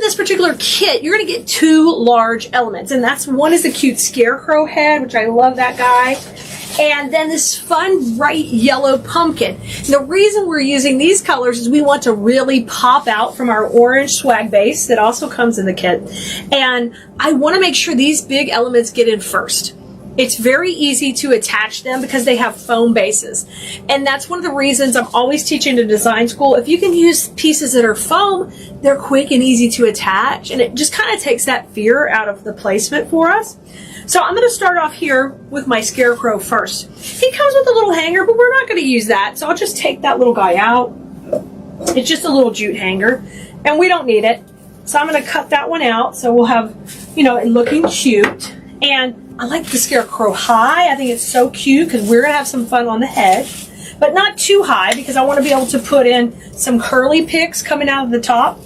this particular kit, you're going to get 2 large elements. And that's one is the cute scarecrow head, which I love that guy. And then this fun bright yellow pumpkin. And the reason we're using these colors is we want to really pop out from our orange swag base that also comes in the kit. And I want to make sure these big elements get in first. It's very easy to attach them because they have foam bases. And that's one of the reasons I'm always teaching in design school. If you can use pieces that are foam, they're quick and easy to attach. And it just kind of takes that fear out of the placement for us. So I'm going to start off here with my scarecrow first. He comes with a little hanger, but we're not going to use that. So I'll just take that little guy out. It's just a little jute hanger, and we don't need it. So I'm going to cut that one out. So we'll have, you know, it looking cute. And I like the scarecrow high. I think it's so cute because we're going to have some fun on the head. But not too high because I want to be able to put in some curly picks coming out of the top.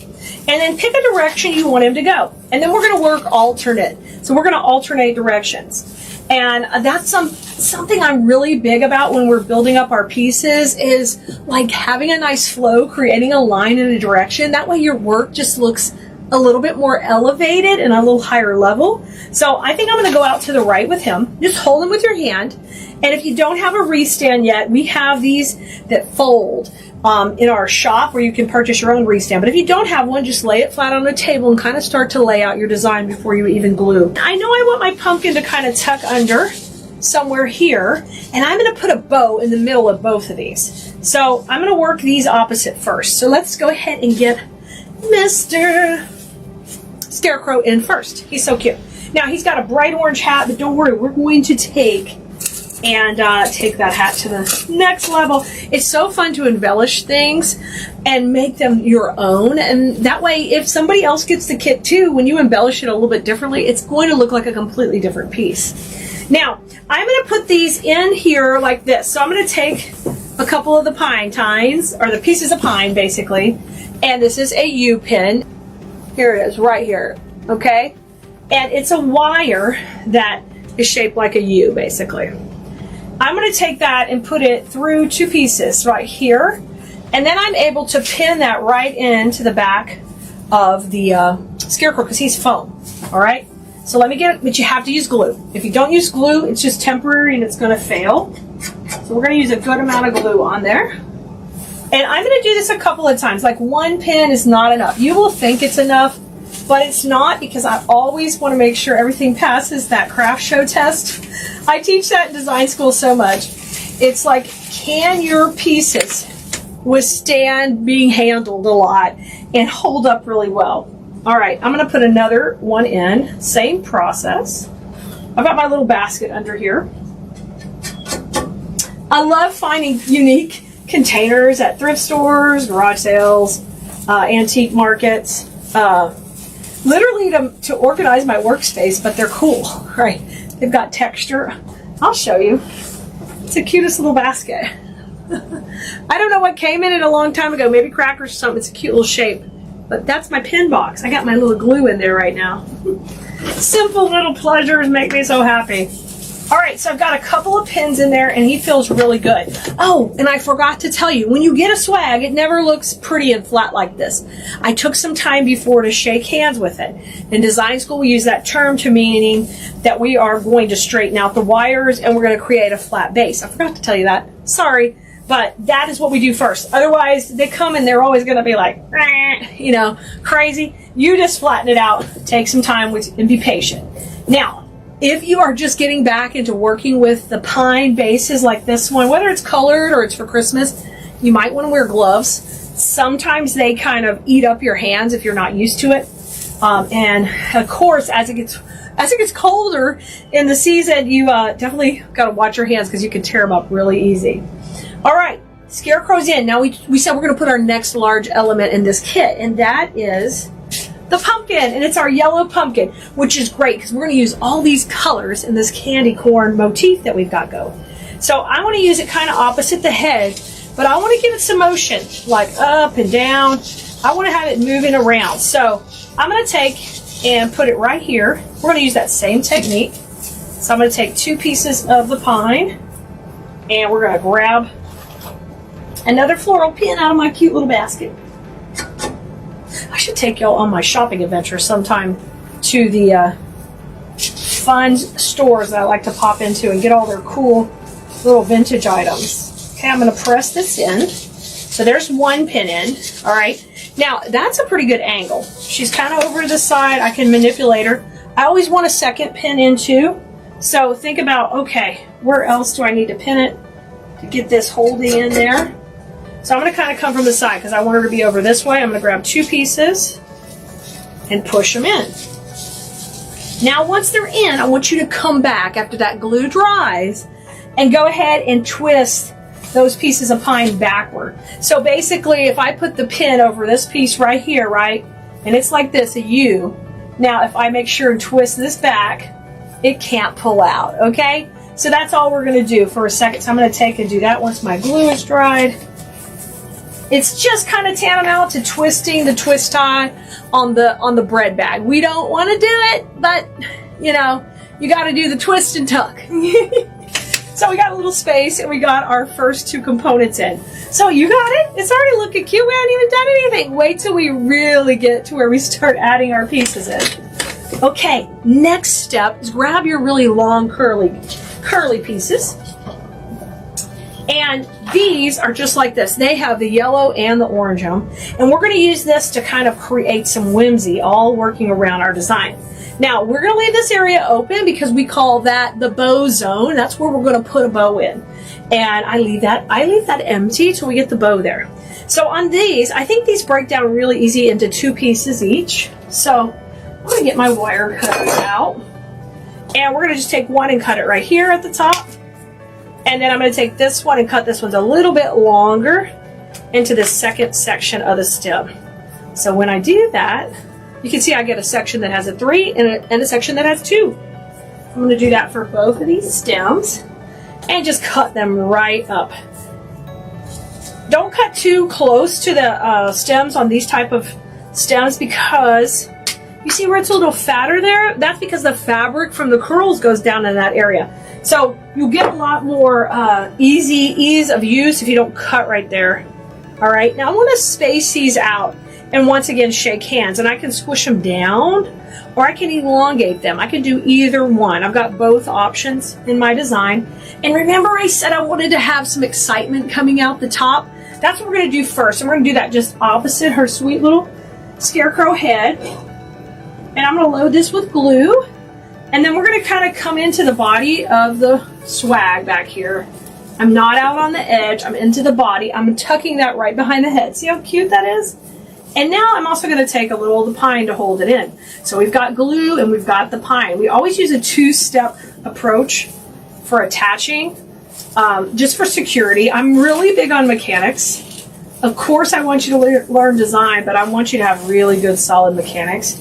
And then pick a direction you want him to go. And then we're going to work alternate. So we're going to alternate directions. And that's something I'm really big about when we're building up our pieces is like having a nice flow, creating a line in a direction. That way your work just looks a little bit more elevated and a little higher level. So I think I'm going to go out to the right with him. Just hold him with your hand. And if you don't have a wreath stand yet, we have these that fold in our shop where you can purchase your own wreath stand. But if you don't have one, just lay it flat on the table and kind of start to lay out your design before you even glue. I know I want my pumpkin to kind of tuck under somewhere here, and I'm going to put a bow in the middle of both of these. So I'm going to work these opposite first. So let's go ahead and get Mr. Scarecrow in first. He's so cute. Now he's got a bright orange hat, but don't worry, we're going to take that hat to the next level. It's so fun to embellish things and make them your own, and that way if somebody else gets the kit too, when you embellish it a little bit differently, it's going to look like a completely different piece. Now I'm going to put these in here like this. So I'm going to take a couple of the pine tines, or the pieces of pine basically, and this is a U pin. Here it is right here, okay? And it's a wire that is shaped like a U basically. I'm going to take that and put it through 2 pieces right here, and then I'm able to pin that right into the back of the scarecrow because he's foam. All right, so let me get it, but you have to use glue. If you don't use glue, it's just temporary and it's going to fail. So we're going to use a good amount of glue on there, and I'm going to do this a couple of times. Like 1 pin is not enough. You will think it's enough, but it's not, because I always want to make sure everything passes that craft show test. I teach that in design school so much. It's like, can your pieces withstand being handled a lot and hold up really well? All right, I'm going to put another one in. Same process. I've got my little basket under here. I love finding unique containers at thrift stores, garage sales, antique markets. Literally to organize my workspace, but they're cool, right? They've got texture. I'll show you. It's the cutest little basket. I don't know what came in it a long time ago, maybe crackers or something. It's a cute little shape, but that's my pin box. I got my little glue in there right now. Simple little pleasures make me so happy. All right, so I've got a couple of pins in there, and he feels really good. Oh, and I forgot to tell you, when you get a swag, it never looks pretty and flat like this. I took some time before to shake hands with it. In design school, we use that term to meaning that we are going to straighten out the wires, and we're going to create a flat base. I forgot to tell you that. Sorry, but that is what we do first. Otherwise, they come and they're always going to be like, you know, crazy. You just flatten it out, take some time and be patient. Now, if you are just getting back into working with the pine bases like this one, whether it's colored or it's for Christmas, you might want to wear gloves. Sometimes they kind of eat up your hands if you're not used to it. And of course, as it gets colder in the season, you definitely got to watch your hands because you can tear them up really easy. All right, Scarecrow's in. Now we said we're going to put our next large element in this kit, and that is the pumpkin, and it's our yellow pumpkin, which is great because we're going to use all these colors in this candy corn motif that we've got going. So I want to use it kind of opposite the head, but I want to give it some motion, like up and down. I want to have it moving around. So I'm going to take and put it right here. We're going to use that same technique. So I'm going to take 2 pieces of the pine, and we're going to grab another floral pin out of my cute little basket. I should take y'all on my shopping adventure sometime to the fun stores that I like to pop into and get all their cool little vintage items. Okay, I'm going to press this in. So there's one pin in. All right. Now, that's a pretty good angle. She's kind of over to the side. I can manipulate her. I always want a second pin in too. So think about, okay, where else do I need to pin it to get this holding in there? So I'm going to kind of come from the side because I want her to be over this way. I'm going to grab 2 pieces and push them in. Now, once they're in, I want you to come back after that glue dries and go ahead and twist those pieces of pine backward. So basically, if I put the pin over this piece right here, right, and it's like this, a U, now if I make sure and twist this back, it can't pull out, okay? So that's all we're going to do for a second. So I'm going to take and do that once my glue is dried. It's just kind of tantamount to twisting the twist tie on the bread bag. We don't want to do it, but, you know, you got to do the twist and tuck. So we got a little space and we got our first 2 components in. So you got it? It's already looking cute. We haven't even done anything. Wait till we really get to where we start adding our pieces in. Okay, next step is grab your really long curly pieces. And these are just like this. They have the yellow and the orange on them. And we're going to use this to kind of create some whimsy all working around our design. Now, we're going to leave this area open because we call that the bow zone. That's where we're going to put a bow in. And I leave that empty till we get the bow there. So on these, I think these break down really easy into 2 pieces each. So I'm going to get my wire cutter out. And we're going to just take one and cut it right here at the top. And then I'm going to take this one and cut this one a little bit longer into the second section of the stem. So when I do that, you can see I get a section that has a 3 and a section that has 2. I'm going to do that for both of these stems and just cut them right up. Don't cut too close to the stems on these type of stems because you see where it's a little fatter there? That's because the fabric from the curls goes down in that area. So you'll get a lot more ease of use if you don't cut right there. All right, now I want to space these out and once again shake hands, and I can squish them down or I can elongate them. I can do either one. I've got both options in my design. And remember I said I wanted to have some excitement coming out the top? That's what we're going to do first. And we're going to do that just opposite her sweet little scarecrow head. And I'm going to load this with glue. And then we're going to kind of come into the body of the swag back here. I'm not out on the edge. I'm into the body. I'm tucking that right behind the head. See how cute that is? And now I'm also going to take a little of the pine to hold it in. So we've got glue and we've got the pine. We always use a 2-step approach for attaching, just for security. I'm really big on mechanics. Of course, I want you to learn design, but I want you to have really good, solid mechanics.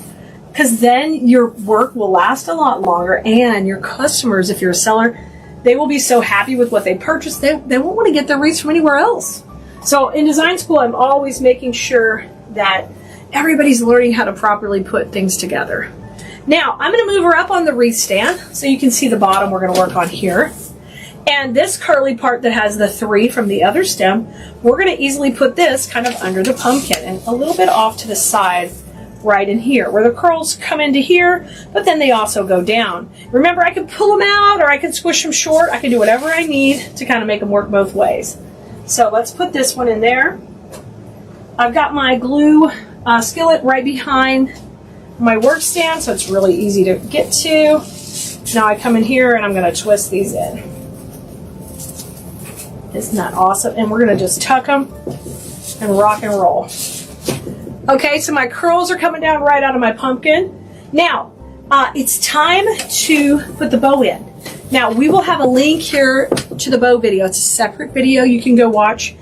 Because then your work will last a lot longer, and your customers, if you're a seller, they will be so happy with what they purchased, they won't want to get their wreaths from anywhere else. So in design school, I'm always making sure that everybody's learning how to properly put things together. Now, I'm going to move her up on the wreath stand so you can see the bottom we're going to work on here. And this curly part that has the 3 from the other stem, we're going to easily put this kind of under the pumpkin and a little bit off to the side right in here where the curls come into here, but then they also go down. Remember, I can pull them out or I can squish them short. I can do whatever I need to kind of make them work both ways. So let's put this one in there. I've got my glue skillet right behind my work stand, so it's really easy to get to. Now I come in here and I'm going to twist these in. Isn't that awesome? And we're going to just tuck them and rock and roll. Okay, so my curls are coming down right out of my pumpkin. Now, it's time to put the bow in. Now, we will have a link here to the bow video. It's a separate video you can go watch.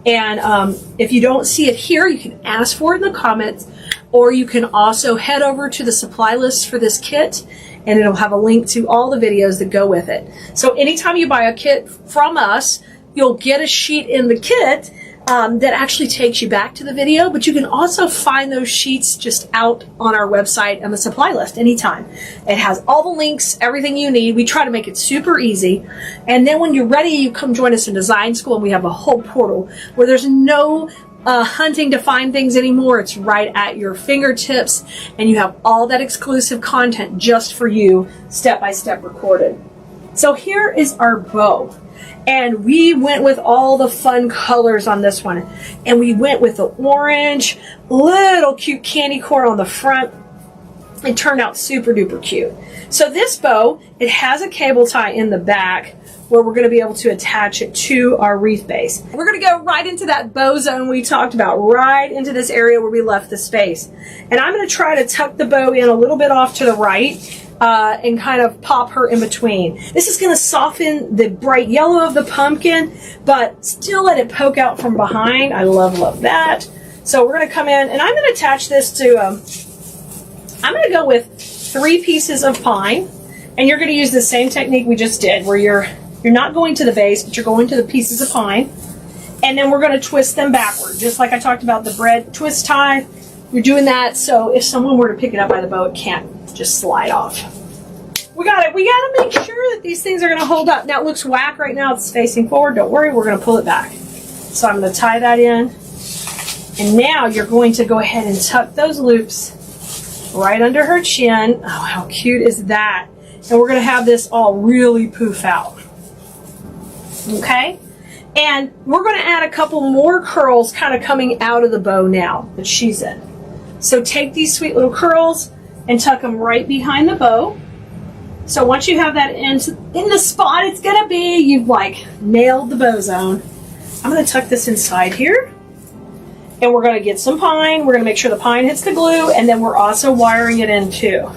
And if you don't see it here, you can ask for it in the comments, or you can also head over to the supply list for this kit, and it'll have a link to all the videos that go with it. So anytime you buy a kit from us, you'll get a sheet in the kit that actually takes you back to the video, but you can also find those sheets just out on our website and the supply list anytime. It has all the links, everything you need. We try to make it super easy. And then when you're ready, you come join us in design school, and we have a whole portal where there's no hunting to find things anymore. It's right at your fingertips, and you have all that exclusive content just for you, step by step recorded. So here is our bow, and we went with all the fun colors on this one, and we went with the orange, little cute candy corn on the front. It turned out super duper cute. So this bow, it has a cable tie in the back where we're going to be able to attach it to our wreath base. We're going to go right into that bow zone we talked about, right into this area where we left the space. And I'm going to try to tuck the bow in a little bit off to the right and kind of pop her in between. This is going to soften the bright yellow of the pumpkin, but still let it poke out from behind. I love that. So we're going to come in, and I'm going to attach this to, I'm going to go with 3 pieces of pine. And you're going to use the same technique we just did, where you're not going to the base, but you're going to the pieces of pine. And then we're going to twist them backward, just like I talked about the bread twist tie. You're doing that so if someone were to pick it up by the bow, it can't just slide off. We got to make sure that these things are going to hold up. Now it looks whack right now. It's facing forward. Don't worry, we're going to pull it back. So I'm going to tie that in. And now you're going to go ahead and tuck those loops right under her chin. Oh, how cute is that? And we're going to have this all really poof out. Okay? And we're going to add a couple more curls kind of coming out of the bow now that she's in. So take these sweet little curls and tuck them right behind the bow. So once you have that in the spot it's going to be, you've like nailed the bow zone. I'm going to tuck this inside here. And we're going to get some pine. We're going to make sure the pine hits the glue, and then we're also wiring it in too.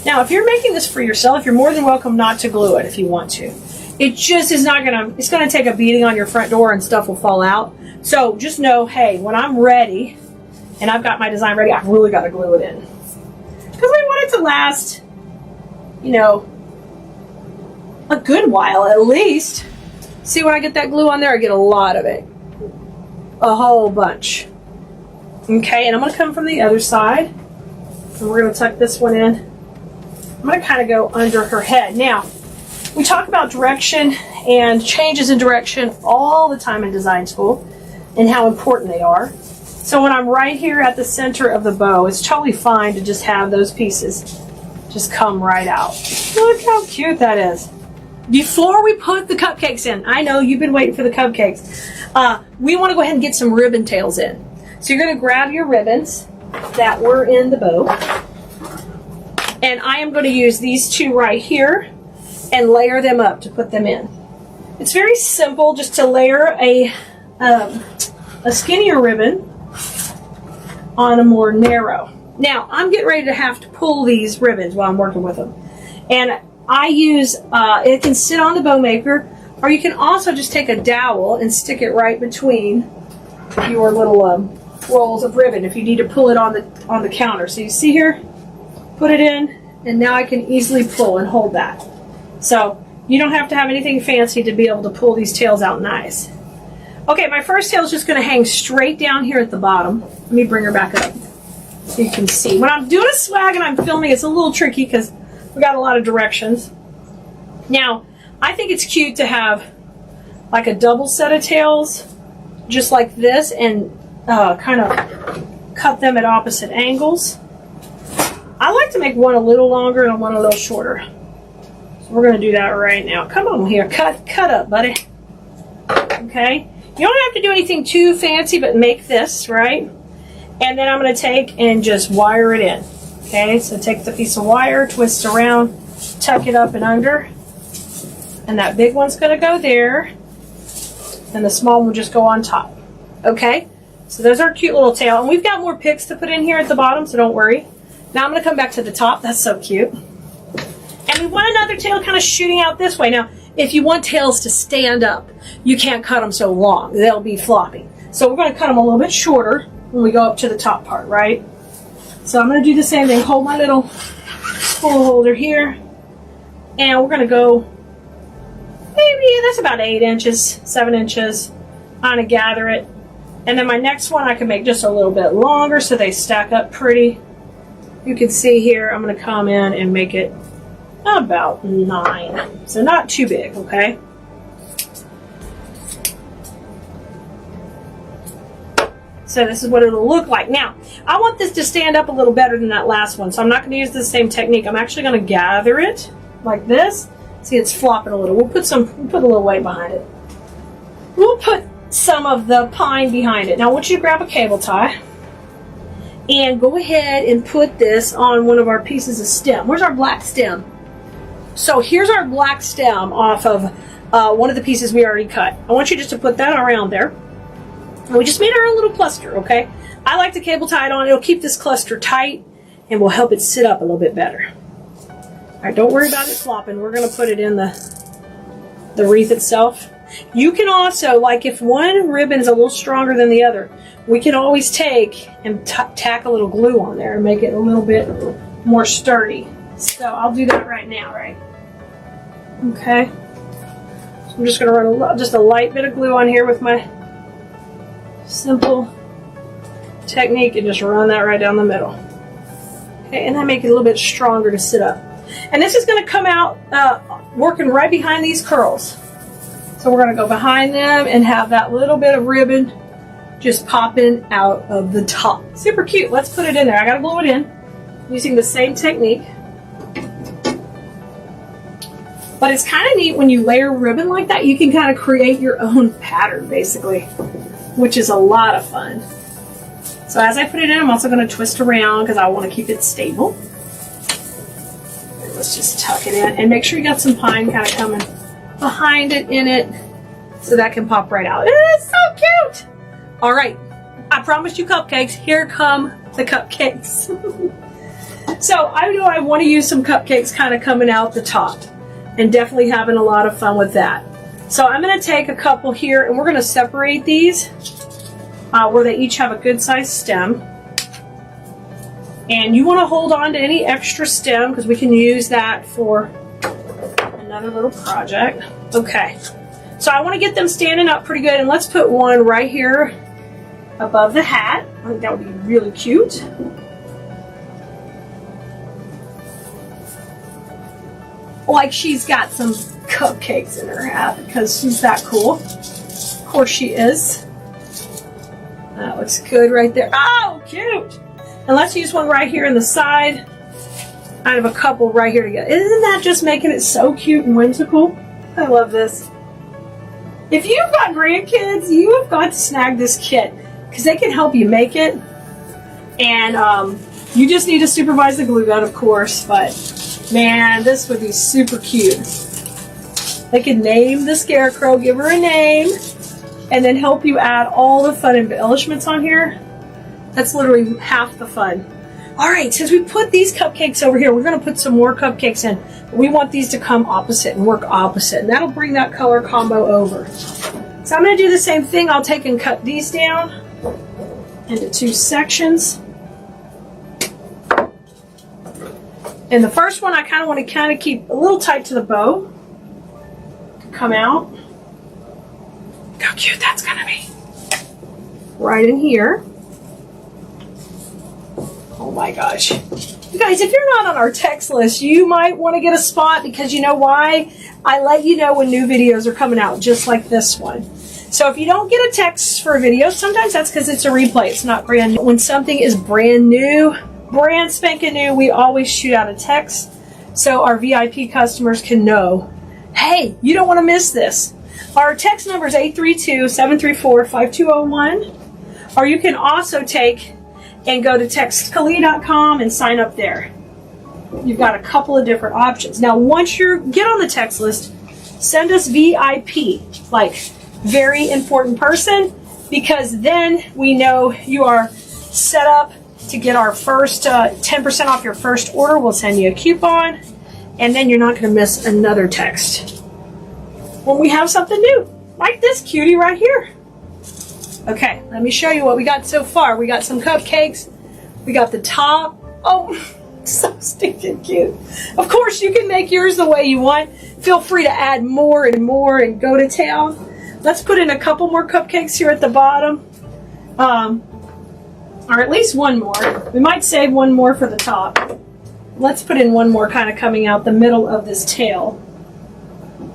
Now, if you're making this for yourself, you're more than welcome not to glue it if you want to. It just is not going to, it's going to take a beating on your front door and stuff will fall out. So just know, hey, when I'm ready and I've got my design ready, I've really got to glue it in. Because we want it to last, you know, a good while at least. See, when I get that glue on there, I get a lot of it. A whole bunch. Okay, and I'm going to come from the other side. And we're going to tuck this one in. I'm going to kind of go under her head. Now, we talk about direction and changes in direction all the time in design school and how important they are. So when I'm right here at the center of the bow, it's totally fine to just have those pieces just come right out. Look how cute that is. Before we put the cupcakes in, I know you've been waiting for the cupcakes, we want to go ahead and get some ribbon tails in. So you're going to grab your ribbons that were in the bow. And I am going to use these 2 right here and layer them up to put them in. It's very simple just to layer a skinnier ribbon on a more narrow. Now, I'm getting ready to have to pull these ribbons while I'm working with them. And I use, it can sit on the bow maker, or you can also just take a dowel and stick it right between your little rolls of ribbon if you need to pull it on the counter. So you see here? Put it in, and now I can easily pull and hold that. So you don't have to have anything fancy to be able to pull these tails out nice. Okay, my first tail is just going to hang straight down here at the bottom. Let me bring her back up so you can see. When I'm doing a swag and I'm filming, it's a little tricky because we got a lot of directions. Now, I think it's cute to have like a double set of tails, just like this, and kind of cut them at opposite angles. I like to make one a little longer and one a little shorter. So we're going to do that right now. Come on here, cut up, buddy. Okay, you don't have to do anything too fancy, but make this, right? And then I'm going to take and just wire it in. Okay, so take the piece of wire, twist around, tuck it up and under. And that big one's going to go there. And the small one will just go on top. Okay, so there's our cute little tail. And we've got more picks to put in here at the bottom, so don't worry. Now I'm going to come back to the top. That's so cute. And we want another tail kind of shooting out this way. Now, if you want tails to stand up, you can't cut them so long. They'll be floppy. So we're going to cut them a little bit shorter when we go up to the top part, right? So I'm going to do the same thing. Hold my little spool holder here. And we're going to go, maybe that's about 8 inches, 7 inches. I'm going to gather it. And then my next one I can make just a little bit longer so they stack up pretty. You can see here, I'm going to come in and make it about 9. So not too big, okay? So this is what it'll look like. Now, I want this to stand up a little better than that last one, so I'm not going to use the same technique. I'm actually going to gather it like this. See, it's flopping a little. We'll put a little weight behind it. We'll put some of the pine behind it. Now, I want you to grab a cable tie and go ahead and put this on one of our pieces of stem. Where's our black stem? So here's our black stem off of one of the pieces we already cut. I want you just to put that around there. And we just made our own little cluster, okay? I like the cable tie it on. It'll keep this cluster tight and will help it sit up a little bit better. All right, don't worry about it flopping. We're going to put it in the wreath itself. You can also, like if one ribbon is a little stronger than the other, we can always take and tack a little glue on there and make it a little bit more sturdy. So I'll do that right now, right? Okay. So I'm just going to run just a light bit of glue on here with my simple technique and just run that right down the middle. Okay, and then make it a little bit stronger to sit up. And this is going to come out working right behind these curls. So we're going to go behind them and have that little bit of ribbon just popping out of the top. Super cute. Let's put it in there. I got to glue it in using the same technique. But it's kind of neat when you layer ribbon like that. You can kind of create your own pattern basically, which is a lot of fun. So as I put it in, I'm also going to twist around because I want to keep it stable. And let's just tuck it in and make sure you got some pine kind of coming behind it in it so that can pop right out. It is so cute. All right, I promised you cupcakes. Here come the cupcakes. So I know I want to use some cupcakes kind of coming out the top and definitely having a lot of fun with that. So I'm going to take a couple here and we're going to separate these where they each have a good sized stem. And you want to hold on to any extra stem because we can use that for another little project. Okay, so I want to get them standing up pretty good, and let's put one right here above the hat. I think that would be really cute. Like she's got some cupcakes in her hat because she's that cool. Of course she is. That looks good right there. Oh, cute! And let's use one right here in the side. I have a couple right here together. Isn't that just making it so cute and whimsical? I love this. If you've got grandkids, you have got to snag this kit because they can help you make it. And you just need to supervise the glue gun, of course. But man, this would be super cute. They could name the Scarecrow, give her a name, and then help you add all the fun embellishments on here. That's literally half the fun. All right, since we put these cupcakes over here, we're going to put some more cupcakes in. We want these to come opposite and work opposite, and that'll bring that color combo over. So I'm going to do the same thing. I'll take and cut these down into two sections. And the first one I kind of want to keep a little tight to the bow to come out. Look how cute that's going to be. Right in here. Oh my gosh. You guys, if you're not on our text list, you might want to get a spot because you know why? I let you know when new videos are coming out, just like this one. So if you don't get a text for a video, sometimes that's because it's a replay. It's not brand new. When something is brand new, brand spanking new, we always shoot out a text so our VIP customers can know, hey, you don't want to miss this. Our text number is 832-734-5201. Or you can also take and go to textkalia.com and sign up there. You've got a couple of different options. Now, once you get on the text list, send us VIP, like very important person, because then we know you are set up to get our first 10% off your first order. We'll send you a coupon, and then you're not going to miss another text when we have something new, like this cutie right here. Okay, let me show you what we got so far. We got some cupcakes. We got the top. Oh, so stinking cute. Of course, you can make yours the way you want. Feel free to add more and more and go to town. Let's put in a couple more cupcakes here at the bottom. Or at least one more. We might save one more for the top. Let's put in one more kind of coming out the middle of this tail.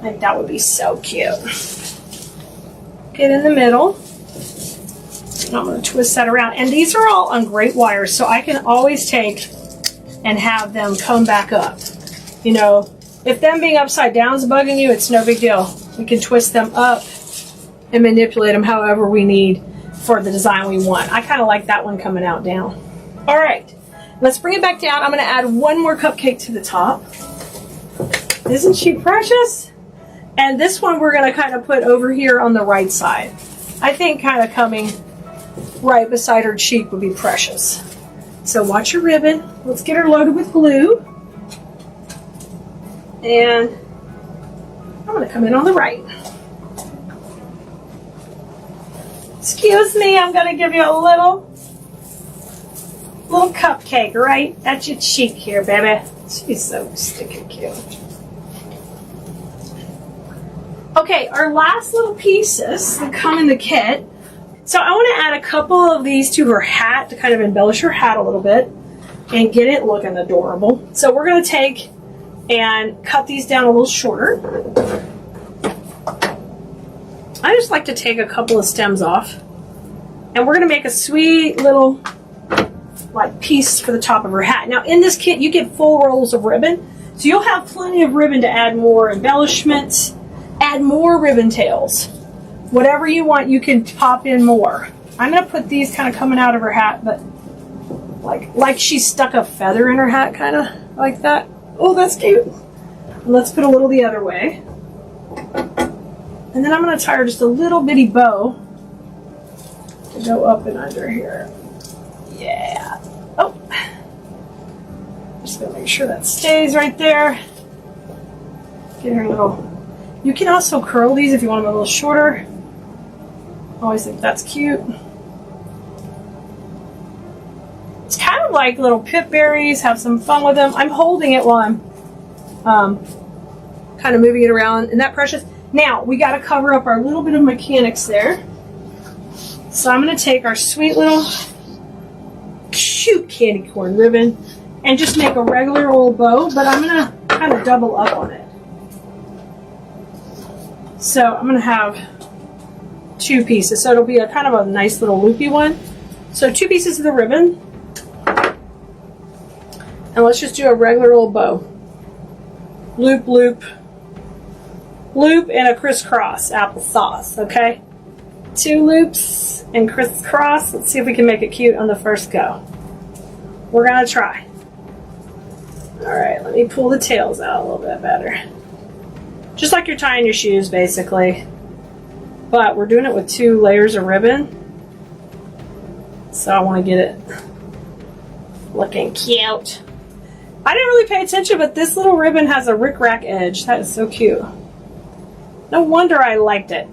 I think that would be so cute. Get in the middle. I'm going to twist that around. And these are all on great wires, so I can always take and have them come back up. You know, if them being upside down is bugging you, it's no big deal. We can twist them up and manipulate them however we need for the design we want. I kind of like that one coming out down. All right, let's bring it back down. I'm going to add one more cupcake to the top. Isn't she precious? And this one we're going to kind of put over here on the right side. I think kind of coming right beside her cheek would be precious. So watch your ribbon. Let's get her loaded with glue. And I'm going to come in on the right. Excuse me, I'm going to give you a little cupcake right at your cheek here, baby. She's so stinking cute. Okay, our last little pieces that come in the kit. So I want to add a couple of these to her hat to kind of embellish her hat a little bit and get it looking adorable. So we're going to take and cut these down a little shorter. I just like to take a couple of stems off. And we're going to make a sweet little like piece for the top of her hat. Now in this kit you get full rolls of ribbon. So you'll have plenty of ribbon to add more embellishments, add more ribbon tails. Whatever you want, you can pop in more. I'm going to put these kind of coming out of her hat, but like she stuck a feather in her hat, kind of like that. Oh, that's cute. And let's put a little the other way. And then I'm going to tie her just a little bitty bow to go up and under here. Yeah. Oh. Just going to make sure that stays right there. Get her a little... You can also curl these if you want them a little shorter. I always think that's cute. It's kind of like little pip berries. Have some fun with them. I'm holding it while I'm kind of moving it around. Isn't that precious? Now, we got to cover up our little bit of mechanics there. So I'm going to take our sweet little cute candy corn ribbon and just make a regular old bow, but I'm going to kind of double up on it. So I'm going to have two pieces. So it'll be a kind of a nice little loopy one. So 2 pieces of the ribbon. And let's just do a regular old bow. Loop, loop, loop, and a crisscross applesauce, okay? 2 loops and crisscross. Let's see if we can make it cute on the first go. We're going to try. All right, let me pull the tails out a little bit better. Just like you're tying your shoes, basically. But we're doing it with 2 layers of ribbon. So I want to get it looking cute. I didn't really pay attention, but this little ribbon has a rickrack edge. That is so cute. No wonder I liked it.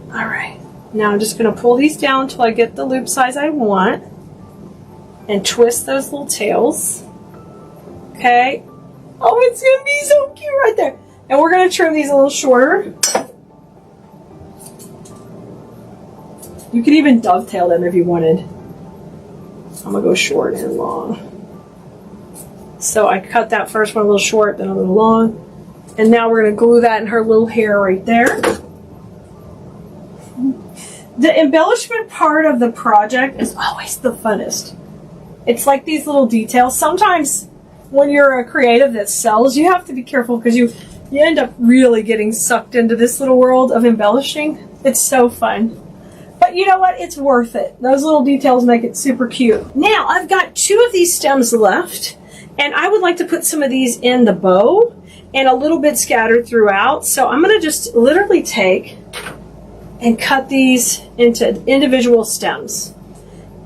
Alright. Now I'm just going to pull these down until I get the loop size I want. And twist those little tails. Okay. Oh, it's going to be so cute right there. And we're going to trim these a little shorter. You could even dovetail them if you wanted. I'm going to go short and long. So I cut that first one a little short, then a little long. And now we're going to glue that in her little hair right there. The embellishment part of the project is always the funnest. It's like these little details. Sometimes when you're a creative that sells, you have to be careful because you end up really getting sucked into this little world of embellishing. It's so fun. But you know what? It's worth it. Those little details make it super cute. Now, I've got 2 of these stems left, and I would like to put some of these in the bow and a little bit scattered throughout. So I'm going to just literally take and cut these into individual stems.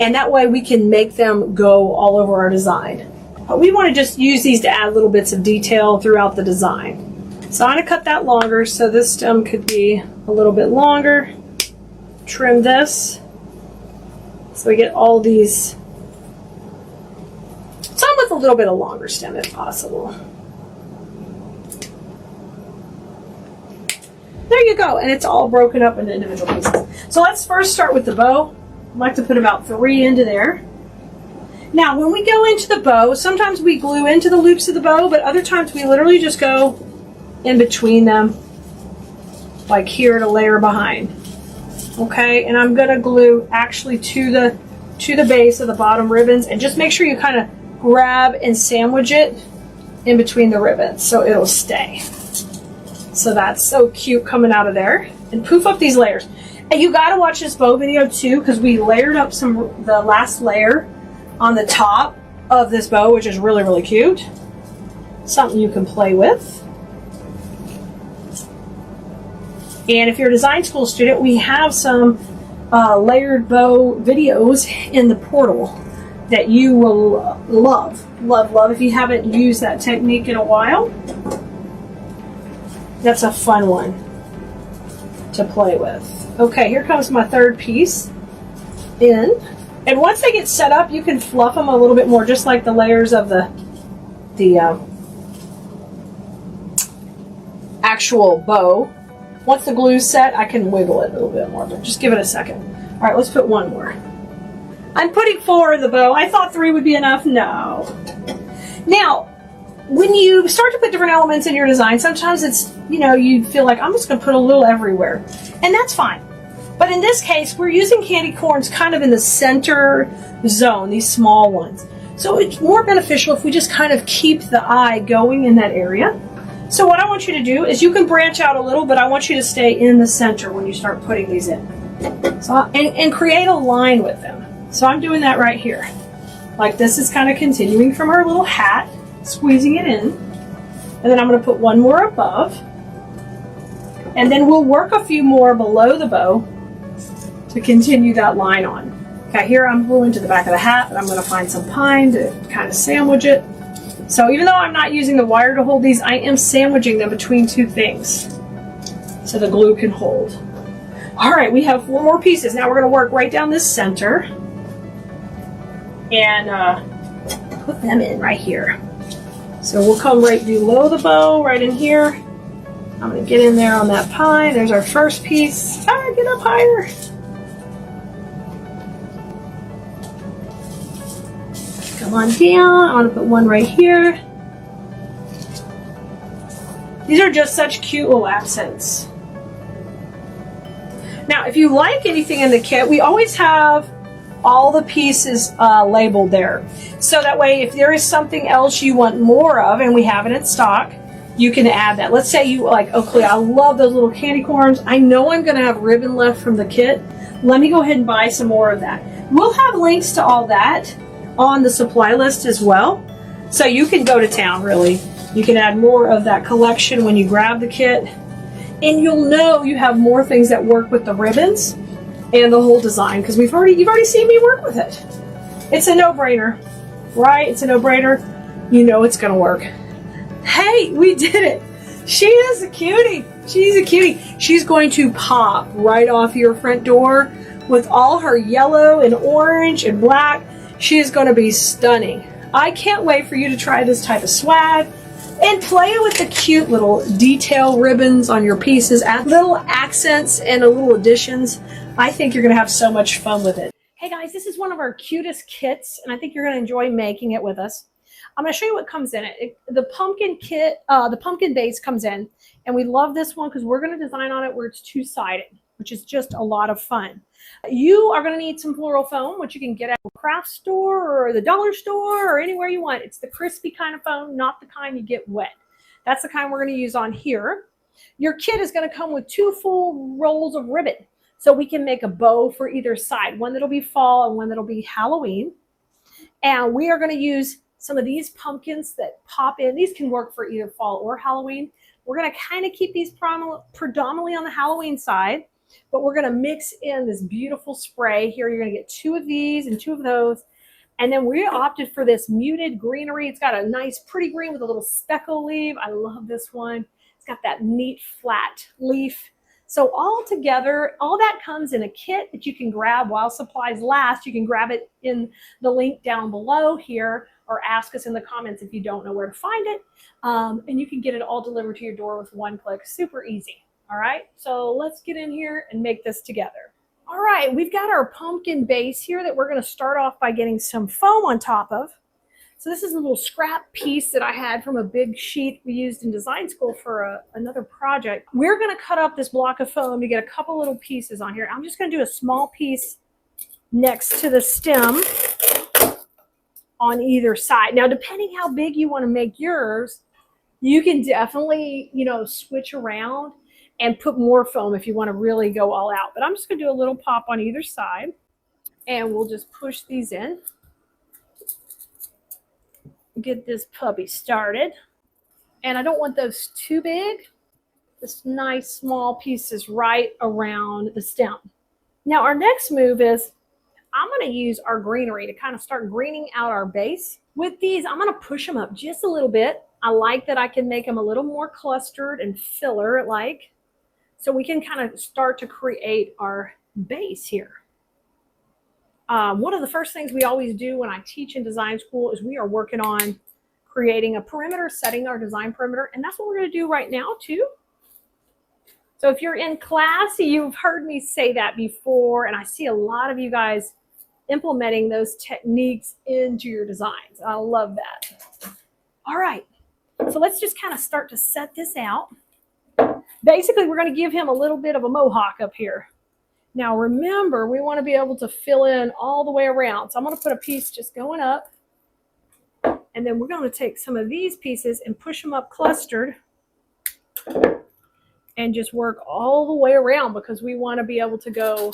And that way we can make them go all over our design. But we want to just use these to add little bits of detail throughout the design. So I'm going to cut that longer so this stem could be a little bit longer. Trim this so we get all these, some with a little bit of longer stem if possible. There you go, and it's all broken up into individual pieces. So let's first start with the bow. I like to put about 3 into there. Now when we go into the bow, sometimes we glue into the loops of the bow, but other times we literally just go in between them, like here to layer behind. Okay, and I'm gonna glue actually to the base of the bottom ribbons, and just make sure you kind of grab and sandwich it in between the ribbons so it'll stay. So that's so cute coming out of there. And poof up these layers. And you gotta watch this bow video too, because we layered up the last layer on the top of this bow, which is really, really cute. Something you can play with. And if you're a design school student, we have some layered bow videos in the portal that you will love, love, love if you haven't used that technique in a while. That's a fun one to play with. Okay, here comes my third piece in. And once they get set up, you can fluff them a little bit more, just like the layers of the actual bow. Once the glue's set, I can wiggle it a little bit more, but just give it a second. All right, let's put one more. I'm putting 4 in the bow. I thought 3 would be enough. No. Now, when you start to put different elements in your design, sometimes it's, you feel like I'm just going to put a little everywhere. And that's fine. But in this case, we're using candy corns kind of in the center zone, these small ones. So it's more beneficial if we just kind of keep the eye going in that area. So what I want you to do is you can branch out a little, but I want you to stay in the center when you start putting these in. So, and create a line with them. So I'm doing that right here. Like this is kind of continuing from her little hat, squeezing it in. And then I'm going to put one more above. And then we'll work a few more below the bow to continue that line on. Okay, here I'm gluing to the back of the hat, but I'm going to find some pine to kind of sandwich it. So even though I'm not using the wire to hold these, I am sandwiching them between 2 things so the glue can hold. All right, we have 4 more pieces. Now we're going to work right down this center and put them in right here. So we'll come right below the bow, right in here. I'm going to get in there on that pine. There's our first piece. Get up higher. Come on down. I want to put one right here. These are just such cute little accents. Now, if you like anything in the kit, we always have all the pieces labeled there. So that way, if there is something else you want more of and we have it in stock, you can add that. Let's say you like, okay, I love those little candy corns. I know I'm going to have ribbon left from the kit. Let me go ahead and buy some more of that. We'll have links to all that on the supply list as well. So you can go to town, really. You can add more of that collection when you grab the kit. And you'll know you have more things that work with the ribbons and the whole design because you've already seen me work with it. It's a no-brainer, right? It's a no-brainer. You know it's going to work. Hey, we did it. She is a cutie. She's a cutie. She's going to pop right off your front door with all her yellow and orange and black. She is going to be stunning. I can't wait for you to try this type of swag and play with the cute little detail ribbons on your pieces, add little accents and little additions. I think you're going to have so much fun with it. Hey guys, this is one of our cutest kits, and I think you're going to enjoy making it with us. I'm going to show you what comes in it. The pumpkin kit, the pumpkin base comes in, and we love this one because we're going to design on it where it's 2-sided, which is just a lot of fun. You are going to need some floral foam, which you can get at a craft store or the dollar store or anywhere you want. It's the crispy kind of foam, not the kind you get wet. That's the kind we're going to use on here. Your kit is going to come with 2 full rolls of ribbon, so we can make a bow for either side, one that'll be fall and one that'll be Halloween. And we are going to use some of these pumpkins that pop in. These can work for either fall or Halloween. We're going to kind of keep these predominantly on the Halloween side, but we're going to mix in this beautiful spray here. You're going to get 2 of these and 2 of those. And then we opted for this muted greenery. It's got a nice pretty green with a little speckle leaf. I love this one. It's got that neat flat leaf. So all together, all that comes in a kit that you can grab while supplies last. You can grab it in the link down below here, or ask us in the comments if you don't know where to find it. And you can get it all delivered to your door with 1 click. Super easy. All right, so let's get in here and make this together. All right, we've got our pumpkin base here that we're going to start off by getting some foam on top of. So this is a little scrap piece that I had from a big sheet we used in design school for another project. We're going to cut up this block of foam to get a couple little pieces on here. I'm just going to do a small piece next to the stem on either side. Now, depending how big you want to make yours, you can definitely, switch around and put more foam if you want to really go all out. But I'm just going to do a little pop on either side, and we'll just push these in. Get this puppy started. And I don't want those too big. This nice small pieces right around the stem. Now our next move is I'm going to use our greenery to kind of start greening out our base. With these, I'm going to push them up just a little bit. I like that I can make them a little more clustered and filler-like, so we can kind of start to create our base here. One of the first things we always do when I teach in design school is we are working on creating a perimeter, setting our design perimeter, and that's what we're going to do right now too. So if you're in class, you've heard me say that before, and I see a lot of you guys implementing those techniques into your designs. I love that. All right, so let's just kind of start to set this out. Basically, we're going to give him a little bit of a mohawk up here. Now remember, we want to be able to fill in all the way around. So I'm going to put a piece just going up. And then we're going to take some of these pieces and push them up clustered and just work all the way around, because we want to be able to go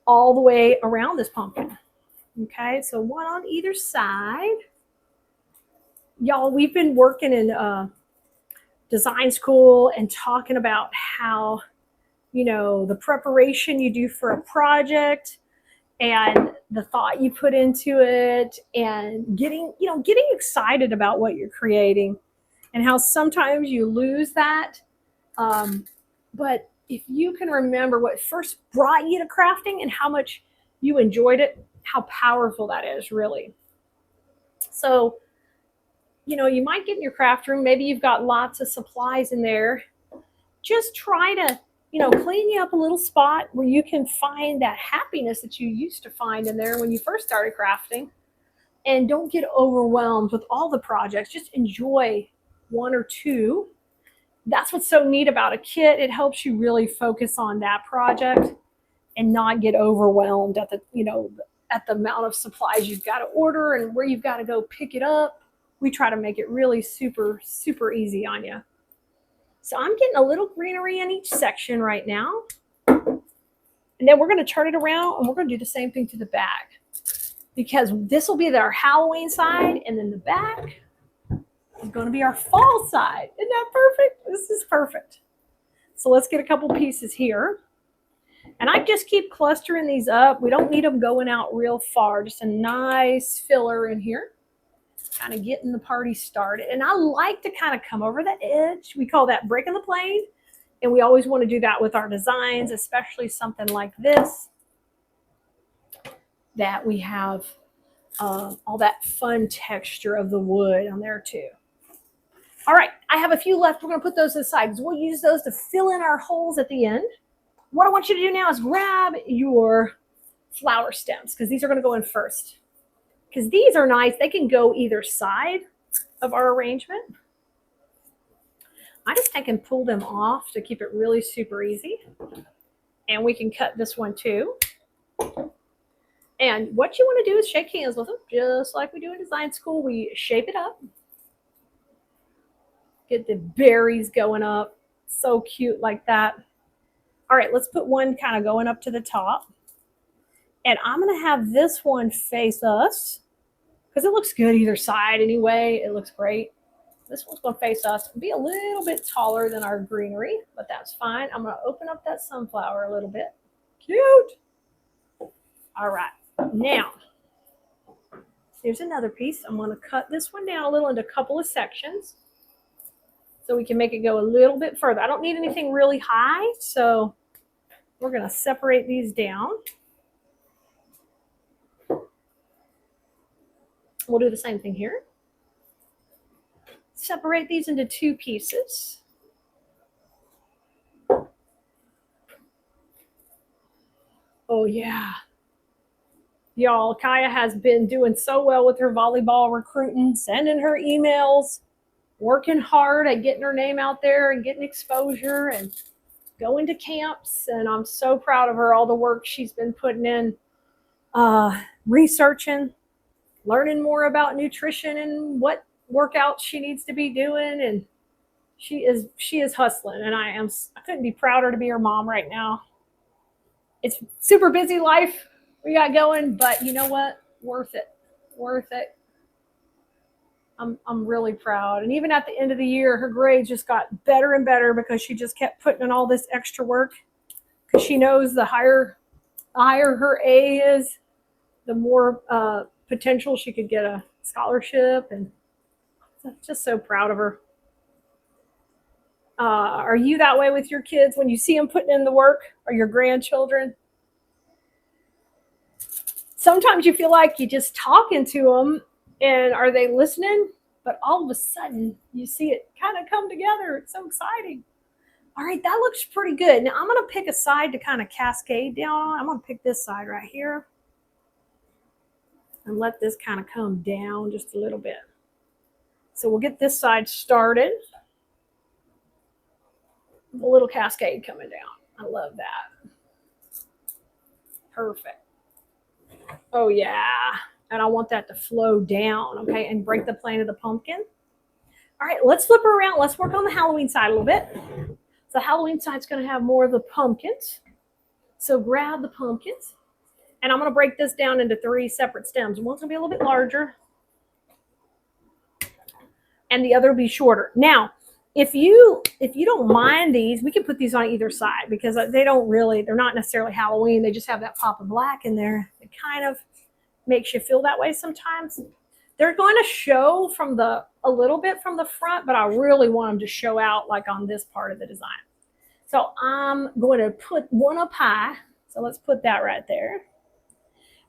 all the way around this pumpkin. Okay, so one on either side. Y'all, we've been working in design school and talking about how, the preparation you do for a project and the thought you put into it, and getting excited about what you're creating, and how sometimes you lose that. But if you can remember what first brought you to crafting and how much you enjoyed it, how powerful that is, really. So, you might get in your craft room, maybe you've got lots of supplies in there. Just try to clean you up a little spot where you can find that happiness that you used to find in there when you first started crafting. And don't get overwhelmed with all the projects. Just enjoy one or two. That's what's so neat about a kit. It helps you really focus on that project and not get overwhelmed at the amount of supplies you've got to order and where you've got to go pick it up. We try to make it really super, super easy on you. So I'm getting a little greenery in each section right now. And then we're going to turn it around and we're going to do the same thing to the back, because this will be our Halloween side, and then the back is going to be our fall side. Isn't that perfect? This is perfect. So let's get a couple pieces here. And I just keep clustering these up. We don't need them going out real far. Just a nice filler in here. Kind of getting the party started. And I like to kind of come over that edge. We call that breaking the plane. And we always want to do that with our designs, especially something like this, that we have all that fun texture of the wood on there too. All right, I have a few left. We're going to put those aside because we'll use those to fill in our holes at the end. What I want you to do now is grab your flower stems, because these are going to go in first. Because these are nice. They can go either side of our arrangement. I just take and pull them off to keep it really super easy. And we can cut this one too. And what you want to do is shake hands with them, just like we do in design school. We shape it up. Get the berries going up. So cute like that. All right, let's put one kind of going up to the top. And I'm going to have this one face us, because it looks good either side anyway. It looks great. This one's going to face us. Be a little bit taller than our greenery, but that's fine. I'm going to open up that sunflower a little bit. Cute. All right. Now, here's another piece. I'm going to cut this one down a little into a couple of sections so we can make it go a little bit further. I don't need anything really high, so we're going to separate these down. We'll do the same thing here. Separate these into two pieces. Oh, yeah. Y'all, Kaya has been doing so well with her volleyball recruiting, sending her emails, working hard at getting her name out there and getting exposure and going to camps. And I'm so proud of her, all the work she's been putting in, researching, learning more about nutrition and what workouts she needs to be doing. And she is hustling, and I couldn't be prouder to be her mom right now. It's super busy life we got going, but you know what? Worth it. Worth it. I'm really proud. And even at the end of the year, her grades just got better and better because she just kept putting in all this extra work. Because she knows the higher her A is, the more potential she could get a scholarship. And I'm just so proud of her. Are you that way with your kids when you see them putting in the work, or your grandchildren? Sometimes you feel like you're just talking to them, and are they listening? But all of a sudden, you see it kind of come together. It's so exciting. All right, that looks pretty good. Now, I'm going to pick a side to kind of cascade down on. I'm going to pick this side right here and let this kind of come down just a little bit. So we'll get this side started. A little cascade coming down. I love that. Perfect. Oh, yeah. And I want that to flow down, okay, and break the plane of the pumpkin. All right, let's flip her around. Let's work on the Halloween side a little bit. The Halloween side's going to have more of the pumpkins. So grab the pumpkins. And I'm going to break this down into 3 separate stems. One's going to be a little bit larger. And the other will be shorter. Now, if you don't mind these, we can put these on either side because they're not necessarily Halloween. They just have that pop of black in there. It kind of makes you feel that way sometimes. They're going to show a little bit from the front, but I really want them to show out like on this part of the design. So I'm going to put one up high. So let's put that right there.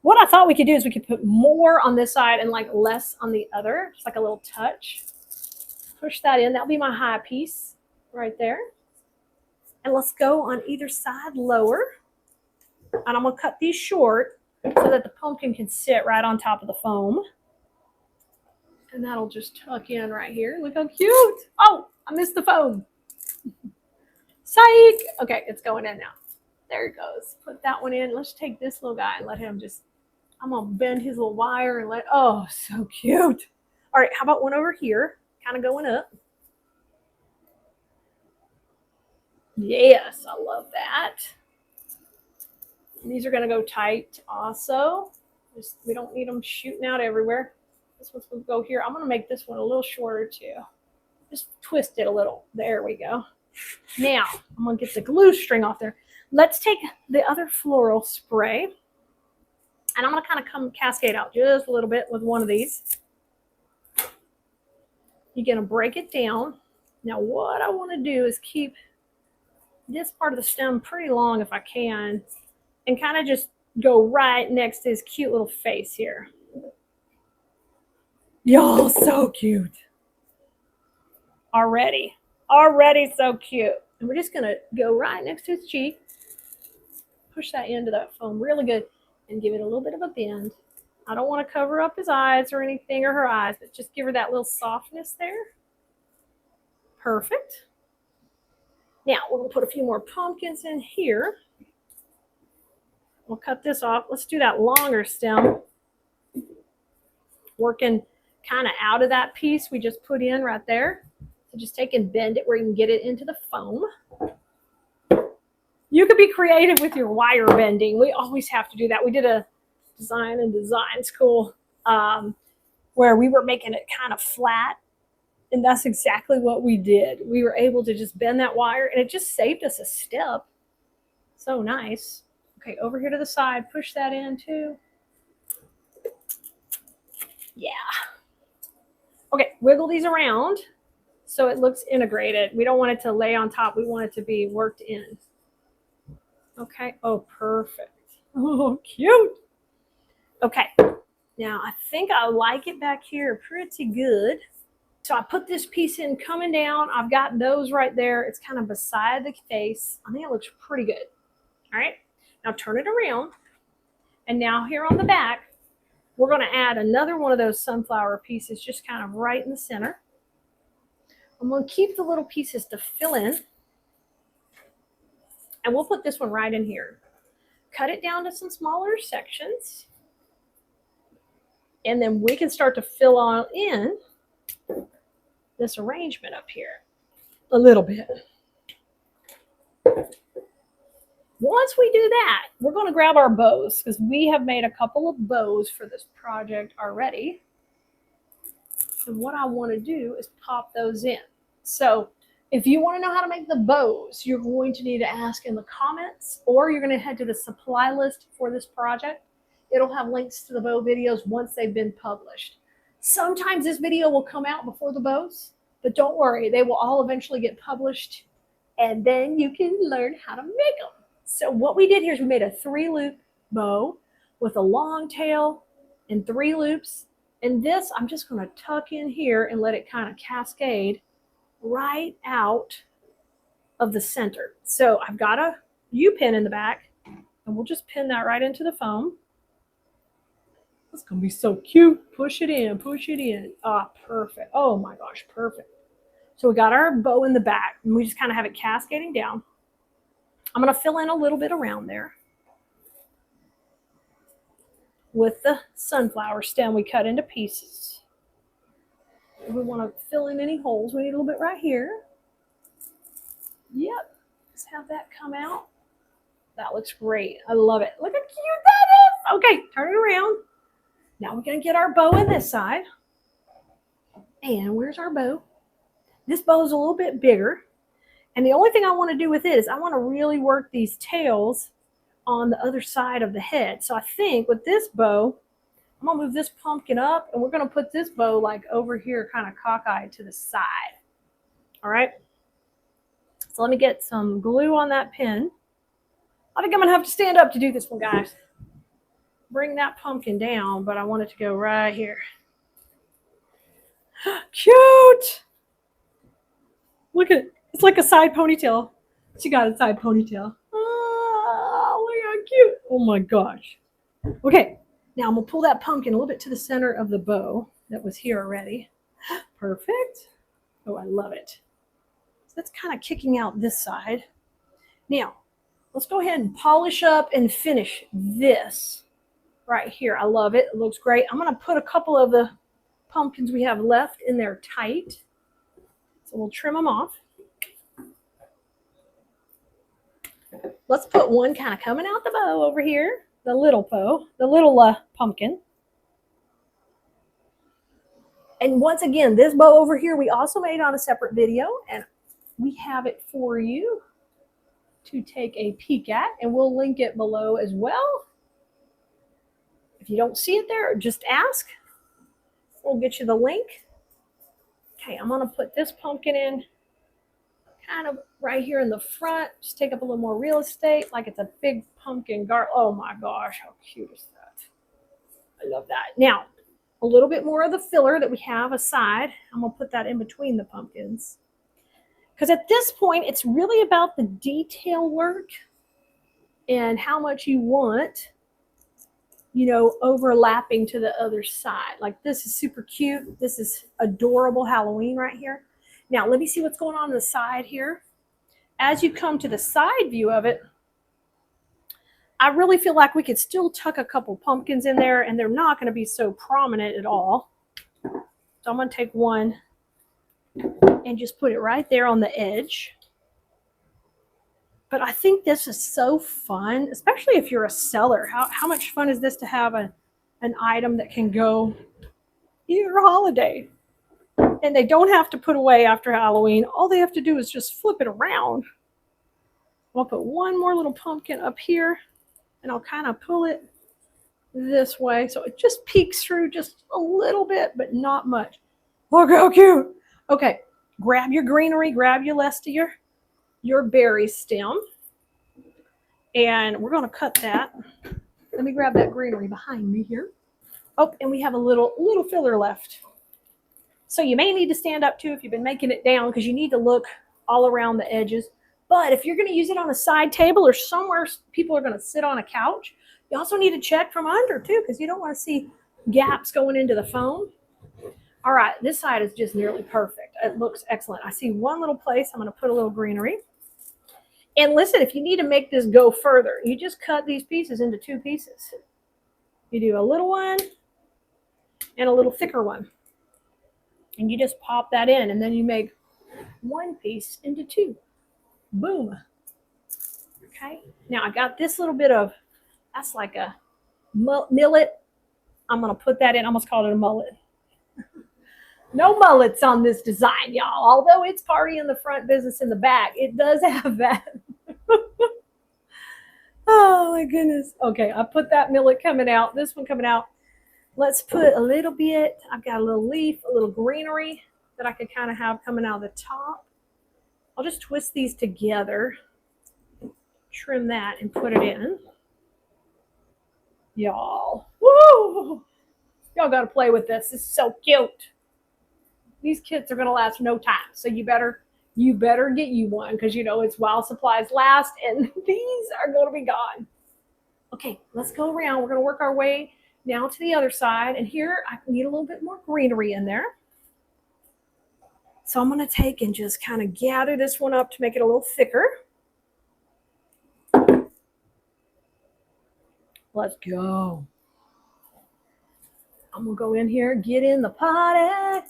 What I thought we could do is we could put more on this side and like less on the other, just like a little touch. Push that in. That'll be my high piece right there. And let's go on either side lower. And I'm going to cut these short so that the pumpkin can sit right on top of the foam. And that'll just tuck in right here. Look how cute. Oh, I missed the foam. Psych. Okay, it's going in now. There it goes. Put that one in. Let's take this little guy and let him just, I'm going to bend his little wire and oh, so cute. All right, how about one over here? Kind of going up. Yes, I love that. And these are going to go tight also. We don't need them shooting out everywhere. This one's going to go here. I'm going to make this one a little shorter too. Just twist it a little. There we go. Now, I'm going to get the glue string off there. Let's take the other floral spray. And I'm going to kind of come cascade out just a little bit with one of these. You're going to break it down. Now, what I want to do is keep this part of the stem pretty long if I can. And kind of just go right next to his cute little face here. Y'all, so cute. Already so cute. And we're just going to go right next to his cheek. Push that into that foam really good and give it a little bit of a bend. I don't want to cover up his eyes or anything, or her eyes, but just give her that little softness there. Perfect. Now, we're going to put a few more pumpkins in here. We'll cut this off. Let's do that longer stem. Working kind of out of that piece we just put in right there. So just take and bend it where you can get it into the foam. You could be creative with your wire bending. We always have to do that. We did a design school where we were making it kind of flat. And that's exactly what we did. We were able to just bend that wire, and it just saved us a step. So nice. Okay, over here to the side, push that in too. Yeah. Okay, wiggle these around so it looks integrated. We don't want it to lay on top. We want it to be worked in. Okay, oh, perfect. Oh, cute. Okay, now I think I like it back here pretty good. So I put this piece in coming down. I've got those right there. It's kind of beside the face. I think it looks pretty good. All right, now turn it around. And now here on the back, we're going to add another one of those sunflower pieces just kind of right in the center. I'm going to keep the little pieces to fill in. And we'll put this one right in here. Cut it down to some smaller sections. And then we can start to fill on in this arrangement up here a little bit. Once we do that, we're going to grab our bows because we have made a couple of bows for this project already. And what I want to do is pop those in. So if you want to know how to make the bows, you're going to need to ask in the comments, or you're going to head to the supply list for this project. It'll have links to the bow videos once they've been published. Sometimes this video will come out before the bows, but don't worry, they will all eventually get published, and then you can learn how to make them. So what we did here is we made a 3-loop bow with a long tail and 3 loops. And this I'm just going to tuck in here and let it kind of cascade right out of the center. So I've got a U-pin in the back, and we'll just pin that right into the foam. That's going to be so cute. Push it in, push it in. Ah, perfect. Oh my gosh, perfect. So we got our bow in the back, and we just kind of have it cascading down. I'm going to fill in a little bit around there with the sunflower stem we cut into pieces. If we want to fill in any holes, we need a little bit right here. Yep, let's have that come out. That looks great. I love it. Look how cute that is. Okay, turn it around. Now we're going to get our bow in this side. And where's our bow? This bow is a little bit bigger. And the only thing I want to do with it is I want to really work these tails on the other side of the head. So I think with this bow, I'm going to move this pumpkin up, and we're going to put this bow like over here, kind of cockeyed to the side. All right. So let me get some glue on that pin. I think I'm going to have to stand up to do this one, guys. Bring that pumpkin down, but I want it to go right here. Cute. Look at it. It's like a side ponytail. She got a side ponytail. Oh, look how cute. Oh my gosh. Okay, now I'm going to pull that pumpkin a little bit to the center of the bow that was here already. Perfect. Oh, I love it. So that's kind of kicking out this side. Now, let's go ahead and polish up and finish this right here. I love it. It looks great. I'm going to put a couple of the pumpkins we have left in there tight. So we'll trim them off. Let's put one kind of coming out the bow over here. The little bow, the little pumpkin. And once again, this bow over here, we also made on a separate video, and we have it for you to take a peek at, and we'll link it below as well. If you don't see it there, just ask. We'll get you the link. Okay, I'm going to put this pumpkin in kind of right here in the front. Just take up a little more real estate, like it's a big pumpkin garland. Oh my gosh, how cute is that? I love that. Now, a little bit more of the filler that we have aside. I'm going to put that in between the pumpkins. Because at this point, it's really about the detail work and how much you want, you know, overlapping to the other side. Like this is super cute. This is adorable Halloween right here. Now, let me see what's going on the side here. As you come to the side view of it, I really feel like we could still tuck a couple pumpkins in there, and they're not going to be so prominent at all. So I'm going to take one and just put it right there on the edge. But I think this is so fun, especially if you're a seller. How much fun is this to have an item that can go your holiday? And they don't have to put away after Halloween. All they have to do is just flip it around. I'll put one more little pumpkin up here, and I'll kind of pull it this way. So it just peeks through just a little bit, but not much. Look how cute. Okay, grab your greenery, grab your rest of your berry stem. And we're going to cut that. Let me grab that greenery behind me here. Oh, and we have a little filler left. So you may need to stand up too if you've been making it down, because you need to look all around the edges. But if you're going to use it on a side table or somewhere people are going to sit on a couch, You also need to check from under too, because you don't want to see gaps going into the foam. All right, this side is just nearly perfect. It looks excellent. I see one little place. I'm going to put a little greenery. And listen, if you need to make this go further, you just cut these pieces into 2 pieces. You do a little one and a little thicker one. And you just pop that in, and then you make 1 piece into 2. Boom. Okay. Now I got this little bit of, that's like a millet. I'm going to put that in. I almost called it a mullet. No mullets on this design, y'all. Although it's party in the front, business in the back, it does have that. Oh my goodness. Okay, I put that millet coming out. This one coming out. Let's put a little bit. I've got a little leaf, a little greenery that I could kind of have coming out of the top. I'll just twist these together, trim that, and put it in. Y'all. Woo! Y'all got to play with this. It's so cute. These kits are going to last no time. So you better get you one, because you know it's while supplies last, and these are going to be gone. Okay, let's go around. We're going to work our way now to the other side. And here I need a little bit more greenery in there. So I'm going to take and just kind of gather this one up to make it a little thicker. Let's go. I'm going to go in here, get in the potty.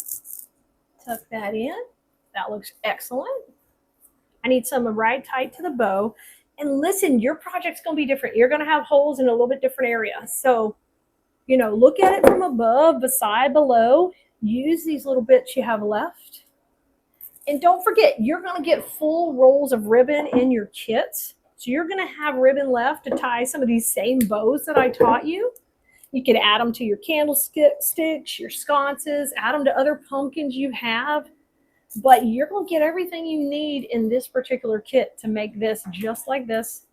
Tuck that in. That looks excellent. I need some right tight to the bow. And listen, your project's going to be different. You're going to have holes in a little bit different area. So, you know, look at it from above, beside, below. Use these little bits you have left. And don't forget, you're going to get full rolls of ribbon in your kits. So you're going to have ribbon left to tie some of these same bows that I taught you. You can add them to your candlesticks, your sconces, add them to other pumpkins you have. But you're going to get everything you need in this particular kit to make this just like this.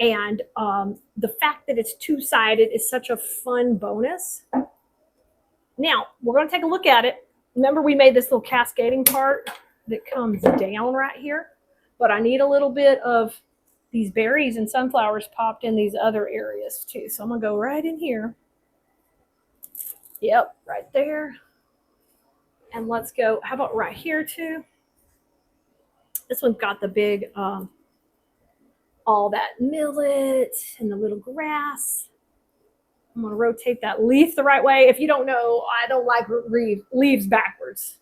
And the fact that it's 2-sided is such a fun bonus. Now, we're going to take a look at it. Remember, we made this little cascading part that comes down right here. But I need a little bit of these berries and sunflowers popped in these other areas too. So I'm going to go right in here. Yep, right there. And let's go, how about right here too? This one's got the big, all that millet and the little grass. I'm going to rotate that leaf the right way. If you don't know, I don't like leaves backwards.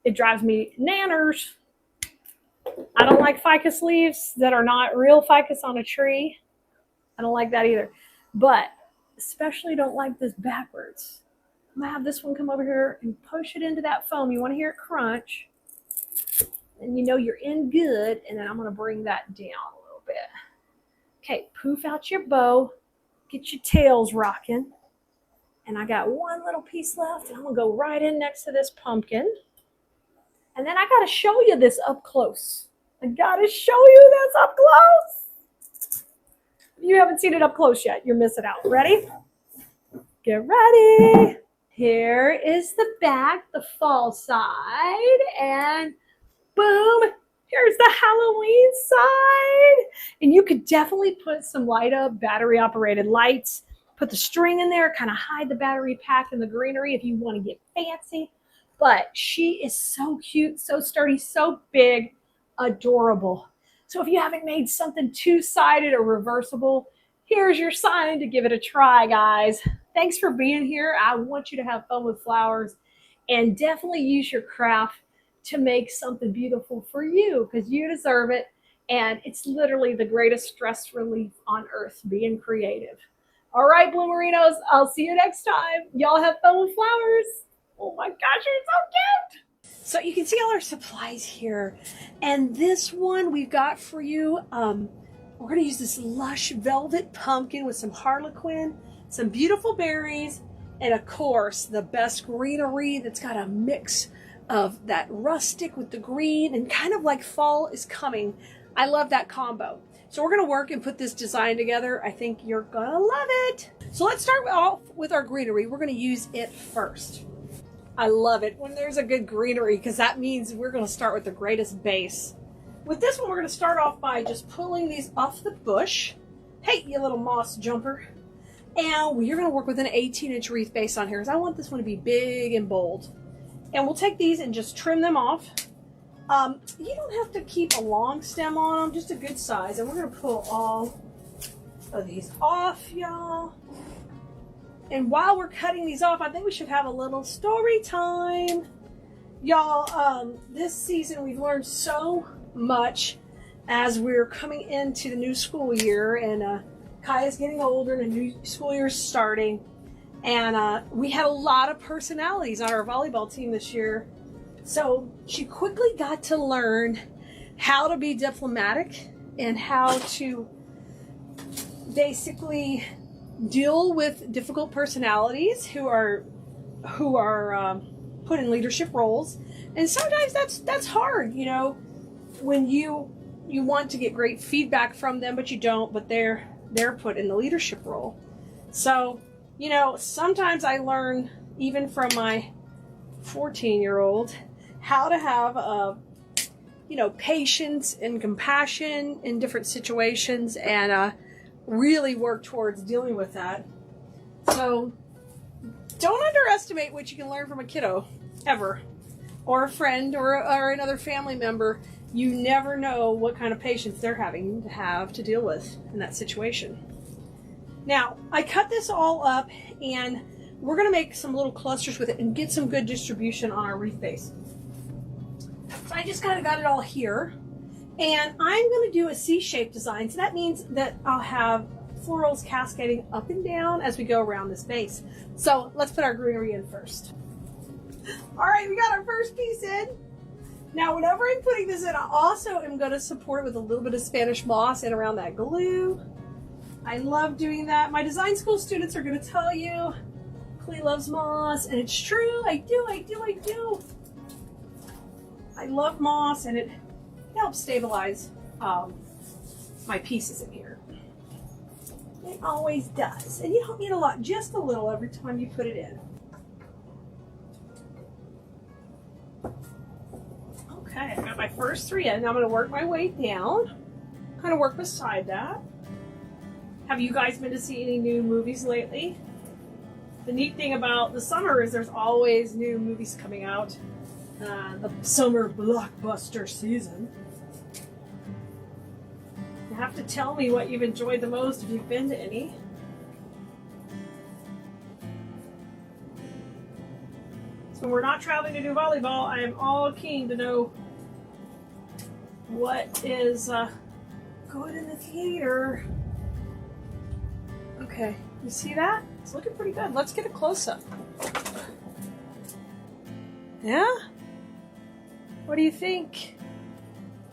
It drives me nanners. I don't like ficus leaves that are not real ficus on a tree. I don't like that either. But especially don't like this backwards. I'm going to have this one come over here and push it into that foam. You want to hear it crunch. And you know you're in good. And then I'm going to bring that down a little bit. Okay, poof out your bow. Get your tails rocking. And I got one little piece left. And I'm going to go right in next to this pumpkin. And then I got to show you this up close. I got to show you this up close. If you haven't seen it up close yet, you're missing out. Ready? Get ready. Here is the back, the fall side. And boom, here's the Halloween side. And you could definitely put some light up, battery operated lights. Put the string in there, kind of hide the battery pack in the greenery if you want to get fancy. But she is so cute, so sturdy, so big, adorable. So if you haven't made something 2-sided or reversible, here's your sign to give it a try, guys. Thanks for being here. I want you to have fun with flowers and definitely use your craft to make something beautiful for you, because you deserve it. And it's literally the greatest stress relief on earth, being creative. All right, Bloomerinos, I'll see you next time. Y'all have fun with flowers. Oh my gosh, you're so cute. So you can see all our supplies here. And this one we've got for you, we're going to use this lush velvet pumpkin with some Harlequin, some beautiful berries, and of course, the best greenery that's got a mix of that rustic with the green and kind of like fall is coming. I love that combo. So we're going to work and put this design together. I think you're going to love it. So let's start off with our greenery. We're going to use it first. I love it when there's a good greenery, because that means we're going to start with the greatest base. With this one, we're going to start off by just pulling these off the bush. Hey, you little moss jumper. And we're going to work with an 18-inch wreath base on here because I want this one to be big and bold. And we'll take these and just trim them off. You don't have to keep a long stem on them, just a good size. And we're going to pull all of these off, y'all. And while we're cutting these off, I think we should have a little story time. Y'all, this season we've learned so much as we're coming into the new school year, and Kaya's getting older and a new school year is starting. And we had a lot of personalities on our volleyball team this year. So she quickly got to learn how to be diplomatic and how to basically deal with difficult personalities who are put in leadership roles. And sometimes that's hard, you know, when you want to get great feedback from them, but you don't, but they're put in the leadership role. So, you know, sometimes I learn even from my 14-year-old how to have you know, patience and compassion in different situations, and really work towards dealing with that. So don't underestimate what you can learn from a kiddo, ever, or a friend, or another family member. You never know what kind of patience they're having to have to deal with in that situation. Now, I cut this all up, and we're going to make some little clusters with it and get some good distribution on our wreath base. So I just kind of got it all here. And I'm going to do a C-shaped design. So that means that I'll have florals cascading up and down as we go around this base. So let's put our greenery in first. All right, we got our first piece in. Now, whenever I'm putting this in, I also am going to support it with a little bit of Spanish moss and around that glue. I love doing that. My design school students are going to tell you, Clee loves moss, and it's true. I do. I love moss, and it helps stabilize my pieces in here. It always does. And you don't need a lot, just a little every time you put it in. Okay, I got my first 3 in. Now I'm going to work my way down. Kind of work beside that. Have you guys been to see any new movies lately? The neat thing about the summer is there's always new movies coming out. The summer blockbuster season. You have to tell me what you've enjoyed the most if you've been to any. So when we're not traveling to do volleyball, I am all keen to know what is good in the theater. Okay, you see that? It's looking pretty good. Let's get a close-up. Yeah? What do you think?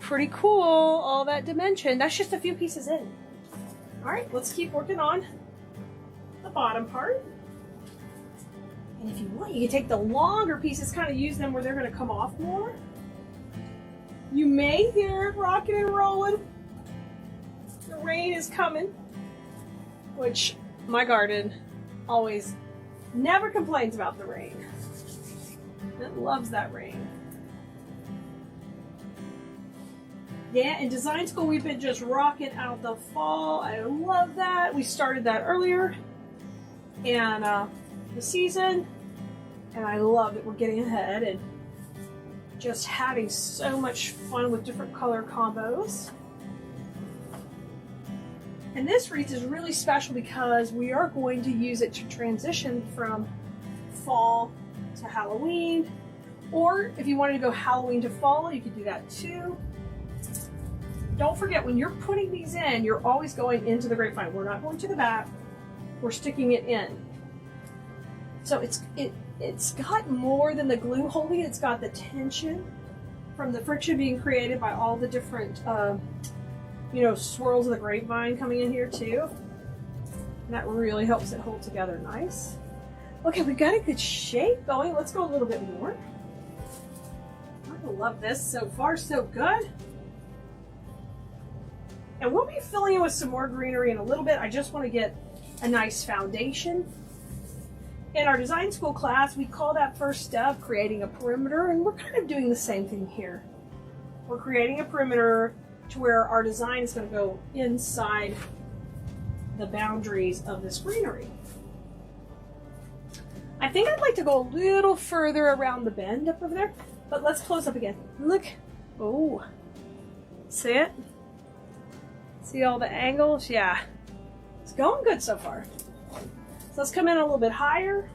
Pretty cool, all that dimension. That's just a few pieces in. All right, let's keep working on the bottom part. And if you want, you can take the longer pieces, kind of use them where they're going to come off more. You may hear it rocking and rolling. The rain is coming, which my garden always never complains about the rain. It loves that rain. Yeah, in design school, we've been just rocking out the fall. I love that. We started that earlier in the season, and I love that we're getting ahead and just having so much fun with different color combos. And this wreath is really special because we are going to use it to transition from fall to Halloween, or if you wanted to go Halloween to fall, you could do that too. Don't forget, when you're putting these in, you're always going into the grapevine. We're not going to the back. We're sticking it in. So it's got more than the glue holding it. It's got the tension from the friction being created by all the different, swirls of the grapevine coming in here too. And that really helps it hold together nice. Okay, we've got a good shape going. Let's go a little bit more. I love this. So far, so good. And we'll be filling in with some more greenery in a little bit. I just want to get a nice foundation. In our design school class, we call that first step creating a perimeter, and we're kind of doing the same thing here. We're creating a perimeter to where our design is going to go inside the boundaries of this greenery. I think I'd like to go a little further around the bend up over there, but let's close up again. Look. Oh, see it? See all the angles? Yeah. It's going good so far. So let's come in a little bit higher.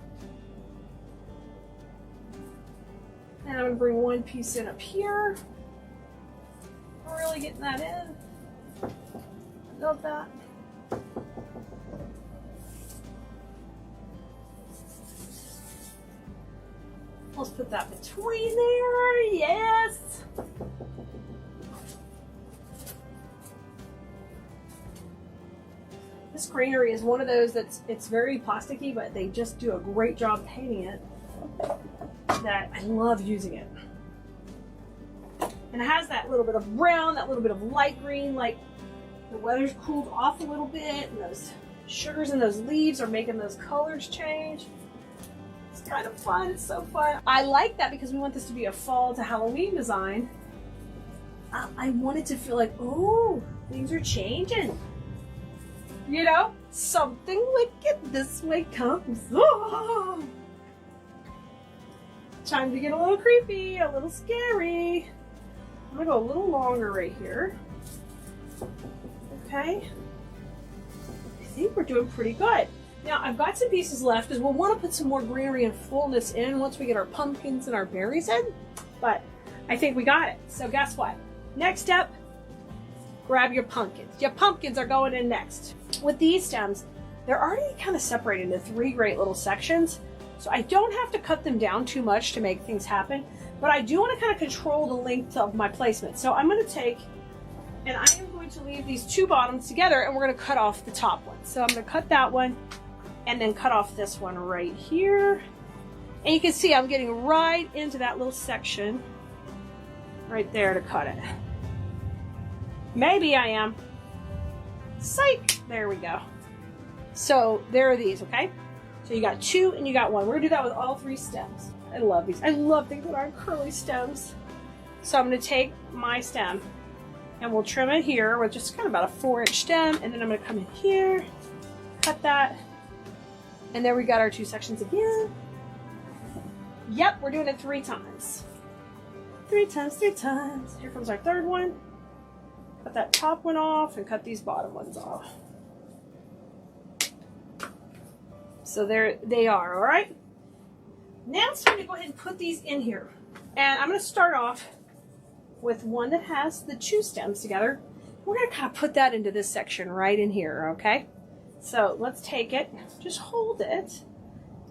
And I'm going to bring one piece in up here. Really getting that in. Love that. Let's put that between there. Yes. This greenery is one of those it's very plasticky, but they just do a great job painting it. That I love using it. And it has that little bit of brown, that little bit of light green, like the weather's cooled off a little bit, and those sugars in those leaves are making those colors change. It's kind of fun. It's so fun. I like that because we want this to be a fall to Halloween design. I want it to feel like, oh, things are changing. You know, something wicked this way comes. Oh! Time to get a little creepy, a little scary. I'm gonna go a little longer right here. Okay. I think we're doing pretty good. Now, I've got some pieces left because we'll want to put some more greenery and fullness in once we get our pumpkins and our berries in. But I think we got it. So guess what? Next step, grab your pumpkins. Your pumpkins are going in next. With these stems, they're already kind of separated into 3 great little sections. So I don't have to cut them down too much to make things happen. But I do want to kind of control the length of my placement. So I'm going to take, and I am going to leave these 2 bottoms together, and we're going to cut off the top one. So I'm going to cut that one and then cut off this one right here. And you can see I'm getting right into that little section right there to cut it. Maybe I am. Psych! There we go. So there are these, okay? So you got 2 and you got 1. We're going to do that with all 3 stems. I love these. I love things that aren't curly stems. So I'm going to take my stem and we'll trim it here with just kind of about a 4-inch stem, and then I'm going to come in here, cut that, and there we got our 2 sections again. Yep, we're doing it 3 times. 3 times, 3 times. Here comes our 3rd one. Cut that top one off and cut these bottom ones off. So there they are, all right? Now it's time to go ahead and put these in here. And I'm going to start off with one that has the 2 stems together. We're going to kind of put that into this section right in here, okay? So let's take it, just hold it.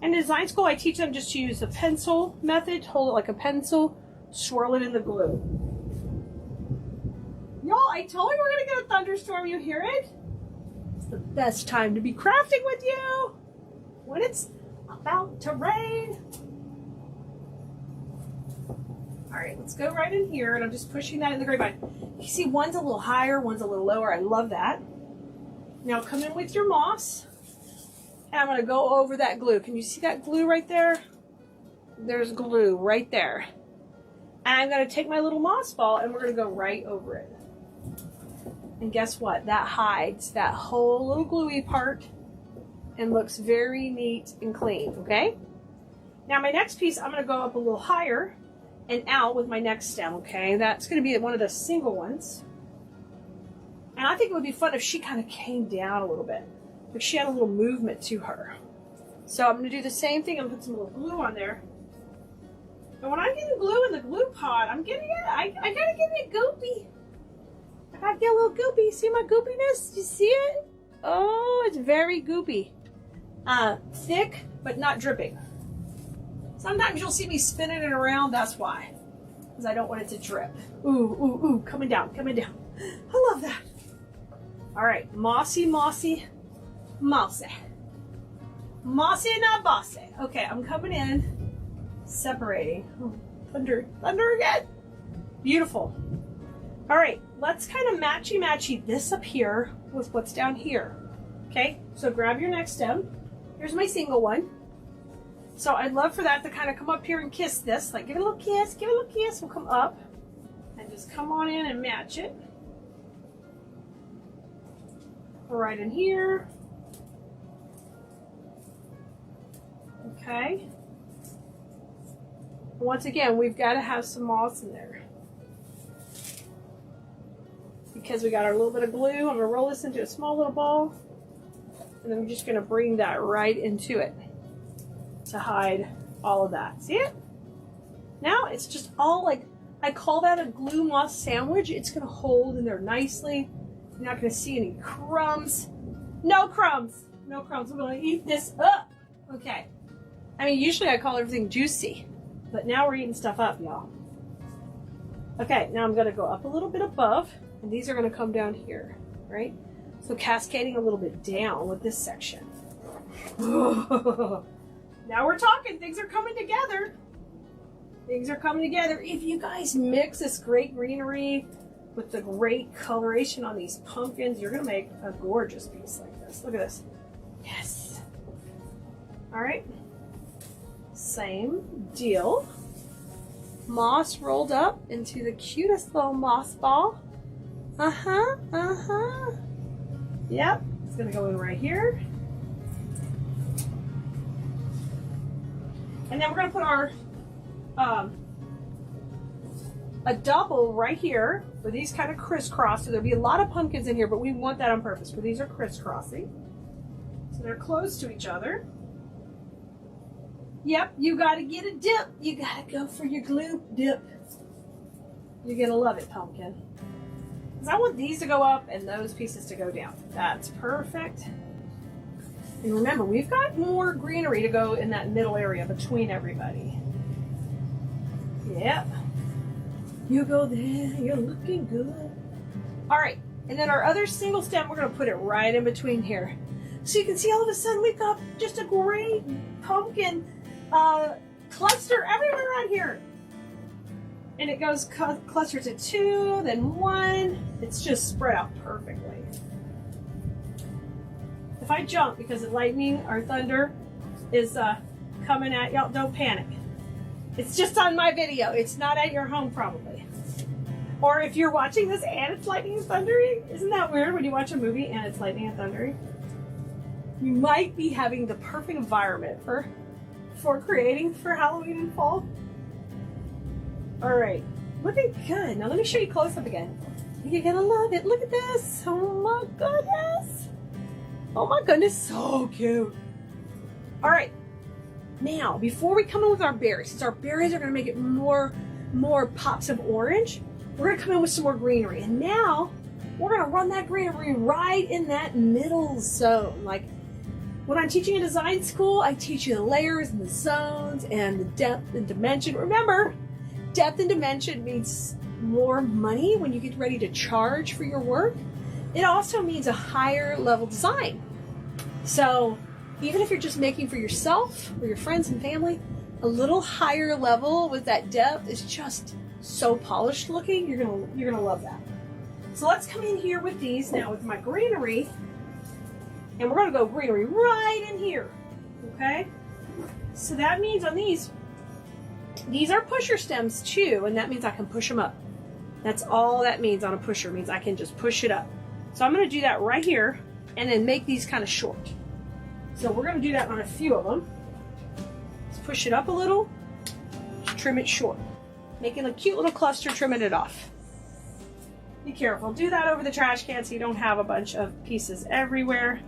And in design school, I teach them just to use the pencil method, hold it like a pencil, swirl it in the glue. Y'all, I told you we're going to get a thunderstorm, you hear it? It's the best time to be crafting with you, when it's about to rain. All right, let's go right in here, and I'm just pushing that in the grapevine. You see, one's a little higher, one's a little lower. I love that. Now come in with your moss, and I'm going to go over that glue. Can you see that glue right there? There's glue right there. And I'm going to take my little moss ball, and we're going to go right over it. And guess what? That hides that whole little gluey part and looks very neat and clean, okay? Now my next piece, I'm going to go up a little higher and out with my next stem, okay? That's going to be one of the single ones. And I think it would be fun if she kind of came down a little bit, if she had a little movement to her. So I'm going to do the same thing. I'm going to put some little glue on there. And when I'm getting glue in the glue pot, I'm getting it. I got to get it goopy. I got to get a little goopy. See my goopiness? You see it? Oh, it's very goopy. Thick, but not dripping. Sometimes you'll see me spinning it around. That's why. Because I don't want it to drip. Ooh, ooh, ooh. Coming down, coming down. I love that. All right. Mossy, mossy, mossy. Mossy, not bossy. Okay, I'm coming in. Separating. Oh, thunder, thunder again. Beautiful. All right. Let's kind of matchy-matchy this up here with what's down here. Okay, so grab your next stem. Here's my single one. So I'd love for that to kind of come up here and kiss this. Like, give it a little kiss, give it a little kiss. We'll come up and just come on in and match it. Right in here. Okay. Once again, we've got to have some moss in there. Because we got our little bit of glue, I'm going to roll this into a small little ball. And then I'm just going to bring that right into it to hide all of that. See it? Now it's just all like, I call that a glue moss sandwich. It's going to hold in there nicely. You're not going to see any crumbs. No crumbs. No crumbs. I'm going to eat this up. Okay. I mean, usually I call everything juicy. But now we're eating stuff up, y'all. Okay, now I'm going to go up a little bit above. And these are going to come down here, right? So cascading a little bit down with this section. Now we're talking. Things are coming together. Things are coming together. If you guys mix this great greenery with the great coloration on these pumpkins, you're going to make a gorgeous piece like this. Look at this. Yes. All right. Same deal. Moss rolled up into the cutest little moss ball. Uh-huh. Yep. It's going to go in right here. And then we're going to put our a double right here where these kind of crisscross. So there'll be a lot of pumpkins in here, but we want that on purpose where these are crisscrossing. So they're close to each other. Yep, you got to get a dip. You got to go for your glue dip. You're going to love it, pumpkin. Because I want these to go up and those pieces to go down. That's perfect. And remember, we've got more greenery to go in that middle area between everybody. Yep. You go there, you're looking good. All right, and then our other single stem, we're going to put it right in between here. So you can see all of a sudden we've got just a great pumpkin cluster everywhere around here. And it goes cluster to 2, then 1. It's just spread out perfectly. If I jump because the lightning or thunder is coming at y'all, don't panic. It's just on my video. It's not at your home probably. Or if you're watching this and it's lightning and thundering, isn't that weird when you watch a movie and it's lightning and thundering? You might be having the perfect environment for creating for Halloween and fall. All right, looking good. Now let me show you close up again. You're gonna love it. Look at this. Oh my goodness. Oh my goodness, so cute. All right, now before we come in with our berries, since our berries are gonna make it more pops of orange, we're gonna come in with some more greenery. And now we're gonna run that greenery right in that middle zone. Like when I'm teaching in design school, I teach you the layers and the zones and the depth and dimension. Remember, depth and dimension means more money when you get ready to charge for your work. It also means a higher level design. So even if you're just making for yourself or your friends and family, a little higher level with that depth is just so polished looking. You're gonna love that. So let's come in here with these now with my greenery, and we're gonna go greenery right in here. Okay. So that means on these are pusher stems too, and that means I can push them up. That's all that means on a pusher, means I can just push it up. So I'm going to do that right here and then make these kind of short. So we're going to do that on a few of them. Let's push it up a little, just trim it short. Making a cute little cluster, trimming it off. Be careful. Do that over the trash can so you don't have a bunch of pieces everywhere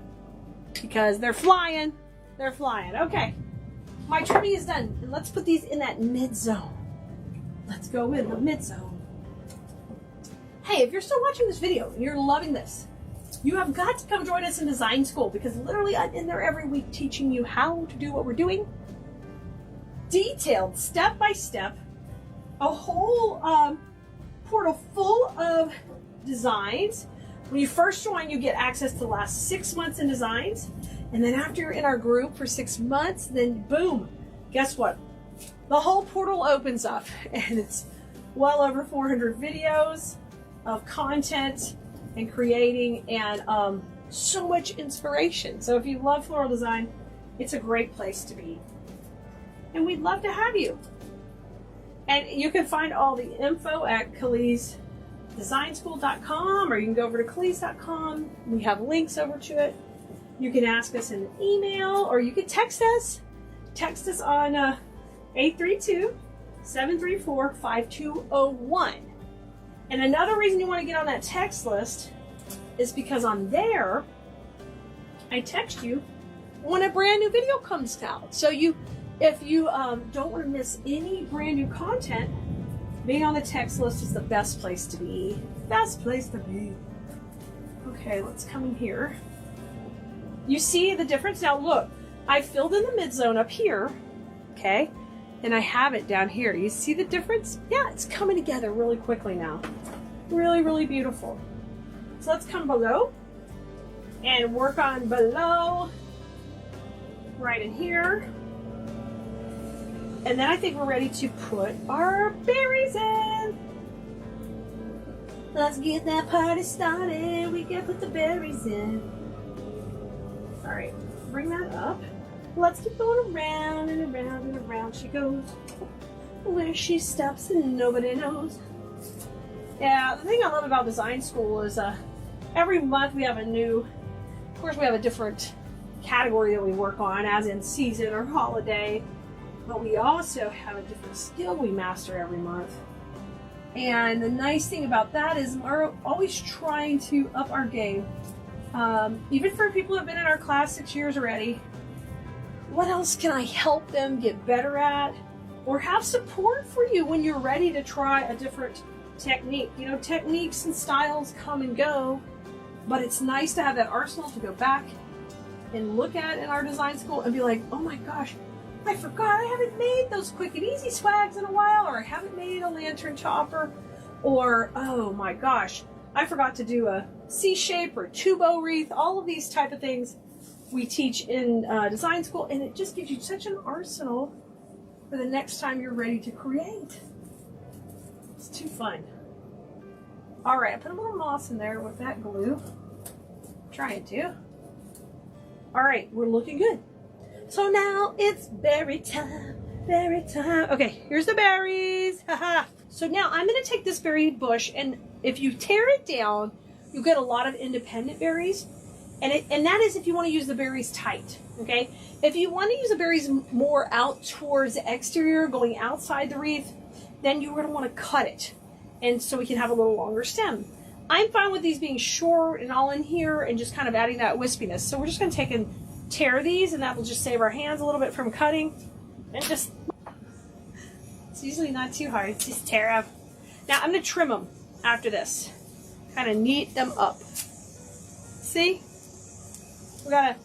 because they're flying. They're flying. Okay. My trimming is done. And let's put these in that mid zone. Let's go in the mid zone. Hey, if you're still watching this video and you're loving this, you have got to come join us in design school because literally I'm in there every week teaching you how to do what we're doing. Detailed, step by step, a whole portal full of designs. When you first join, you get access to the last 6 months in designs. And then after you're in our group for 6 months, then boom, guess what? The whole portal opens up and it's well over 400 videos of content and creating and so much inspiration. So if you love floral design, it's a great place to be. And we'd love to have you. And you can find all the info at KhalidesDesignSchool.com, or you can go over to Khalid's.com. We have links over to it. You can ask us in an email, or you can text us. text us on 832-734-5201. And another reason you want to get on that text list is because on there, I text you when a brand new video comes out. So if you don't want to miss any brand new content, being on the text list is the best place to be. Best place to be. Okay, let's come in here. You see the difference? Now look, I filled in the mid zone up here, okay? And I have it down here. You see the difference? Yeah, it's coming together really quickly now. Really, really beautiful. So let's come below and work on below, right in here. And then I think we're ready to put our berries in. Let's get that party started. We can put the berries in. All right, bring that up. Let's keep going around and around and around she goes. Where she stops and nobody knows. Yeah, the thing I love about design school is every month we have a new, of course we have a different category that we work on, as in season or holiday, but we also have a different skill we master every month. And the nice thing about that is we're always trying to up our game. Even for people who have been in our class 6 years already, what else can I help them get better at? Or have support for you when you're ready to try a different technique. You know, techniques and styles come and go, but it's nice to have that arsenal to go back and look at in our design school and be like, oh my gosh, I forgot I haven't made those quick and easy swags in a while, or I haven't made a lantern topper, or oh my gosh, I forgot to do a C-shape or two-bow wreath. All of these type of things we teach in design school, and it just gives you such an arsenal for the next time you're ready to create. It's too fun. All right, I put a little moss in there with that glue. Trying to. All right, we're looking good. So now it's berry time, berry time. Okay, here's the berries. Haha. So now I'm going to take this berry bush, and if you tear it down, you'll get a lot of independent berries. And that is if you want to use the berries tight, okay? If you want to use the berries more out towards the exterior, going outside the wreath, then you're going to want to cut it, and so we can have a little longer stem. I'm fine with these being short and all in here and just kind of adding that wispiness. So we're just going to take and tear these, and that will just save our hands a little bit from cutting. And just, it's usually not too hard, just tear them. Now I'm going to trim them after this, kind of neat them up. See? We gotta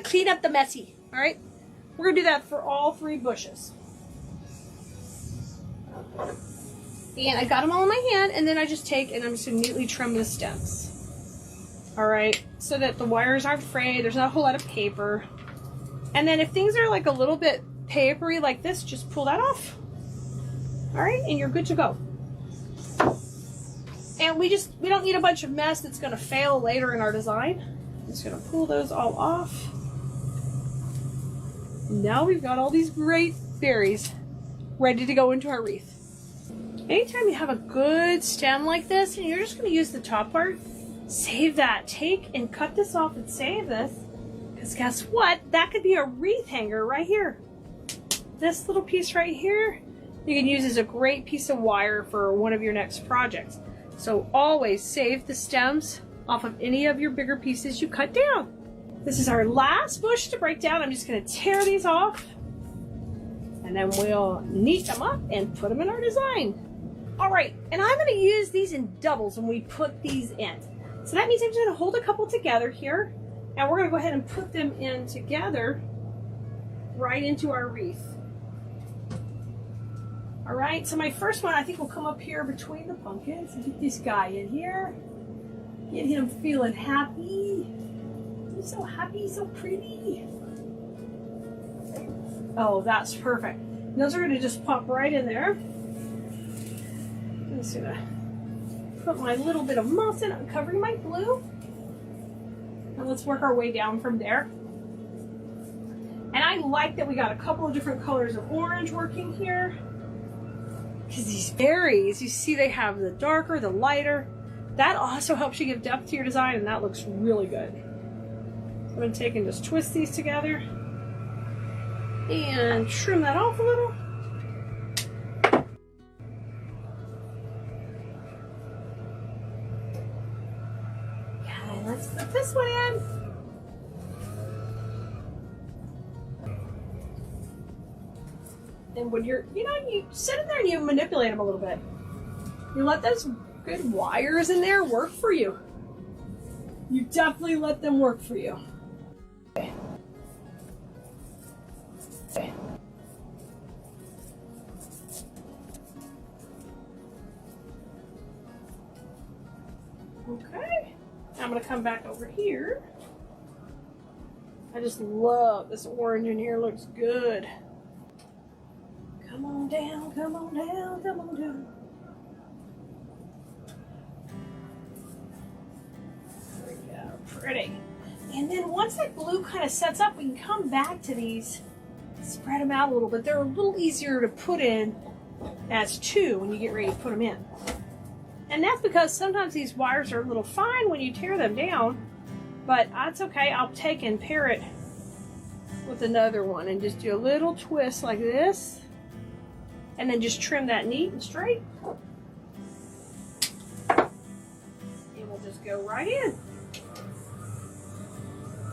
clean up the messy, all right? We're gonna do that for all 3 bushes. And I got them all in my hand, and then I just take and I'm just gonna neatly trim the stems. All right, so that the wires aren't frayed, there's not a whole lot of paper. And then if things are like a little bit papery like this, just pull that off. All right, and you're good to go. And we don't need a bunch of mess that's gonna fail later in our design. Just gonna pull those all off. Now we've got all these great berries ready to go into our wreath. Anytime you have a good stem like this and you're just gonna use the top part, save that. Take and cut this off and save this, because guess what? That could be a wreath hanger right here. This little piece right here, you can use as a great piece of wire for one of your next projects. So always save the stems off of any of your bigger pieces you cut down. This is our last bush to break down. I'm just going to tear these off, and then we'll neat them up and put them in our design. All right, and I'm going to use these in doubles when we put these in. So that means I'm just going to hold a couple together here, and we're going to go ahead and put them in together right into our wreath. All right, so my first one I think will come up here between the pumpkins and get this guy in here. Get him feeling happy. He's so happy, so pretty. Oh, that's perfect. Those are going to just pop right in there. I'm just going to put my little bit of moss in. I'm covering my glue. And let's work our way down from there. And I like that we got a couple of different colors of orange working here. Because these berries, you see they have the darker, the lighter. That also helps you give depth to your design, and that looks really good. So I'm going to take and just twist these together. And trim that off a little. Okay, let's put this one in. And when you're, you sit in there and you manipulate them a little bit. You let those good wires in there work for you. You definitely let them work for you. Okay. Okay. Okay. Now I'm going to come back over here. I just love this orange in here. Looks good. Come on down, come on down, come on down. There we go, pretty. And then once that glue kind of sets up, we can come back to these, spread them out a little bit. They're a little easier to put in as two when you get ready to put them in. And that's because sometimes these wires are a little fine when you tear them down, but that's okay. I'll take and pair it with another one and just do a little twist like this. And then just trim that neat and straight. And we'll just go right in.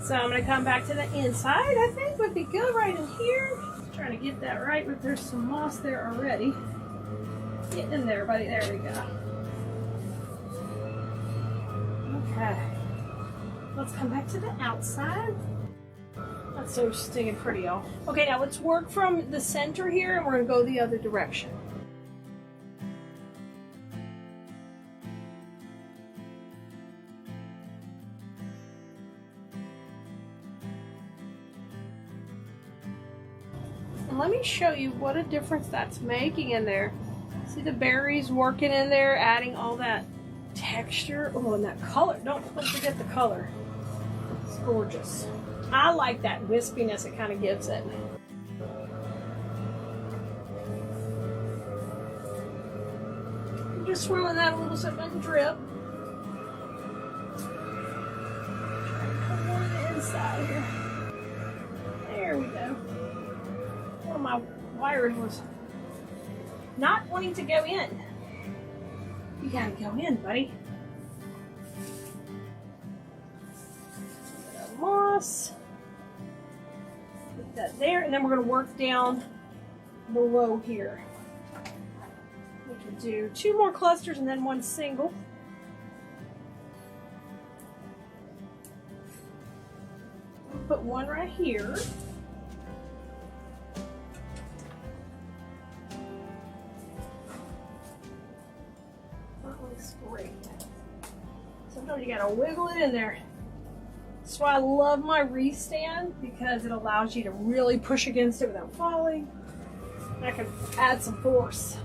So I'm going to come back to the inside, I think would be good right in here. Trying to get that right, but there's some moss there already. Get in there, buddy. There we go. Okay. Let's come back to the outside. That's so stinking pretty, y'all. Okay, now let's work from the center here, and we're going to go the other direction. And let me show you what a difference that's making in there. See the berries working in there, adding all that texture. Oh, and that color. Don't forget the color. It's gorgeous. I like that wispiness it kind of gives it. I'm just swirling that a little so it doesn't drip. Try to come on the inside here. There we go. One of my wires was not wanting to go in. You gotta go in, buddy. Moss. Put that there, and then we're going to work down below here. We can do 2 more clusters and then 1 single. Put 1 right here. That looks great. Sometimes you gotta wiggle it in there. That's why I love my wreath stand, because it allows you to really push against it without falling. I can add some force.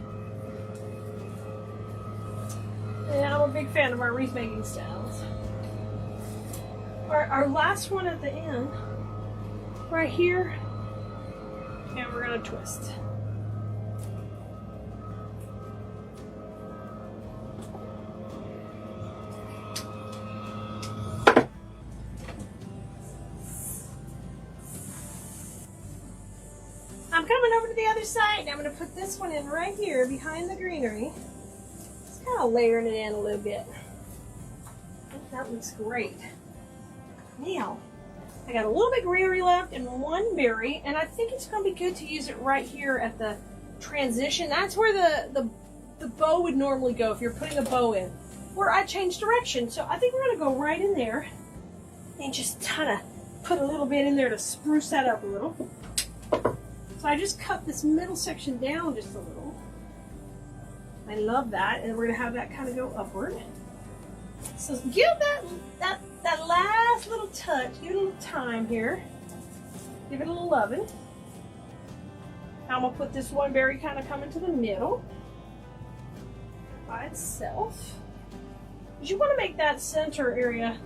And I'm a big fan of our wreath making styles. Our last one at the end, right here, and we're gonna twist. I'm coming over to the other side, and I'm going to put this one in right here behind the greenery. Just kind of layering it in a little bit. I think that looks great. Now, I got a little bit greenery left and 1 berry, and I think it's going to be good to use it right here at the transition. That's where the bow would normally go if you're putting a bow in, where I changed direction. So I think we're going to go right in there and just kind of put a little bit in there to spruce that up a little. So I just cut this middle section down just a little. I love that, and we're gonna have that kind of go upward. So give that last little touch, give it a little time here. Give it a little loving. Now I'm gonna put this 1 berry kind of coming to the middle by itself. Because you want to make that center area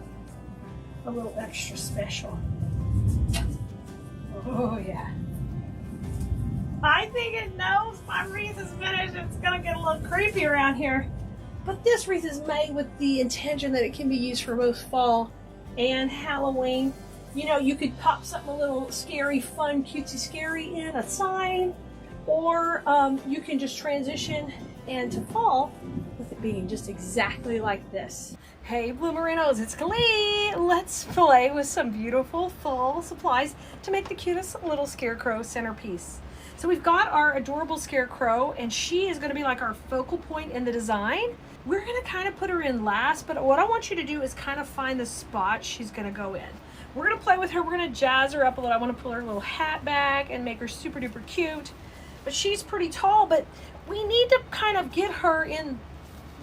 a little extra special. Oh yeah. I think it knows my wreath is finished. It's gonna get a little creepy around here. But this wreath is made with the intention that it can be used for both fall and Halloween. You know, you could pop something a little scary, fun, cutesy scary in, a sign, or you can just transition into fall with it being just exactly like this. Hey Bloomerinos, it's Kali. Let's play with some beautiful fall supplies to make the cutest little scarecrow centerpiece. So we've got our adorable scarecrow, and she is going to be like our focal point in the design. We're going to kind of put her in last, but what I want you to do is kind of find the spot she's going to go in. We're going to play with her. We're going to jazz her up a little. I want to pull her little hat back and make her super duper cute. But she's pretty tall, but we need to kind of get her in,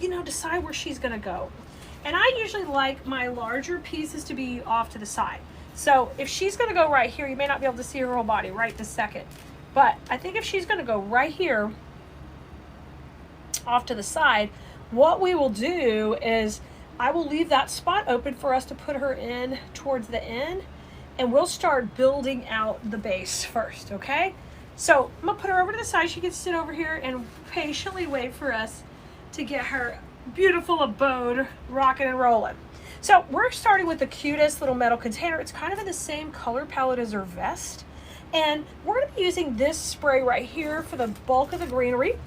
you know, decide where she's going to go. And I usually like my larger pieces to be off to the side. So if she's going to go right here, you may not be able to see her whole body right this second. But I think if she's going to go right here off to the side, what we will do is I will leave that spot open for us to put her in towards the end, and we'll start building out the base first, okay? So I'm gonna put her over to the side. She can sit over here and patiently wait for us to get her beautiful abode rocking and rolling. So we're starting with the cutest little metal container. It's kind of in the same color palette as her vest. And we're gonna be using this spray right here for the bulk of the greenery.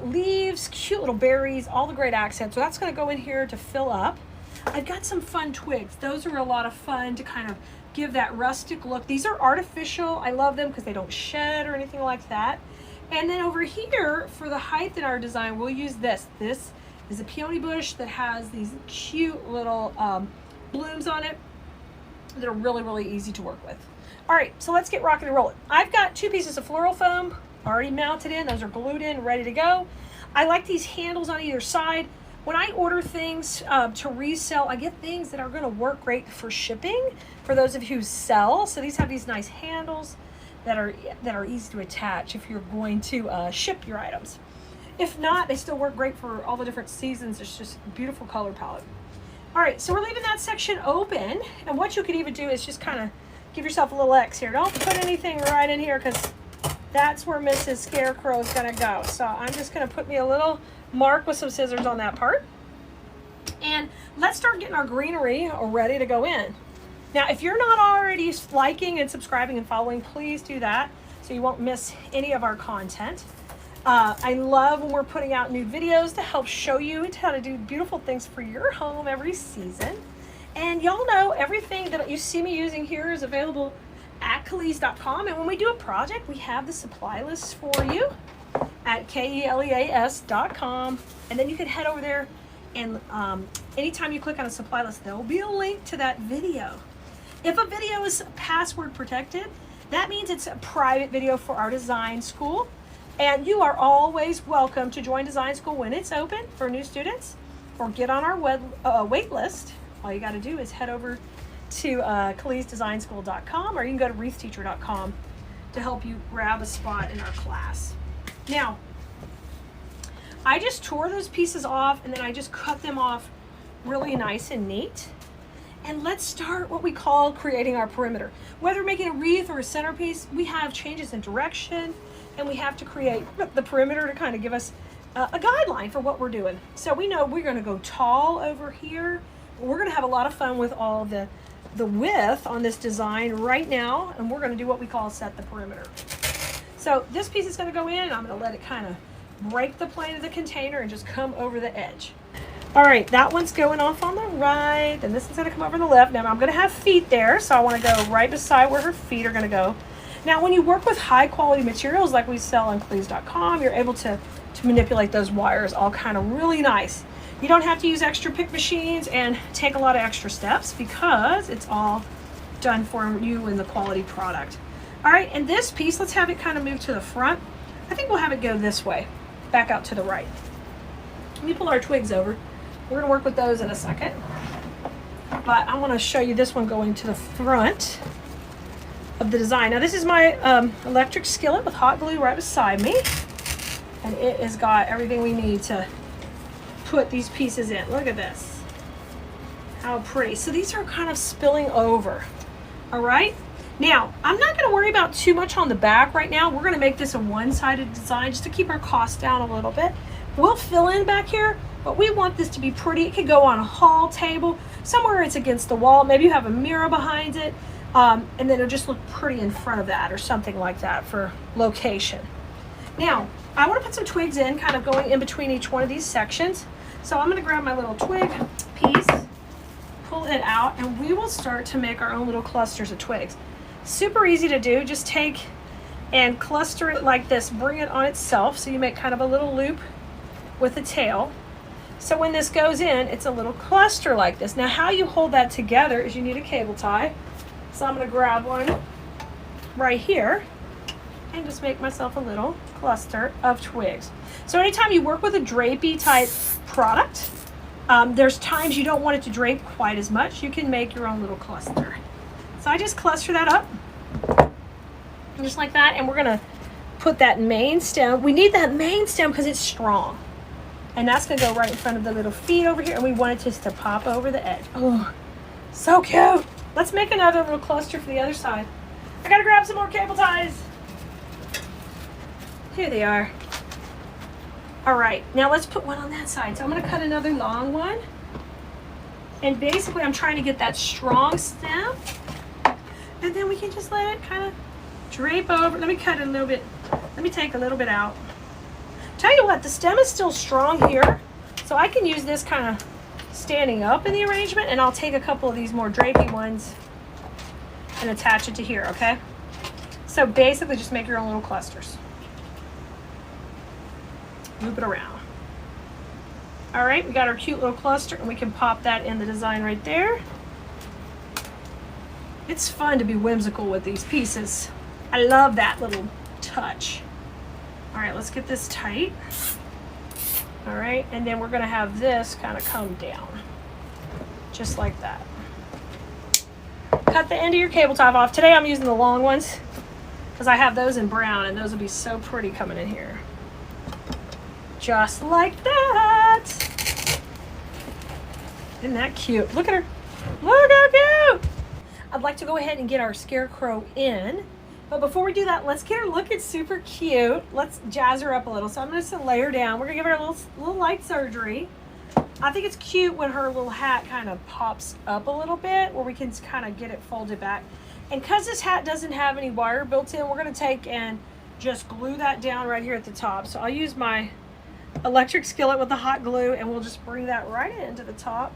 Leaves, cute little berries, all the great accents. So that's gonna go in here to fill up. I've got some fun twigs. Those are a lot of fun to kind of give that rustic look. These are artificial. I love them because they don't shed or anything like that. And then over here for the height in our design, we'll use this. This is a peony bush that has these cute little blooms on it that are really, really easy to work with. All right, so let's get rocking and rolling. I've got 2 pieces of floral foam already mounted in. Those are glued in, ready to go. I like these handles on either side. When I order things to resell, I get things that are going to work great for shipping for those of you who sell. So these have these nice handles that are easy to attach if you're going to ship your items. If not, they still work great for all the different seasons. It's just a beautiful color palette. All right, so we're leaving that section open, and what you could even do is just kind of give yourself a little X here. Don't put anything right in here because that's where Mrs. Scarecrow is going to go. So I'm just going to put me a little mark with some scissors on that part. And let's start getting our greenery ready to go in. Now, if you're not already liking and subscribing and following, please do that so you won't miss any of our content. I love when we're putting out new videos to help show you how to do beautiful things for your home every season. And y'all know everything that you see me using here is available at Kaleas.com. And when we do a project, we have the supply list for you at KELEAS.com. And then you can head over there, and anytime you click on a supply list, there will be a link to that video. If a video is password protected, that means it's a private video for our design school. And you are always welcome to join design school when it's open for new students, or get on our wait list. All you got to do is head over to KaleasDesignSchool.com, or you can go to wreathteacher.com to help you grab a spot in our class. Now, I just tore those pieces off, and then I just cut them off really nice and neat. And let's start what we call creating our perimeter. Whether we're making a wreath or a centerpiece, we have changes in direction, and we have to create the perimeter to kind of give us a guideline for what we're doing. So we know we're going to go tall over here. We're going to have a lot of fun with all the width on this design right now, and we're going to do what we call set the perimeter. So this piece is going to go in, and I'm going to let it kind of break the plane of the container and just come over the edge. All right, that one's going off on the right, and this is going to come over the left. Now I'm going to have feet there, so I want to go right beside where her feet are going to go. Now when you work with high quality materials like we sell on Kaleas.com, you're able to manipulate those wires all kind of really nice. You don't have to use extra pick machines and take a lot of extra steps because it's all done for you in the quality product. All right, and this piece, let's have it kind of move to the front. I think we'll have it go this way, back out to the right. Let me pull our twigs over. We're going to work with those in a second. But I want to show you this one going to the front of the design. Now this is my electric skillet with hot glue right beside me. And it has got everything we need to put these pieces in. Look at this. How pretty. So these are kind of spilling over. All right. Now, I'm not going to worry about too much on the back right now. We're going to make this a one-sided design just to keep our costs down a little bit. We'll fill in back here, But we want this to be pretty. It could go on a hall table, somewhere it's against the wall. Maybe you have a mirror behind it, and then it'll just look pretty in front of that or something like that for location. Now, I want to put some twigs in, kind of going in between each one of these sections. So I'm going to grab my little twig piece, pull it out, and we will start to make our own little clusters of twigs. Super easy to do. Just take and cluster it like this. Bring it on itself, so you make kind of a little loop with the tail. So when this goes in, it's a little cluster like this. Now how you hold that together is you need a cable tie. So I'm going to grab one right here and just make myself a little cluster of twigs. So anytime you work with a drapey type product, there's times you don't want it to drape quite as much. You can make your own little cluster. So I just cluster that up just like that, and we're going to put that main stem. We need that main stem because it's strong. And that's going to go right in front of the little feet over here. And we want it just to pop over the edge. Oh, so cute. Let's make another little cluster for the other side. I got to grab some more cable ties. Here they are. All right, now let's put one on that side. So I'm going to cut another long one. And basically I'm trying to get that strong stem. And then we can just let it kind of drape over. Let me cut it a little bit. Let me take a little bit out. Tell you what, the stem is still strong here, so I can use this kind of standing up in the arrangement, and I'll take a couple of these more drapey ones and attach it to here, okay? So basically just make your own little clusters. Loop it around. All right, we got our cute little cluster, and we can pop that in the design right there. It's fun to be whimsical with these pieces. I love that little touch. All right, let's get this tight. All right, and then we're gonna have this kind of come down, just like that. Cut the end of your cable tie off. Today I'm using the long ones because I have those in brown, and those will be so pretty coming in here. Just like that. Isn't that cute? Look at her. Look how cute. I'd like to go ahead and get our scarecrow in. But before we do that, let's get her looking super cute. Let's jazz her up a little. So I'm just gonna lay her down. We're gonna give her a little light surgery. I think it's cute when her little hat kind of pops up a little bit, where we can kind of get it folded back. And because this hat doesn't have any wire built in, we're gonna take and just glue that down right here at the top. So I'll use my electric skillet with the hot glue, and we'll just bring that right into the top.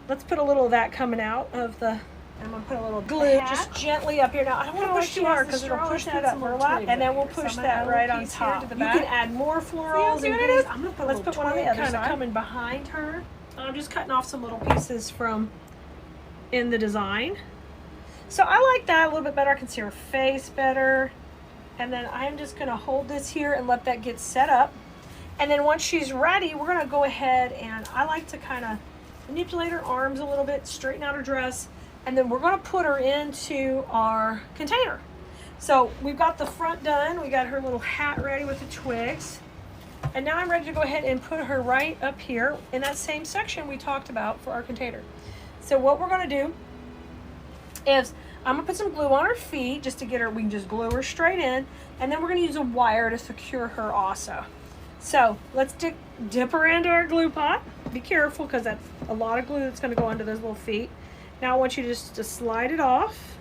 Let's put a little of that coming out of the, I'm going to put a little glue just gently up here. Now, I don't want to push too hard because it'll push that up a lot, and then we'll push that right on top. You can add more florals and goodies. I'm going to put let's put one on the other side coming behind her. I'm just cutting off some little pieces from in the design. So I like that a little bit better. I can see her face better. And then I'm just going to hold this here and let that get set up. And then once she's ready, we're going to go ahead, and I like to kind of manipulate her arms a little bit, straighten out her dress, and then we're going to put her into our container. So we've got the front done. We got her little hat ready with the twigs. And now I'm ready to go ahead and put her right up here in that same section we talked about for our container. So what we're going to do is I'm going to put some glue on her feet just to get her, we can just glue her straight in, and then we're going to use a wire to secure her also. So let's dip her into our glue pot. Be careful because that's a lot of glue that's going to go under those little feet. Now I want you just to slide it off.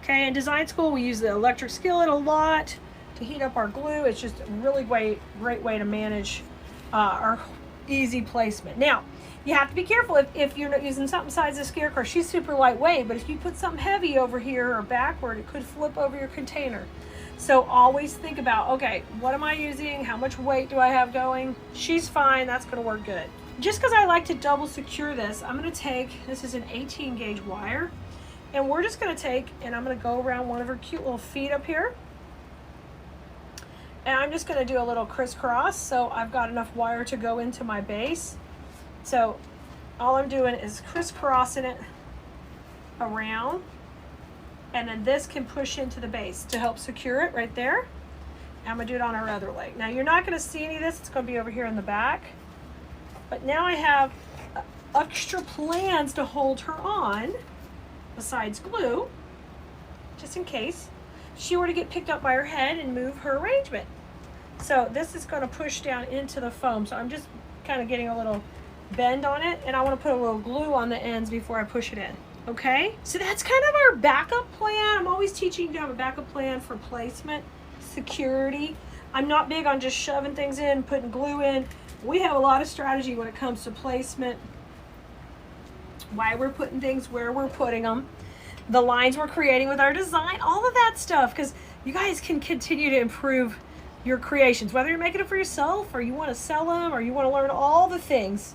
Okay, in design school we use the electric skillet a lot to heat up our glue. It's just a really great way to manage our easy placement. Now, you have to be careful if you're not using something besides a scarecrow. She's super lightweight, but if you put something heavy over here or backward, it could flip over your container. So always think about, okay, what am I using? How much weight do I have going? She's fine, that's gonna work good. Just because I like to double secure this, I'm gonna take, this is an 18 gauge wire, and we're just gonna take, and I'm gonna go around one of her cute little feet up here. And I'm just gonna do a little crisscross, so I've got enough wire to go into my base. So all I'm doing is crisscrossing it around, and then this can push into the base to help secure it right there. I'm gonna do it on our other leg. Now you're not gonna see any of this, it's gonna be over here in the back. But now I have extra plans to hold her on, besides glue, just in case she were to get picked up by her head and move her arrangement. So this is going to push down into the foam. So I'm just kind of getting a little bend on it, and I want to put a little glue on the ends before I push it in. Okay, so that's kind of our backup plan. I'm always teaching you to have a backup plan for placement, security. I'm not big on just shoving things in, putting glue in. We have a lot of strategy when it comes to placement, why we're putting things where we're putting them, the lines we're creating with our design, all of that stuff, because you guys can continue to improve your creations, whether you're making it for yourself or you want to sell them or you want to learn all the things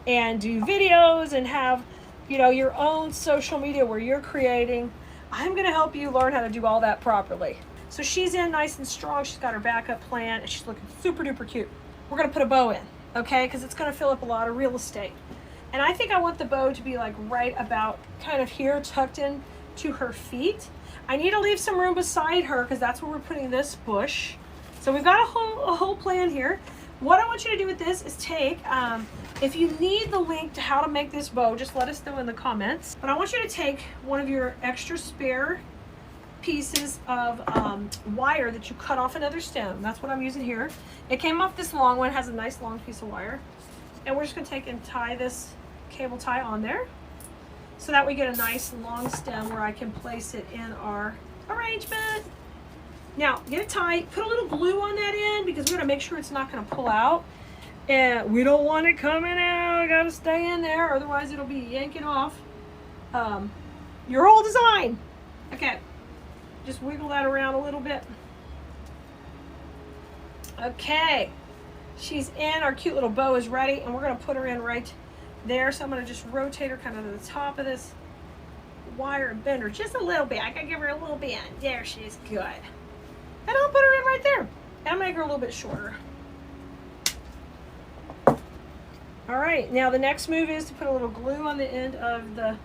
and do videos and have, you know, your own social media where you're creating. I'm going to help you learn how to do all that properly. So she's in nice and strong. She's got her backup plan and she's looking super duper cute. We're going to put a bow in, okay, because it's going to fill up a lot of real estate. And I think I want the bow to be like right about kind of here, tucked in to her feet. I need to leave some room beside her because that's where we're putting this bush. So we've got a whole plan here. What I want you to do with this is take, if you need the link to how to make this bow, just let us know in the comments. But I want you to take one of your extra spare pieces of wire that you cut off another stem. That's what I'm using here. It came off this long one, has a nice long piece of wire. And we're just gonna take and tie this cable tie on there so that we get a nice long stem where I can place it in our arrangement. Now, get it tight, put a little glue on that end because we're gonna make sure it's not gonna pull out. And we don't want it coming out, gotta stay in there, otherwise it'll be yanking off your whole design. Okay, just wiggle that around a little bit. Okay, she's in, our cute little bow is ready, and we're gonna put her in right there. So I'm gonna just rotate her kind of to the top of this wire and bend her just a little bit. I gotta give her a little bend. There she is, good. And I'll put her in right there. And I'll make her a little bit shorter. All right, now the next move is to put a little glue on the end of the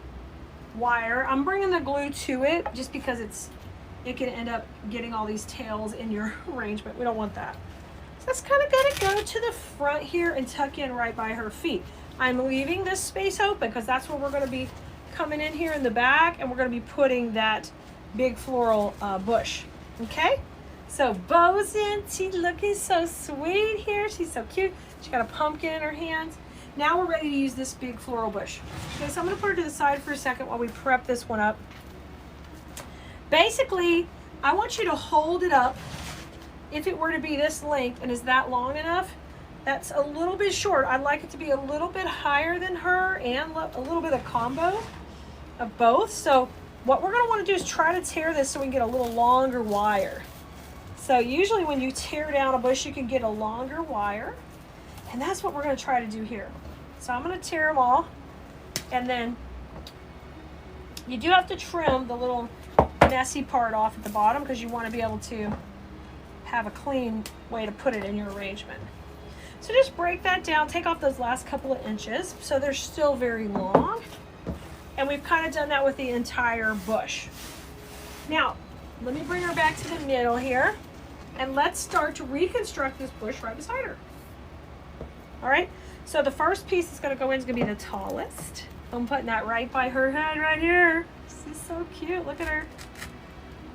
wire. I'm bringing the glue to it just because it can end up getting all these tails in your arrangement. We don't want that. So that's kind of gonna go to the front here and tuck in right by her feet. I'm leaving this space open because that's where we're gonna be coming in here in the back, and we're gonna be putting that big floral bush, okay? So Bo's in, she's looking so sweet here. She's so cute. She got a pumpkin in her hands. Now we're ready to use this big floral bush. Okay, so I'm gonna put her to the side for a second while we prep this one up. Basically, I want you to hold it up. If it were to be this length and is that long enough, that's a little bit short. I'd like it to be a little bit higher than her and a little bit of combo of both. So what we're gonna wanna do is try to tear this so we can get a little longer wire. So usually when you tear down a bush, you can get a longer wire, and that's what we're gonna try to do here. So I'm gonna tear them all, and then you do have to trim the little messy part off at the bottom because you wanna be able to have a clean way to put it in your arrangement. So just break that down, take off those last couple of inches so they're still very long, and we've kind of done that with the entire bush. Now, let me bring her back to the middle here. And let's start to reconstruct this bush right beside her. All right, so the first piece that's gonna go in is gonna be the tallest. I'm putting that right by her head right here. She's so cute, look at her.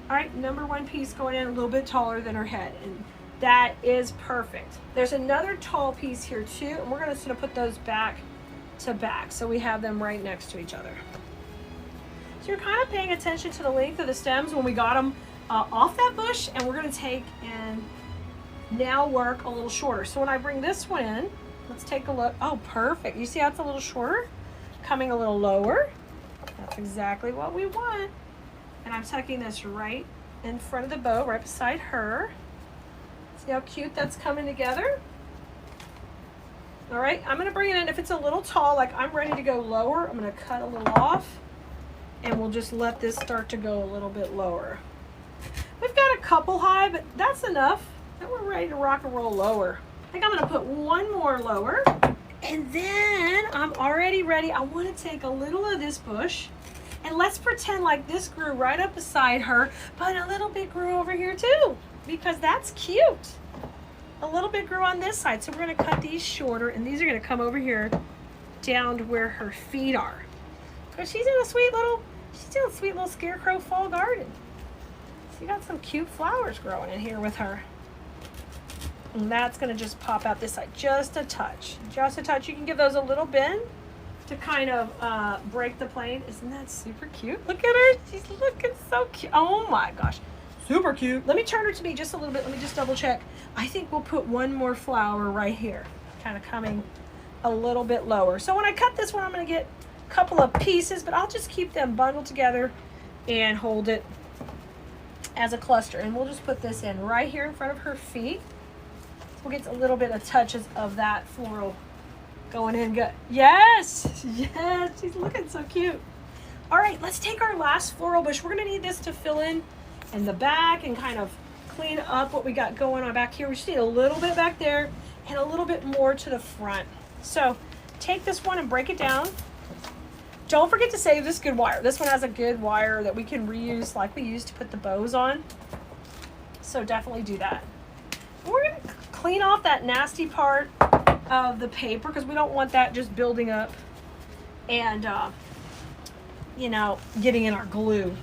All right, number one piece going in a little bit taller than her head, and that is perfect. There's another tall piece here too, and we're just gonna put those back to back so we have them right next to each other. So you're kind of paying attention to the length of the stems when we got them off that bush, and we're going to take and now work a little shorter. So when I bring this one in, let's take a look. Oh, perfect. You see how it's a little shorter? Coming a little lower. That's exactly what we want. And I'm tucking this right in front of the bow, right beside her. See how cute that's coming together? All right, I'm going to bring it in. If it's a little tall, like I'm ready to go lower, I'm going to cut a little off, and we'll just let this start to go a little bit lower. We've got a couple high, but that's enough. Then we're ready to rock and roll lower. I think I'm gonna put one more lower, and then I'm already ready. I wanna take a little of this bush, and let's pretend like this grew right up beside her, but a little bit grew over here too, because that's cute. A little bit grew on this side, so we're gonna cut these shorter, and these are gonna come over here down to where her feet are. Because she's in a sweet little scarecrow fall garden. She got some cute flowers growing in here with her. And that's going to just pop out this side just a touch. Just a touch. You can give those a little bend to kind of break the plane. Isn't that super cute? Look at her. She's looking so cute. Oh my gosh. Super cute. Let me turn her to me just a little bit. Let me just double check. I think we'll put one more flower right here. Kind of coming a little bit lower. So when I cut this one, I'm going to get a couple of pieces, but I'll just keep them bundled together and hold it as a cluster. And we'll just put this in right here in front of her feet. We'll get a little bit of touches of that floral going in good. Yes, yes, she's looking so cute. All right, let's take our last floral bush. We're gonna need this to fill in the back and kind of clean up what we got going on back here. We just need a little bit back there and a little bit more to the front. So take this one and break it down. Don't forget to save this good wire. This one has a good wire that we can reuse like we used to put the bows on. So definitely do that. We're gonna clean off that nasty part of the paper because we don't want that just building up and you know, getting in our glue.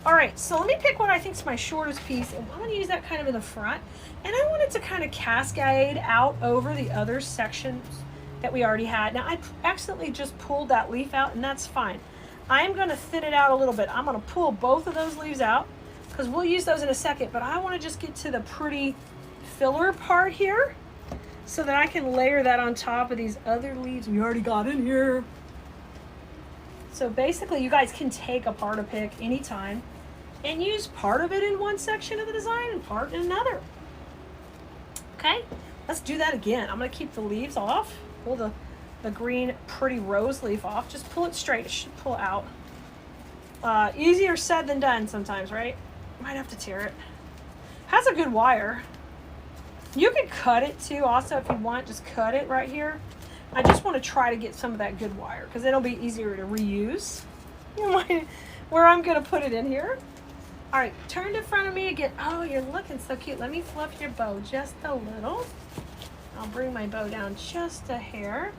All right, so let me pick what I think is my shortest piece, and I'm going to use that kind of in the front, and I want it to kind of cascade out over the other sections that we already had. Now I accidentally just pulled that leaf out, and that's fine. I'm going to thin it out a little bit. I'm going to pull both of those leaves out because we'll use those in a second, but I want to just get to the pretty filler part here so that I can layer that on top of these other leaves we already got in here. So basically you guys can take apart a pick anytime and use part of it in one section of the design and part in another. Okay, let's do that again. I'm going to keep the leaves off, pull the green pretty rose leaf off, just pull it straight, it should pull out. Easier said than done sometimes, right? Might have to tear it. Has a good wire. You can cut it too also if you want, just cut it right here. I just want to try to get some of that good wire because it'll be easier to reuse. You know, where I'm going to put it in here. All right, turn in front of me again. Oh, you're looking so cute. Let me fluff your bow just a little. I'll bring my bow down just a hair.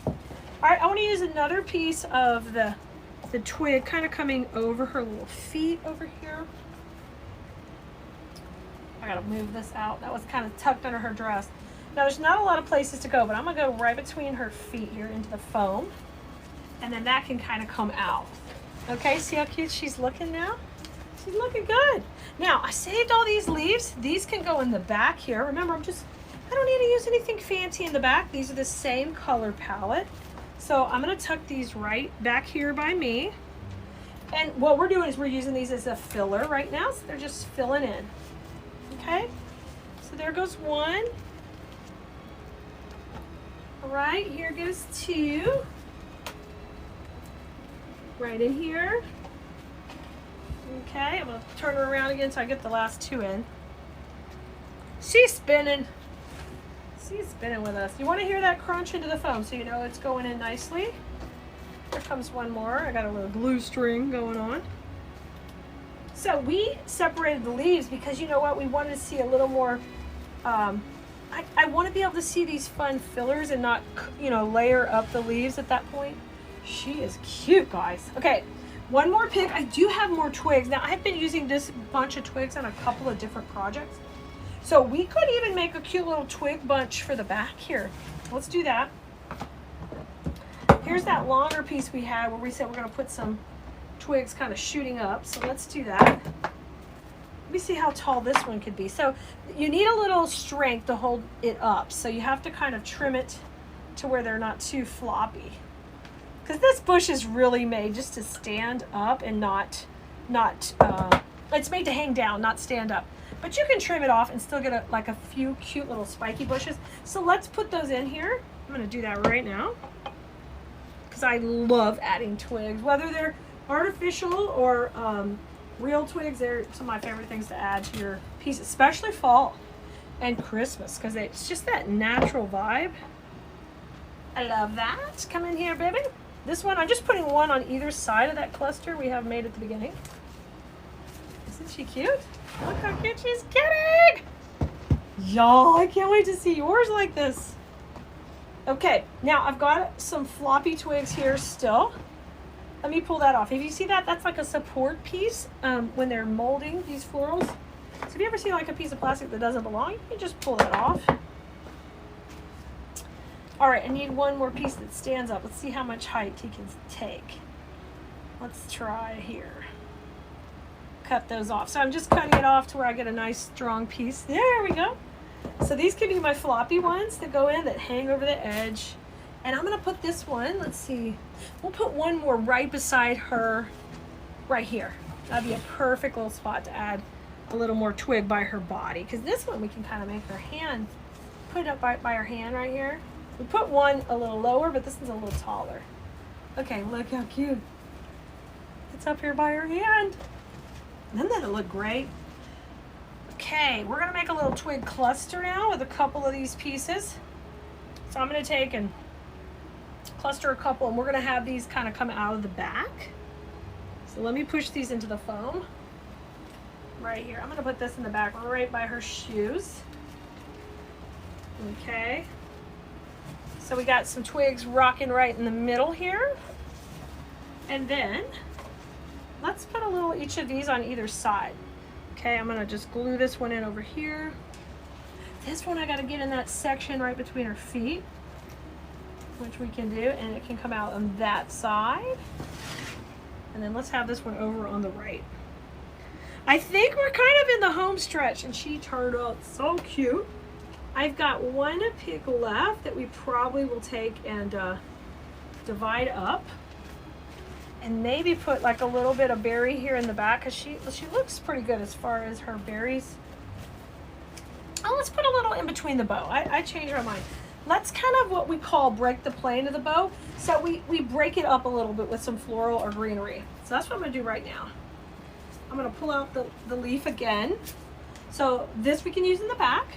All right, I want to use another piece of the twig kind of coming over her little feet over here. I gotta move this out. That was kind of tucked under her dress. Now there's not a lot of places to go, but I'm gonna go right between her feet here into the foam. And then that can kind of come out. Okay, see how cute she's looking now? She's looking good. Now I saved all these leaves. These can go in the back here. Remember, I don't need to use anything fancy in the back. These are the same color palette. So I'm gonna tuck these right back here by me. And what we're doing is we're using these as a filler right now. So they're just filling in. Okay, so there goes one. All right, here goes two. Right in here. Okay, I'm gonna turn her around again so I get the last two in. She's spinning. She's spinning with us. You want to hear that crunch into the foam so you know it's going in nicely. Here comes one more. I got a little glue string going on. So we separated the leaves because you know what? We wanted to see a little more, I want to be able to see these fun fillers and not, you know, layer up the leaves at that point. She is cute, guys. Okay, one more pick. I do have more twigs. Now, I've been using this bunch of twigs on a couple of different projects. So we could even make a cute little twig bunch for the back here. Let's do that. Here's that longer piece we had where we said we're going to put some twigs kind of shooting up. So let's do that. Let me see how tall this one could be. So you need a little strength to hold it up. So you have to kind of trim it to where they're not too floppy. Because this bush is really made just to stand up and not it's made to hang down, not stand up. But you can trim it off and still get like a few cute little spiky bushes. So let's put those in here. I'm going to do that right now. Because I love adding twigs, whether they're artificial or real twigs. They're some of my favorite things to add to your piece, especially fall and Christmas, because it's just that natural vibe. I love that. Come in here, baby. This one, I'm just putting one on either side of that cluster we have made at the beginning. Isn't she cute? Look how cute she's getting. Y'all, I can't wait to see yours like this. Okay, now I've got some floppy twigs here still. Let me pull that off. If you see that, that's like a support piece when they're molding these florals. So if you ever see like a piece of plastic that doesn't belong, you can just pull that off. All right, I need one more piece that stands up. Let's see how much height he can take. Let's try here. Cut those off. So I'm just cutting it off to where I get a nice strong piece. There we go. So these can be my floppy ones that go in, that hang over the edge. And I'm gonna put this one, let's see, we'll put one more right beside her, right here. That'd be a perfect little spot to add a little more twig by her body. Because this one we can kind of make her hand, put it up by her hand right here. We put one a little lower, but this one's a little taller. Okay, look how cute. It's up here by her hand. Doesn't that look great? Okay, we're gonna make a little twig cluster now with a couple of these pieces. So I'm gonna take and cluster a couple, and we're gonna have these kind of come out of the back. So let me push these into the foam right here. I'm gonna put this in the back right by her shoes. Okay. So we got some twigs rocking right in the middle here. And then let's put a little each of these on either side. Okay, I'm gonna just glue this one in over here. This one I gotta get in that section right between her feet, which we can do, and it can come out on that side. And then let's have this one over on the right. I think we're kind of in the home stretch, and she turned out so cute. I've got one pick left that we probably will take and divide up. And maybe put like a little bit of berry here in the back, because she looks pretty good as far as her berries. Oh, let's put a little in between the bow. I changed my mind. Let's kind of what we call break the plane of the bow. So we break it up a little bit with some floral or greenery. So that's what I'm gonna do right now. I'm gonna pull out the leaf again. So this we can use in the back,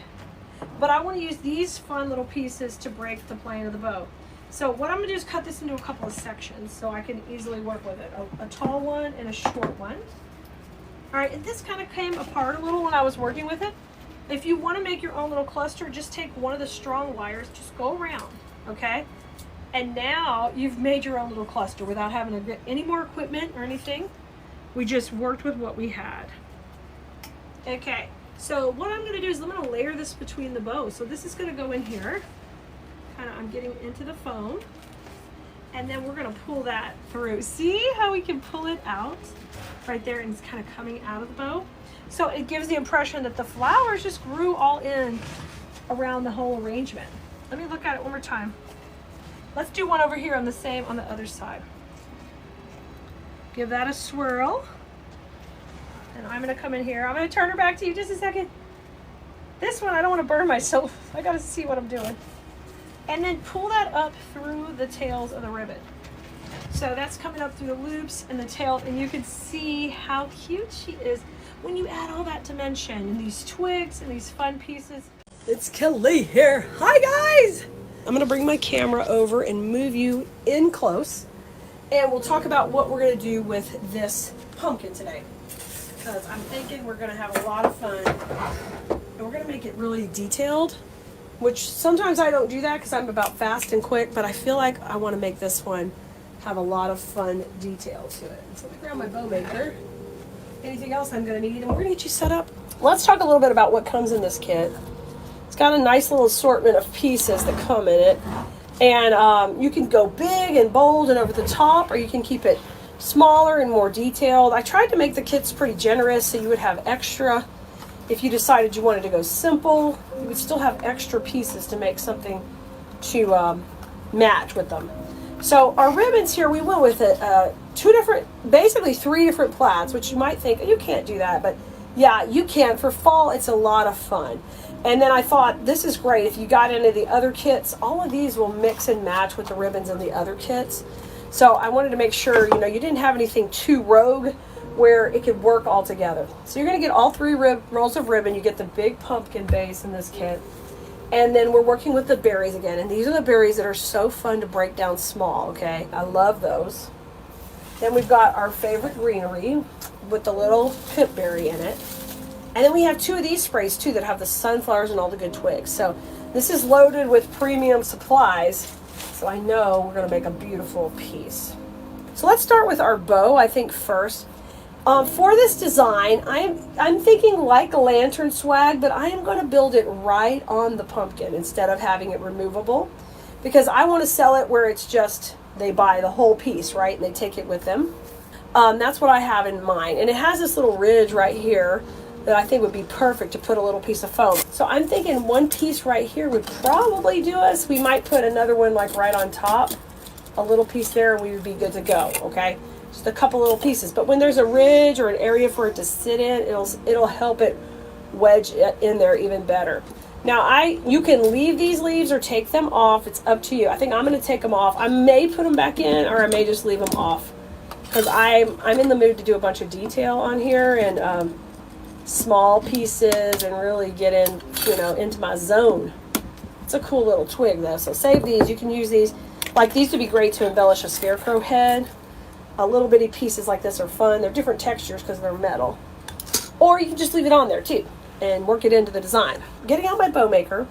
but I wanna use these fun little pieces to break the plane of the bow. So what I'm gonna do is cut this into a couple of sections so I can easily work with it. A tall one and a short one. All right, and this kind of came apart a little when I was working with it. If you wanna make your own little cluster, just take one of the strong wires, just go around, okay? And now you've made your own little cluster without having to get any more equipment or anything. We just worked with what we had. Okay, so what I'm gonna do is I'm gonna layer this between the bows. So this is gonna go in here. I'm getting into the foam, and then we're going to pull that through. See how we can pull it out right there, and it's kind of coming out of the bow. So it gives the impression that the flowers just grew all in around the whole arrangement. Let me look at it one more time. Let's do one over here on the other side. Give that a swirl, and I'm going to come in here. I'm going to turn her back to you just a second. This one I don't want to burn myself. I got to see what I'm doing. And then pull that up through the tails of the ribbon. So that's coming up through the loops and the tail, and you can see how cute she is when you add all that dimension and these twigs and these fun pieces. It's Kelly here. Hi guys! I'm gonna bring my camera over and move you in close, and we'll talk about what we're gonna do with this pumpkin today. Because I'm thinking we're gonna have a lot of fun, and we're gonna make it really detailed. Which sometimes I don't do that because I'm about fast and quick, but I feel like I want to make this one have a lot of fun detail to it. So let me grab my bow maker. Anything else I'm going to need, and we're going to get you set up. Let's talk a little bit about what comes in this kit. It's got a nice little assortment of pieces that come in it. And you can go big and bold and over the top, or you can keep it smaller and more detailed. I tried to make the kits pretty generous so you would have extra. If you decided you wanted to go simple, you would still have extra pieces to make something to match with them. So our ribbons here, we went with basically three different plaids, which you might think, you can't do that, but yeah, you can. For fall, it's a lot of fun. And then I thought, this is great. If you got into the other kits, all of these will mix and match with the ribbons in the other kits. So I wanted to make sure, you didn't have anything too rogue, where it could work all together. So you're going to get all three rolls of ribbon. You get the big pumpkin base in this kit. And then we're working with the berries again. And these are the berries that are so fun to break down small, okay? I love those. Then we've got our favorite greenery with the little pipberry in it. And then we have two of these sprays too that have the sunflowers and all the good twigs. So This is loaded with premium supplies, so I know we're going to make a beautiful piece. So let's start with our bow, I think, first. For this design, I'm thinking like a lantern swag, but I am going to build it right on the pumpkin instead of having it removable, because I want to sell it where it's just they buy the whole piece, right, and they take it with them. That's what I have in mind. And it has this little ridge right here that I think would be perfect to put a little piece of foam. So I'm thinking one piece right here would probably do us. We might put another one like right on top, a little piece there, and we would be good to go, okay? Just a couple little pieces. But when there's a ridge or an area for it to sit in, it'll help it wedge in there even better. Now, you can leave these leaves or take them off. It's up to you. I think I'm going to take them off. I may put them back in, or I may just leave them off, because I'm in the mood to do a bunch of detail on here and small pieces and really get in, into my zone. It's a cool little twig though, so save these. You can use these. Like, these would be great to embellish a scarecrow head. Little bitty pieces like this are fun. They're different textures because they're metal. Or you can just leave it on there too and work it into the design. Getting out my bow maker.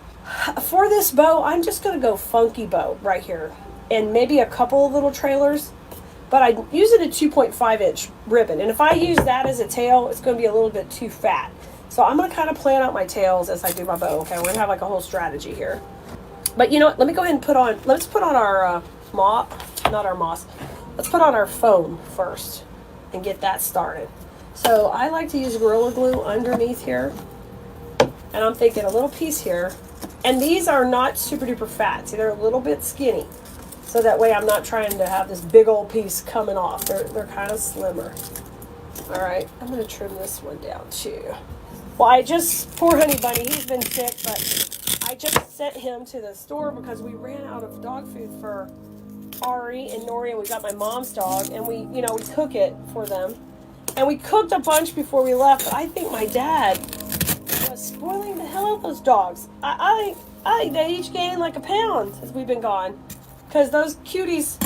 For this bow, I'm just going to go funky bow right here. And maybe a couple of little trailers. But I'm using a 2.5 inch ribbon. And if I use that as a tail, it's going to be a little bit too fat. So I'm going to kind of plan out my tails as I do my bow. Okay, we're going to have like a whole strategy here. But you know what? Let me go ahead and let's put on our let's put on our foam first and get that started. So I like to use Gorilla Glue underneath here. And I'm thinking a little piece here. And these are not super duper fat. See, they're a little bit skinny. So that way I'm not trying to have this big old piece coming off. They're kind of slimmer. All right, I'm going to trim this one down too. Well, poor Honey Bunny, he's been sick, but I just sent him to the store because we ran out of dog food for Ari and Nori, and we got my mom's dog, and we cook it for them. And we cooked a bunch before we left, but I think my dad was spoiling the hell out of those dogs. I think they each gained like a pound since we've been gone. Because those cuties,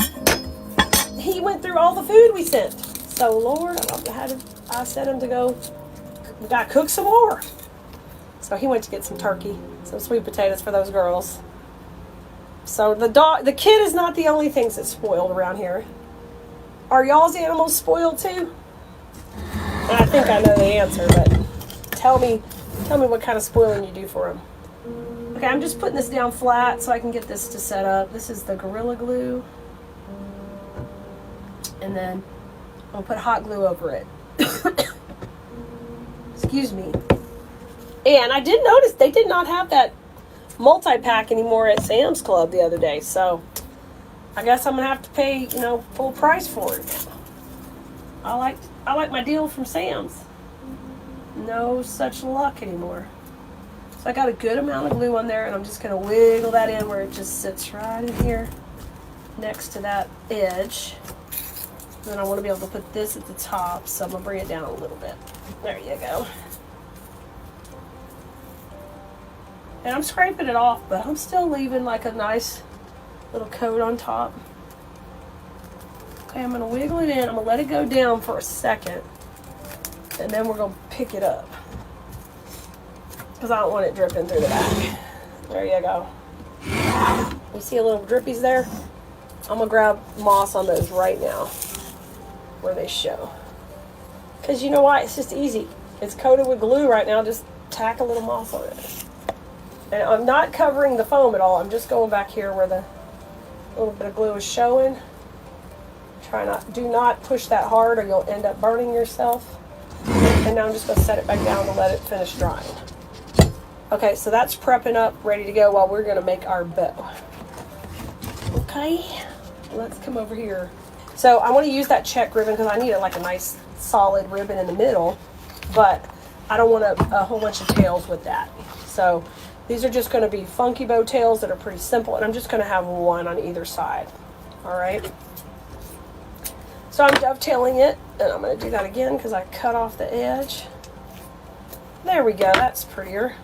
he went through all the food we sent. So, Lord, I sent him to go, we got to cook some more. So he went to get some turkey, some sweet potatoes for those girls. So the kid is not the only things that's spoiled around here. Are y'all's animals spoiled too? And I think I know the answer, but tell me what kind of spoiling you do for them. Okay, I'm just putting this down flat so I can get this to set up. This is the Gorilla Glue. And then I'll put hot glue over it. Excuse me. And I did notice they did not have that multi-pack anymore at Sam's Club the other day. So I guess I'm going to have to pay, full price for it. I like my deal from Sam's. No such luck anymore. So I got a good amount of glue on there, and I'm just going to wiggle that in where it just sits right in here next to that edge. And then I want to be able to put this at the top, so I'm going to bring it down a little bit. There you go. And I'm scraping it off, but I'm still leaving like a nice little coat on top. Okay, I'm going to wiggle it in. I'm going to let it go down for a second, and then we're going to pick it up, because I don't want it dripping through the back. There you go. You see a little drippies there? I'm going to grab moss on those right now where they show. Because you know why? It's just easy. It's coated with glue right now. Just tack a little moss on it. And I'm not covering the foam at all. I'm just going back here where the little bit of glue is showing. Do not push that hard or you'll end up burning yourself. And now I'm just going to set it back down to let it finish drying. Okay, so that's prepping up, ready to go while we're going to make our bow. Okay, let's come over here. So I want to use that check ribbon because I need like a nice solid ribbon in the middle, but I don't want a whole bunch of tails with that. So these are just going to be funky bow tails that are pretty simple, and I'm just going to have one on either side. All right. So I'm dovetailing it, and I'm going to do that again because I cut off the edge. There we go. That's prettier.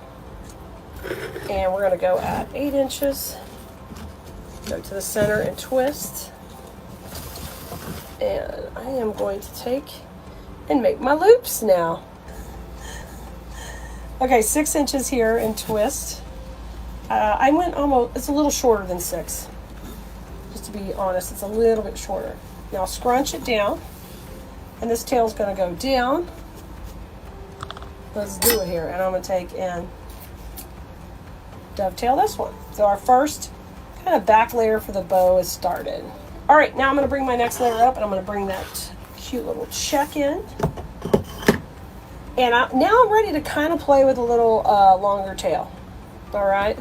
And we're going to go at 8 inches. Go to the center and twist. And I am going to take and make my loops now. Okay, 6 inches here and twist. I went almost, it's a little shorter than 6. Just to be honest, it's a little bit shorter. Now scrunch it down, and this tail's going to go down. Let's do it here, and I'm going to take and dovetail this one. So our first kind of back layer for the bow is started. All right, now I'm going to bring my next layer up, and I'm going to bring that cute little check in. And now I'm ready to kind of play with a little longer tail. All right.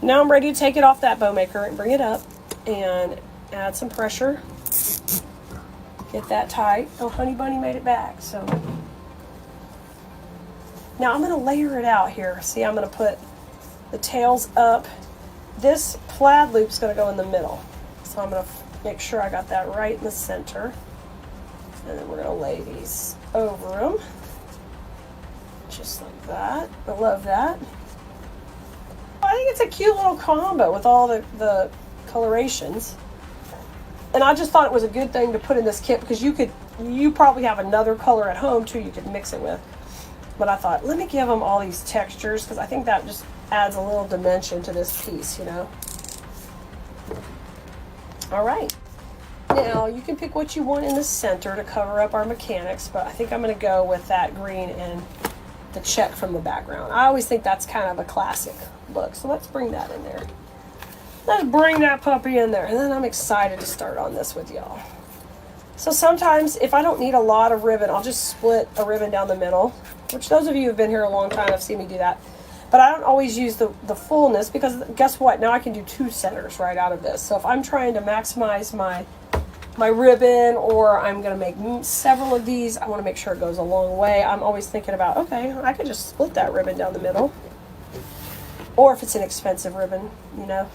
Now I'm ready to take it off that bow maker and bring it up and add some pressure. Get that tight. Oh, Honey Bunny made it back. So now I'm going to layer it out here. See, I'm going to put the tails up. This plaid loop's going to go in the middle. So I'm going to make sure I got that right in the center. And then we're going to lay these over them. Just like that. I love that. I think it's a cute little combo with all the colorations. And I just thought it was a good thing to put in this kit because you probably have another color at home too you could mix it with. But I thought, let me give them all these textures because I think that just adds a little dimension to this piece, you know. All right. Now you can pick what you want in the center to cover up our mechanics, but I think I'm going to go with that green and the check from the background. I always think that's kind of a classic look. So let's bring that in there. Let's bring that puppy in there. And then I'm excited to start on this with y'all. So sometimes if I don't need a lot of ribbon, I'll just split a ribbon down the middle, which those of you who have been here a long time have seen me do that. But I don't always use the fullness because guess what? Now I can do 2 centers right out of this. So if I'm trying to maximize my ribbon, or I'm going to make several of these, I want to make sure it goes a long way. I'm always thinking about, okay, I could just split that ribbon down the middle. Or if it's an expensive ribbon, you know.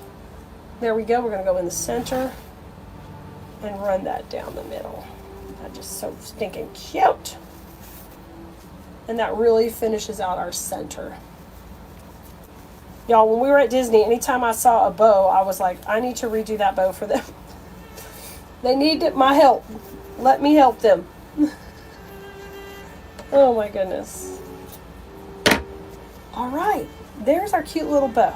There we go. We're going to go in the center and run that down the middle. That's just so stinking cute. And that really finishes out our center. Y'all, when we were at Disney, anytime I saw a bow, I was like, I need to redo that bow for them. They need my help. Let me help them. Oh my goodness. All right. There's our cute little bow.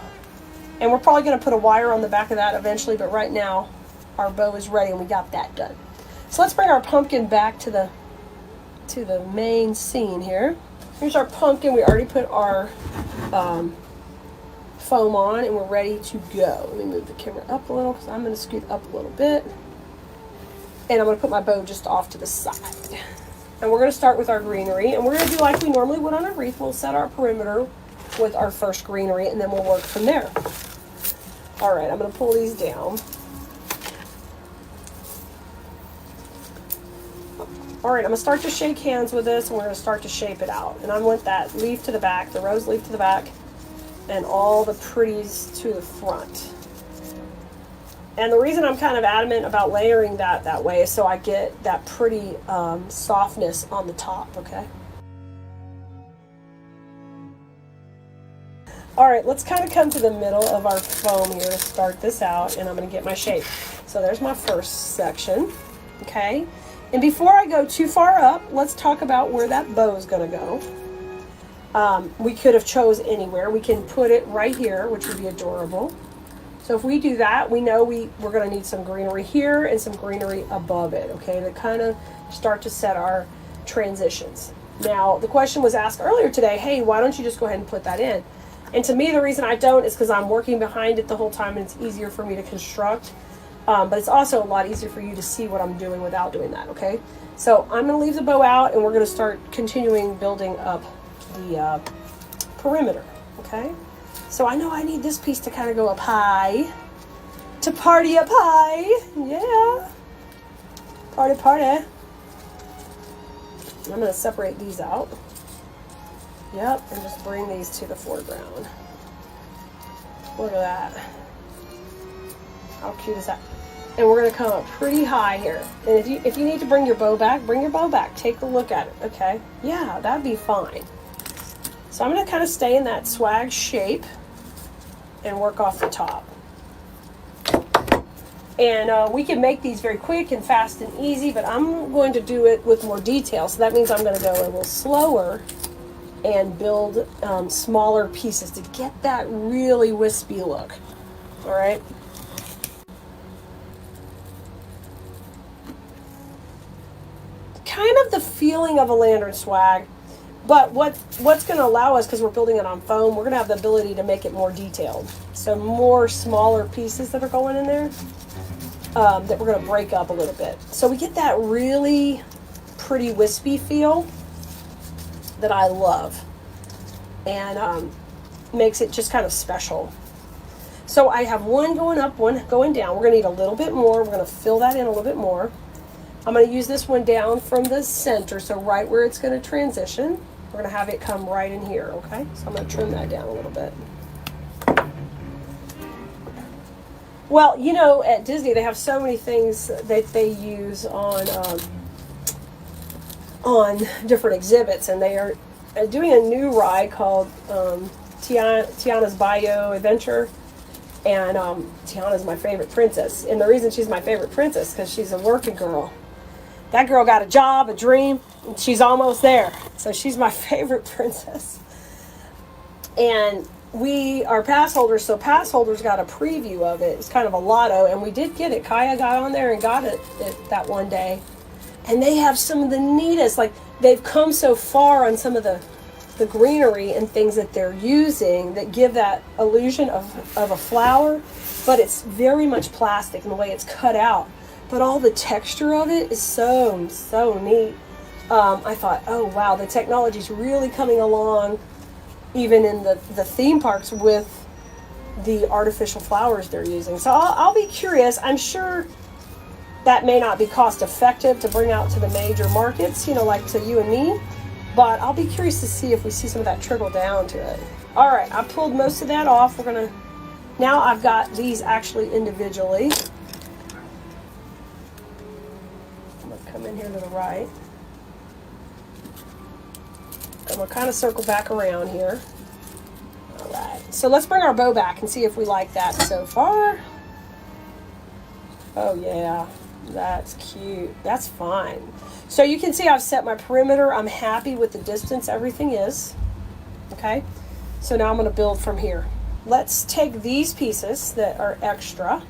And we're probably going to put a wire on the back of that eventually, but right now our bow is ready and we got that done. So let's bring our pumpkin back to the main scene here. Here's our pumpkin. We already put our foam on and we're ready to go. Let me move the camera up a little because I'm going to scoot up a little bit. And I'm going to put my bow just off to the side. And we're going to start with our greenery. And we're going to do like we normally would on a wreath. We'll set our perimeter with our first greenery and then we'll work from there. All right, I'm going to pull these down. All right, I'm gonna start to shake hands with this, and we're gonna start to shape it out. And I want that leaf to the back, the rose leaf to the back, and all the pretties to the front. And the reason I'm kind of adamant about layering that way is so I get that pretty softness on the top, okay? All right, let's kind of come to the middle of our foam here to start this out, and I'm going to get my shape. So there's my first section, okay? And before I go too far up, let's talk about where that bow is going to go. We could have chose anywhere. We can put it right here, which would be adorable. So if we do that, we know we're going to need some greenery here and some greenery above it, okay, to kind of start to set our transitions. Now, the question was asked earlier today, hey, why don't you just go ahead and put that in? And to me, the reason I don't is because I'm working behind it the whole time, and it's easier for me to construct. But it's also a lot easier for you to see what I'm doing without doing that, okay? So I'm going to leave the bow out, and we're going to start continuing building up the perimeter, okay? So I know I need this piece to kind of go up high, to party up high, yeah. Party, party. I'm going to separate these out. Yep, and just bring these to the foreground. Look at that. How cute is that? And we're going to come up pretty high here. And if you need to bring your bow back, bring your bow back. Take a look at it, okay? Yeah, that'd be fine. So I'm going to kind of stay in that swag shape and work off the top. And we can make these very quick and fast and easy, but I'm going to do it with more detail. So that means I'm going to go a little slower and build smaller pieces to get that really wispy look. All right. Kind of the feeling of a lantern swag, but what's going to allow us, because we're building it on foam, we're going to have the ability to make it more detailed. So more smaller pieces that are going in there that we're going to break up a little bit. So we get that really pretty wispy feel that I love, and makes it just kind of special. So I have one going up, one going down. We're going to need a little bit more. We're going to fill that in a little bit more. I'm going to use this one down from the center, so right where it's going to transition. We're going to have it come right in here, okay? So I'm going to trim that down a little bit. Well, you know, at Disney they have so many things that they use on different exhibits, and they are doing a new ride called Tiana's Bayou Adventure, and Tiana's my favorite princess, and the reason she's my favorite princess is because she's a working girl. That girl got a job, a dream, and she's almost there, so she's my favorite princess. And we are pass holders, so pass holders got a preview of it. It's kind of a lotto, and we did get it. Kaya got on there and got it that one day. And they have some of the neatest, like, they've come so far on some of the greenery and things that they're using that give that illusion of a flower, but it's very much plastic in the way it's cut out. But all the texture of it is so neat. I thought, oh wow, the technology's really coming along, even in the theme parks, with the artificial flowers they're using. So I'll be curious. I'm sure that may not be cost effective to bring out to the major markets, you know, like to you and me, but I'll be curious to see if we see some of that trickle down to it. All right, I pulled most of that off. Now I've got these actually individually. I'm gonna come in here to the right. I'm gonna kind of circle back around here. All right, so let's bring our bow back and see if we like that so far. Oh yeah, that's cute. That's fine. So you can see I've set my perimeter. I'm happy with the distance everything is. Okay, so now I'm going to build from here. Let's take these pieces that are extra,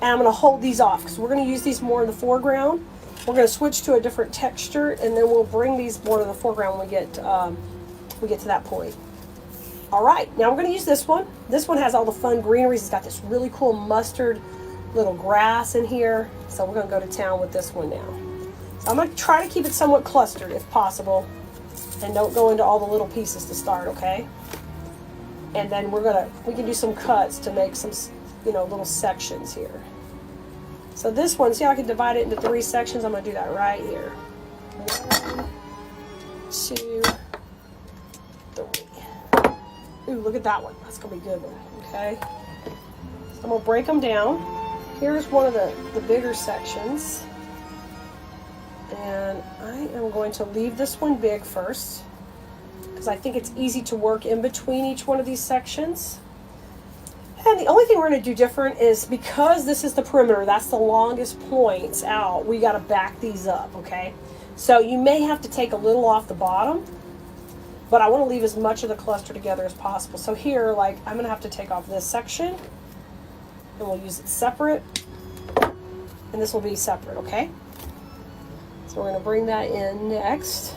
and I'm going to hold these off because we're going to use these more in the foreground. We're going to switch to a different texture, and then we'll bring these more to the foreground when we get to that point. All right, now we're going to use this one. This one has all the fun greeneries. It's got this really cool mustard little grass in here, so we're going to go to town with this one now. So I'm going to try to keep it somewhat clustered if possible, and don't go into all the little pieces to start, okay? And then we can do some cuts to make some, you know, little sections here. So this one, see how I can divide it into 3 sections? I'm going to do that right here. 1, 2, 3. Ooh, look at that one. That's going to be good one. Okay. So I'm going to break them down. Here's one of the bigger sections. And I am going to leave this one big first, because I think it's easy to work in between each one of these sections. And the only thing we're going to do different is, because this is the perimeter, that's the longest points out, we got to back these up, okay? So you may have to take a little off the bottom, but I want to leave as much of the cluster together as possible. So here, like, I'm going to have to take off this section, and we'll use it separate, and this will be separate, okay? So we're going to bring that in next.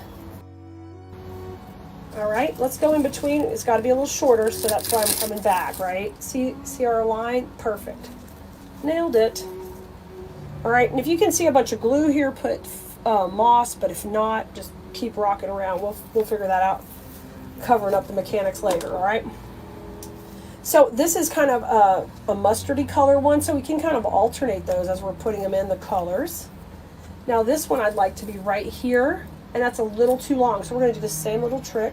All right, let's go in between. It's got to be a little shorter, so that's why I'm coming back, right? See our line? Perfect. Nailed it. All right, and if you can see a bunch of glue here, put moss, but if not, just keep rocking around. We'll figure that out, covering up the mechanics later, all right? So this is kind of a mustardy color one, so we can kind of alternate those as we're putting them in the colors. Now this one I'd like to be right here, and that's a little too long, so we're going to do the same little trick.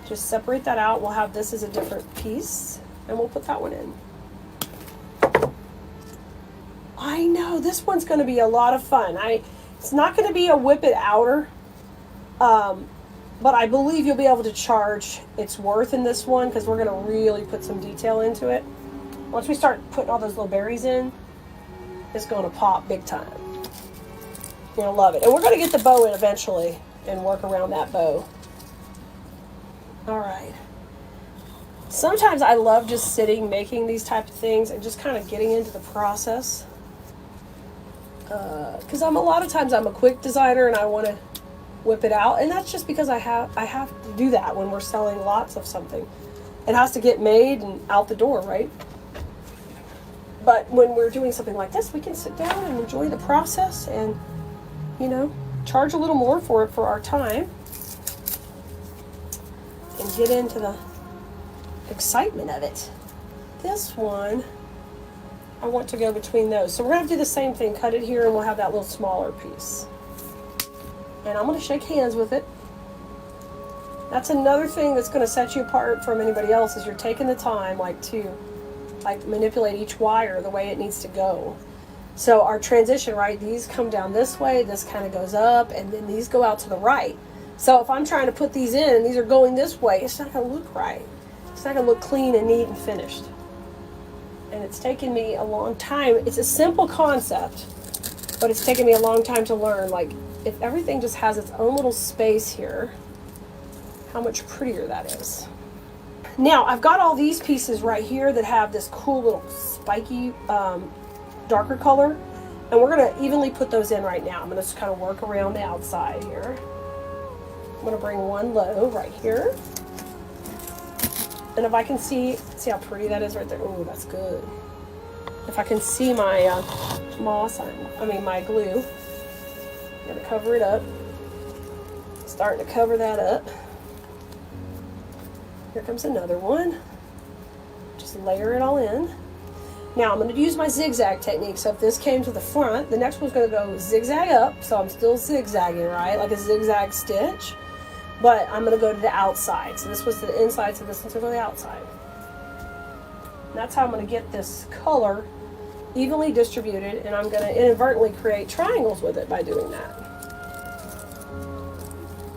Just separate that out. We'll have this as a different piece, and we'll put that one in. I know, this one's going to be a lot of fun. It's not going to be a whip it outer, but I believe you'll be able to charge its worth in this one, because we're going to really put some detail into it. Once we start putting all those little berries in, it's going to pop big time. You're going to love it. And we're going to get the bow in eventually and work around that bow. All right. Sometimes I love just sitting, making these type of things, and just kind of getting into the process. Because a lot of times I'm a quick designer and I want to whip it out. And that's just because I have to do that when we're selling lots of something. It has to get made and out the door, right? But when we're doing something like this, we can sit down and enjoy the process and, you know, charge a little more for it for our time and get into the excitement of it. This one, I want to go between those. So we're going to do the same thing, cut it here, and we'll have that little smaller piece. And I'm going to shake hands with it. That's another thing that's going to set you apart from anybody else, is you're taking the time to manipulate each wire the way it needs to go. So our transition, right, these come down this way, this kind of goes up, and then these go out to the right. So if I'm trying to put these in and these are going this way, it's not going to look right. It's not going to look clean and neat and finished. And it's taken me a long time. It's a simple concept, but it's taken me a long time to learn. Like, if everything just has its own little space here, how much prettier that is. Now, I've got all these pieces right here that have this cool little spiky darker color, and we're going to evenly put those in right now. I'm going to just kind of work around the outside here. I'm going to bring one low right here. And if I can see how pretty that is right there. Oh, that's good. If I can see my my glue, I'm going to cover it up. Starting to cover that up. Here comes another one. Just layer it all in. Now I'm going to use my zigzag technique. So if this came to the front, the next one's going to go zigzag up. So I'm still zigzagging, right? Like a zigzag stitch. But I'm going to go to the outside. So this was the inside, so this one's going to go to the outside. And that's how I'm going to get this color evenly distributed, and I'm going to inadvertently create triangles with it by doing that.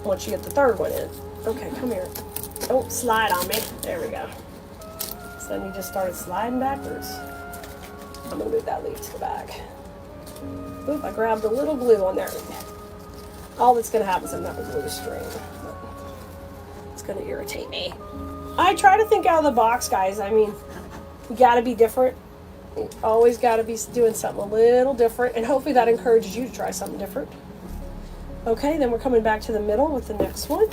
Once you get the third one in. Okay, come here. Don't slide on me. There we go. So then you just started sliding backwards. I'm going to move that leaf to the back. Oop, I grabbed a little glue on there. All that's going to happen is I'm not going to glue the string. It's going to irritate me. I try to think out of the box, guys. I mean, you got to be different. You always got to be doing something a little different, and hopefully that encourages you to try something different. Okay, then we're coming back to the middle with the next one.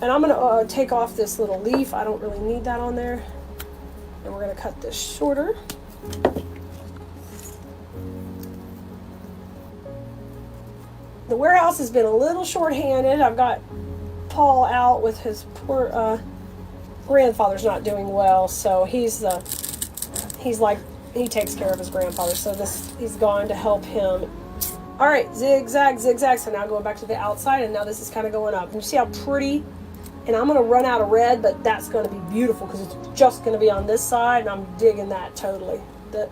And I'm going to take off this little leaf. I don't really need that on there. And we're going to cut this shorter. The warehouse has been a little short-handed. I've got Paul out with his poor grandfather's not doing well, so he takes care of his grandfather. So he's gone to help him All right, zigzag, zigzag. So now going back to the outside, and now this is kind of going up. And you see how pretty? And I'm gonna run out of red, but that's gonna be beautiful because it's just gonna be on this side, and I'm digging that totally.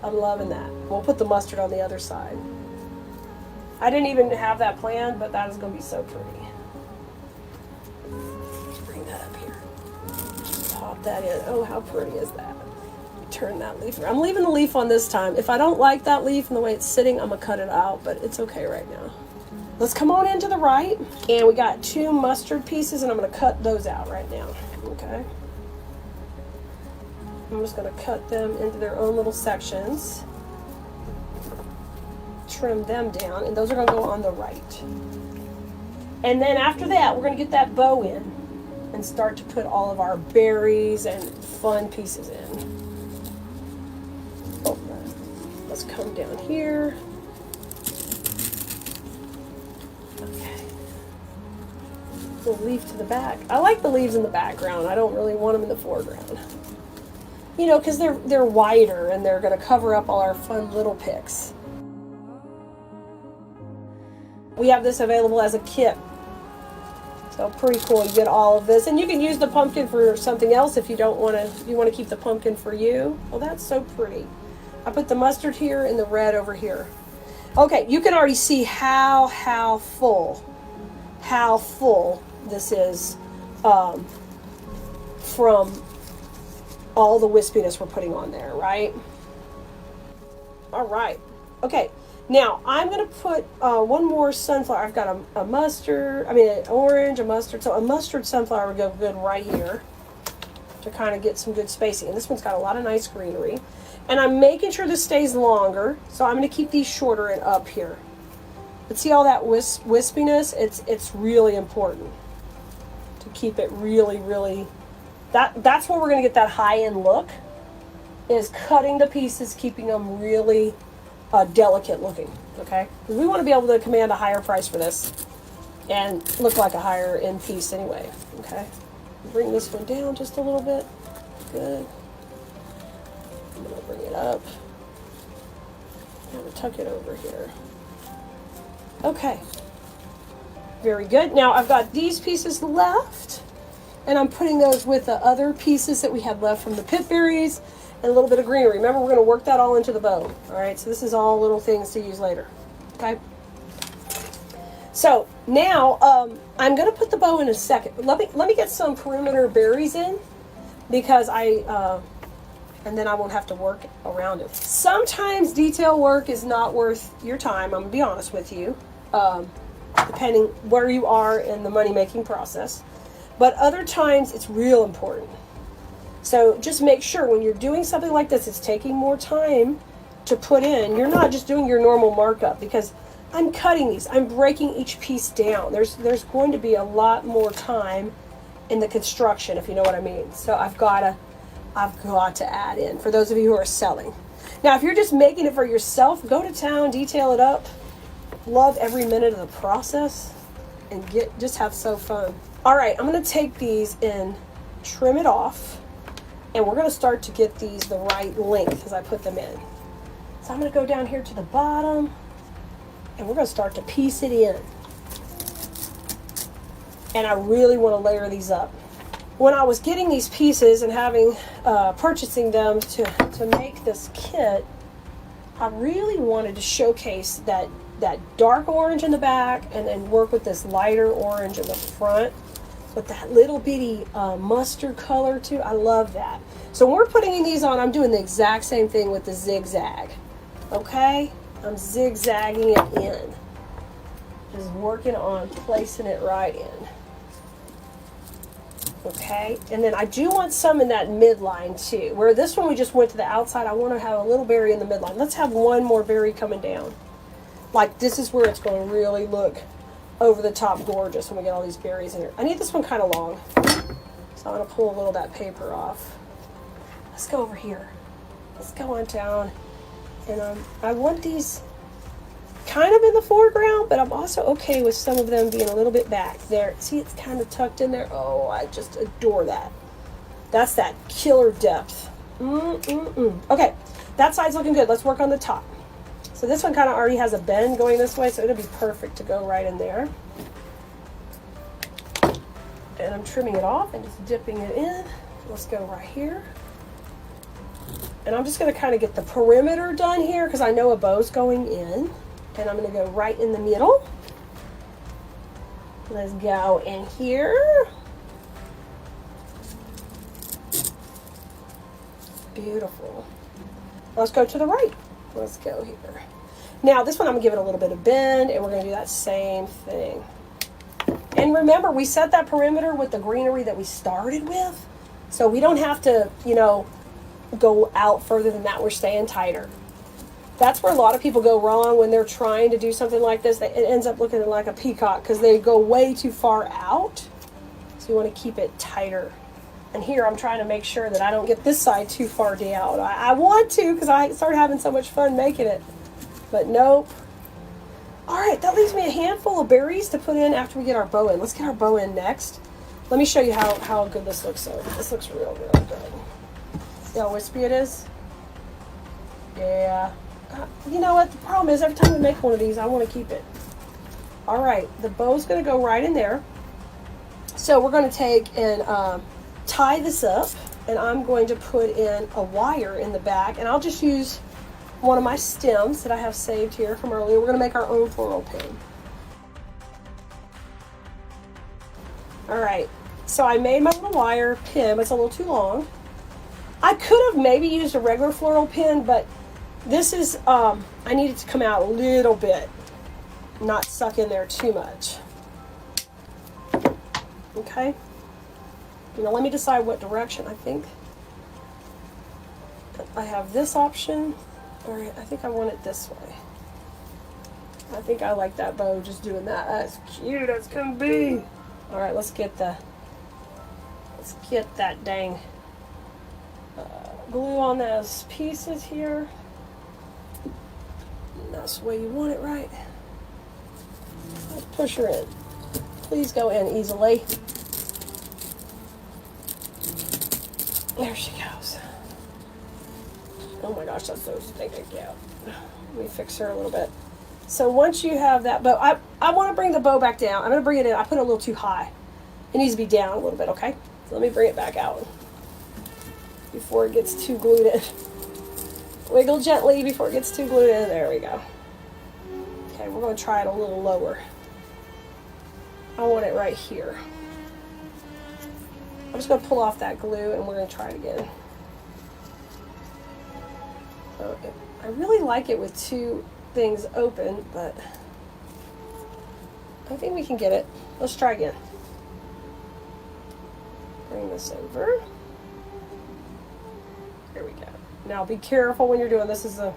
I'm loving that. We'll put the mustard on the other side. I didn't even have that planned, but that is gonna be so pretty. Let's bring that up here. Pop that in. Oh, how pretty is that? Turn that leaf around. I'm leaving the leaf on this time. If I don't like that leaf and the way it's sitting, I'm gonna cut it out, but it's okay right now. Let's come on into the right, and we got 2 mustard pieces, and I'm gonna cut those out right now, okay? I'm just gonna cut them into their own little sections, trim them down, and those are gonna go on the right. And then after that, we're gonna get that bow in and start to put all of our berries and fun pieces in. Let's come down here. Okay. Little leaf to the back. I like the leaves in the background. I don't really want them in the foreground. You know, because they're wider and they're going to cover up all our fun little picks. We have this available as a kit. So pretty cool. You get all of this, and you can use the pumpkin for something else if you don't want to. If you want to keep the pumpkin for you. Well, that's so pretty. I put the mustard here and the red over here. Okay, you can already see how full this is from all the wispiness we're putting on there, right? All right. Okay, now I'm going to put one more sunflower. I've got a mustard, an orange, a mustard. So a mustard sunflower would go good right here to kind of get some good spacing. And this one's got a lot of nice greenery. And I'm making sure this stays longer, so I'm going to keep these shorter and up here. But see all that wispiness? It's really important to keep it really, that's where we're going to get that high-end look, is cutting the pieces, keeping them really delicate looking, okay? Because we want to be able to command a higher price for this and look like a higher end piece anyway, okay? Bring this one down just a little bit. Good. I'm going to bring it up. I'm going to tuck it over here. Okay. Very good. Now I've got these pieces left, and I'm putting those with the other pieces that we had left from the pip berries and a little bit of greenery. Remember, we're going to work that all into the bow. All right, so this is all little things to use later. Okay. So now I'm going to put the bow in a second. Let me get some perimeter berries in, because and then I won't have to work around it. Sometimes detail work is not worth your time, I'm going to be honest with you, depending where you are in the money-making process. But other times, it's real important. So just make sure when you're doing something like this, it's taking more time to put in. You're not just doing your normal markup, because I'm cutting these. I'm breaking each piece down. There's going to be a lot more time in the construction, if you know what I mean. So I've got to add in for those of you who are selling. Now, if you're just making it for yourself, go to town, detail it up, love every minute of the process, and just have so fun. All right, I'm going to take these and trim it off, and we're going to start to get these the right length as I put them in. So I'm going to go down here to the bottom, and we're going to start to piece it in. And I really want to layer these up. When I was getting these pieces and purchasing them to make this kit, I really wanted to showcase that dark orange in the back and then work with this lighter orange in the front with that little bitty mustard color too. I love that. So when we're putting these on, I'm doing the exact same thing with the zigzag. Okay? I'm zigzagging it in. Just working on placing it right in. Okay, and then I do want some in that midline too. Where this one we just went to the outside, I want to have a little berry in the midline. Let's have one more berry coming down. Like this is where it's going to really look over the top gorgeous when we get all these berries in here. I need this one kind of long, so I'm going to pull a little of that paper off. Let's go over here. Let's go on down, and I want these kind of in the foreground, but I'm also okay with some of them being a little bit back there. See, it's kind of tucked in there. Oh, I just adore that. That's that killer depth. Okay, that side's looking good. Let's work on the top. So this one kind of already has a bend going this way, so it'll be perfect to go right in there. And I'm trimming it off and just dipping it in. Let's go right here. And I'm just going to kind of get the perimeter done here because I know a bow's going in. And I'm going to go right in the middle. Let's go in here. Beautiful. Let's go to the right. Let's go here. Now this one I'm going to give it a little bit of bend, and we're going to do that same thing. And remember, we set that perimeter with the greenery that we started with. So we don't have to, you know, go out further than that. We're staying tighter. That's where a lot of people go wrong when they're trying to do something like this. It ends up looking like a peacock because they go way too far out. So you want to keep it tighter. And here I'm trying to make sure that I don't get this side too far down. I want to because I started having so much fun making it. But nope. All right, that leaves me a handful of berries to put in after we get our bow in. Let's get our bow in next. Let me show you how good this looks. So this looks real good. See how wispy it is? Yeah. You know what? The problem is every time we make one of these, I want to keep it. All right, the bow's going to go right in there. So we're going to take and tie this up, and I'm going to put in a wire in the back, and I'll just use one of my stems that I have saved here from earlier. We're going to make our own floral pin. All right, so I made my little wire pin, but it's a little too long. I could have maybe used a regular floral pin, but this is, I need it to come out a little bit, not suck in there too much. Okay. Now let me decide what direction. I think I have this option, or I think I want it this way. I think I like that bow just doing that. That's cute as can be. All right, let's get that dang glue on those pieces here. And that's the way you want it, right? Let's push her in. Please go in easily. There she goes. Oh my gosh, that's so stinking cute. Let me fix her a little bit. So once you have that bow, I want to bring the bow back down. I'm going to bring it in. I put it a little too high. It needs to be down a little bit, okay? So let me bring it back out before it gets too glued in. Wiggle gently before it gets too glued in. There we go. Okay, we're going to try it a little lower. I want it right here. I'm just going to pull off that glue and we're going to try it again. So I really like it with two things open, but I think we can get it. Let's try again. Bring this over. There we go. Now be careful when you're doing this. This is an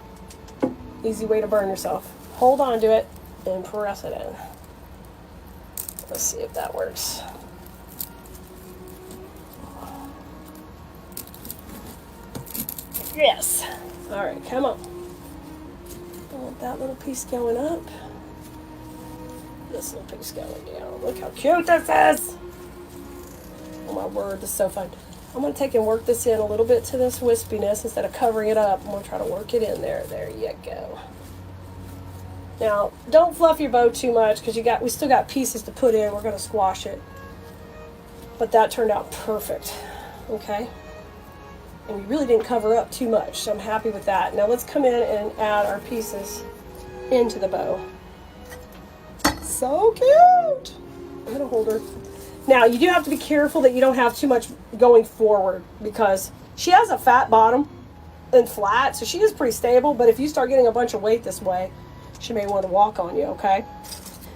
easy way to burn yourself. Hold on to it and press it in. Let's see if that works. Yes. All right, come on. I want that little piece going up. This little piece going down. Look how cute this is. Oh my word, this is so fun. I'm going to take and work this in a little bit to this wispiness instead of covering it up. I'm going to try to work it in there. There you go. Now, don't fluff your bow too much because we still got pieces to put in. We're going to squash it. But that turned out perfect. Okay? And we really didn't cover up too much, so I'm happy with that. Now let's come in and add our pieces into the bow. So cute! I'm going to hold her. Now, you do have to be careful that you don't have too much going forward because she has a fat bottom and flat, so she is pretty stable, but if you start getting a bunch of weight this way, she may want to walk on you, okay?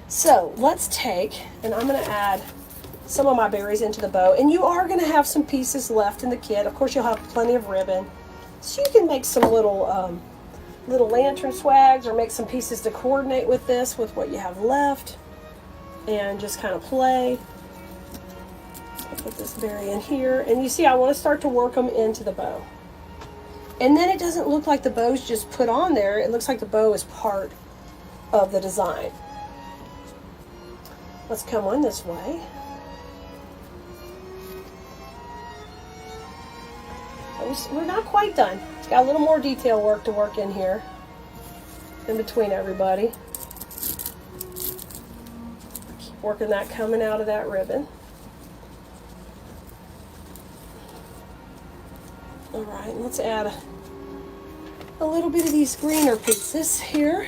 So, let's take, and I'm going to add some of my berries into the bow, and you are going to have some pieces left in the kit. Of course, you'll have plenty of ribbon, so you can make some little lantern swags or make some pieces to coordinate with this, with what you have left, and just kind of play. I'll put this berry in here, and you see I want to start to work them into the bow. And then it doesn't look like the bow's just put on there. It looks like the bow is part of the design. Let's come on this way. We're not quite done. It's got a little more detail work to work in here. in between everybody. Keep working that coming out of that ribbon. All right, let's add a little bit of these greener pieces here.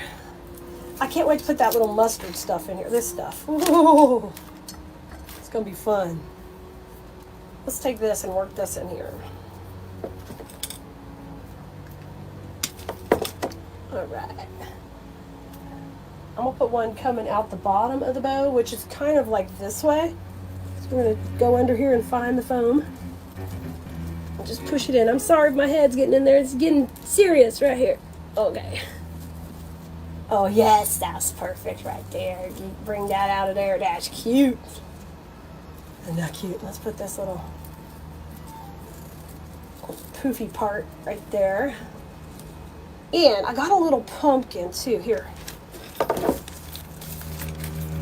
I can't wait to put that little mustard stuff in here, this stuff. Ooh, it's gonna be fun. Let's take this and work this in here. All right. I'm gonna put one coming out the bottom of the bow, which is kind of like this way. So we're gonna go under here and find the foam. And just push it in. I'm sorry if my head's getting in there. It's getting serious right here. Okay. Oh yes, that's perfect right there. You bring that out of there. That's cute. Isn't that cute? Let's put this little poofy part right there. And I got a little pumpkin too. Here.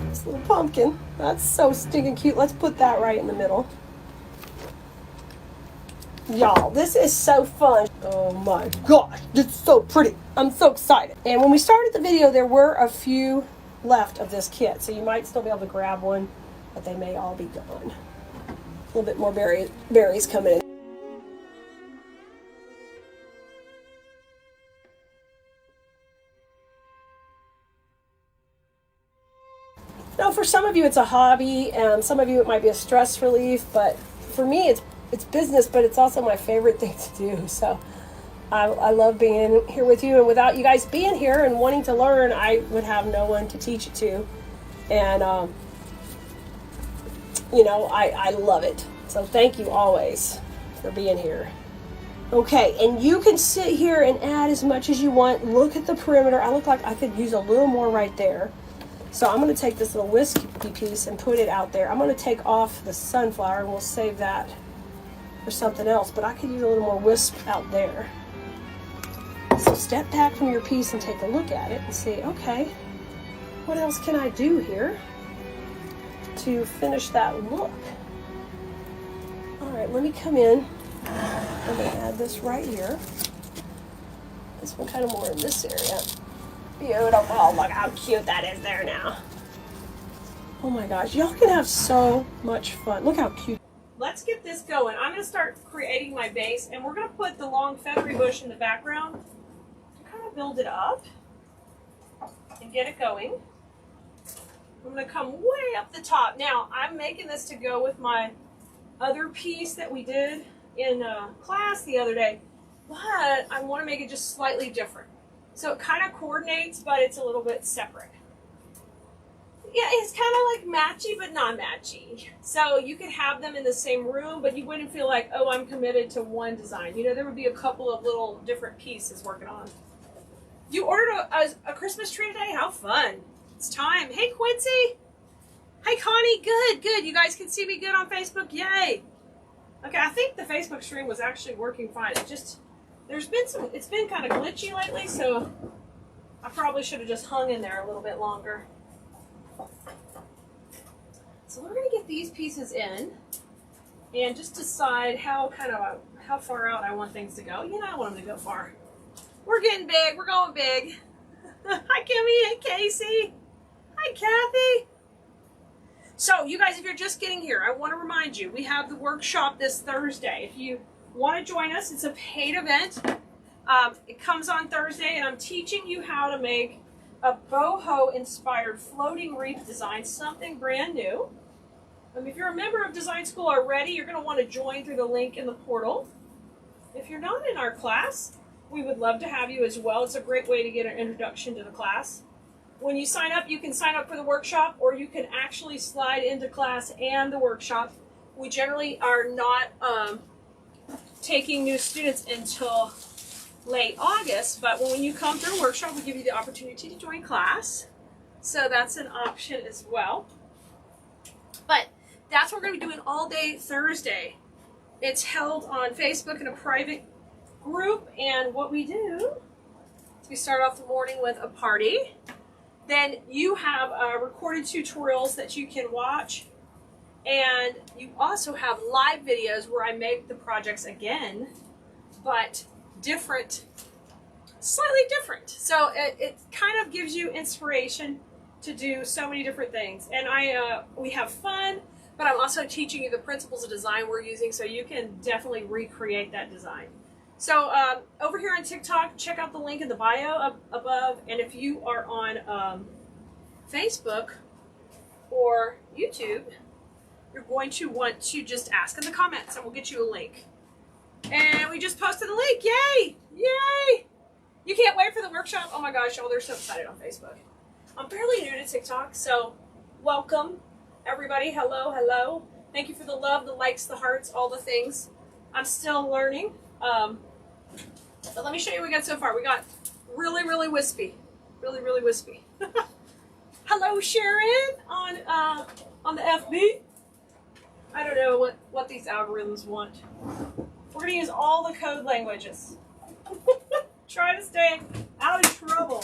This little pumpkin. That's so stinking cute. Let's put that right in the middle. Y'all, this is so fun. Oh my gosh, it's so pretty. I'm so excited. And when we started the video, there were a few left of this kit. So you might still be able to grab one, but they may all be gone. A little bit more berries coming in. Now, for some of you, it's a hobby, and some of you, it might be a stress relief, but for me, it's business, but it's also my favorite thing to do. So I love being here with you, and without you guys being here and wanting to learn, I would have no one to teach it to. And, you know, I love it. So thank you always for being here. Okay, and you can sit here and add as much as you want. Look at the perimeter. I look like I could use a little more right there. So I'm going to take this little wispy piece and put it out there. I'm going to take off the sunflower, and we'll save that for something else. But I could use a little more wisp out there. So step back from your piece and take a look at it and see, okay, what else can I do here to finish that look? All right, let me come in. I'm going to add this right here. This one kind of more in this area. Beautiful. Look how cute that is there now. Oh my gosh, y'all can have so much fun. Look how cute. Let's get this going. I'm going to start creating my base, and we're going to put the long feathery bush in the background to kind of build it up and get it going. I'm going to come way up the top. Now, I'm making this to go with my other piece that we did in class the other day, but I want to make it just slightly different. So it kind of coordinates, but it's a little bit separate. Yeah, it's kind of like matchy, but not matchy. So you could have them in the same room, but you wouldn't feel like, oh, I'm committed to one design. You know, there would be a couple of little different pieces working on. You ordered a Christmas tree today? How fun. It's time. Hey, Quincy. Hey, Connie. Good, good. You guys can see me good on Facebook? Yay. Okay, I think the Facebook stream was actually working fine. It just... it's been kind of glitchy lately, so I probably should have just hung in there a little bit longer. So we're going to get these pieces in and just decide how far out I want things to go. You know, I want them to go far. We're getting big. We're going big. Hi, Kimmy. Hey, Casey. Hi, Kathy. So, you guys, if you're just getting here, I want to remind you, we have the workshop this Thursday. If you want to join us, it's a paid event. It comes on Thursday, and I'm teaching you how to make a boho inspired floating wreath design, something brand new. If you're a member of design school already, you're going to want to join through the link in the portal. If you're not in our class, we would love to have you as well. It's a great way to get an introduction to the class. When you sign up, you can sign up for the workshop, or you can actually slide into class and the workshop. We generally are not taking new students until late August, but when you come through a workshop, we give you the opportunity to join class. So that's an option as well. But that's what we're going to be doing all day Thursday. It's held on Facebook in a private group, and what we do is we start off the morning with a party. Then you have recorded tutorials that you can watch, and you also have live videos where I make the projects again, but different slightly different. So it kind of gives you inspiration to do so many different things. And we have fun, but I'm also teaching you the principles of design we're using, so you can definitely recreate that design. So over here on TikTok, check out the link in the bio up above. And if you are on Facebook or YouTube, you're going to want to just ask in the comments and we'll get you a link. And we just posted a link. Yay! Yay! You can't wait for the workshop. Oh my gosh, y'all, they're so excited on Facebook. I'm fairly new to TikTok, so welcome everybody. Hello, hello. Thank you for the love, the likes, the hearts, all the things. I'm still learning. But let me show you what we got so far. We got really, really wispy. Really, really wispy. Hello, Sharon on the FB. I don't know what these algorithms want. We're going to use all the code languages. Try to stay out of trouble.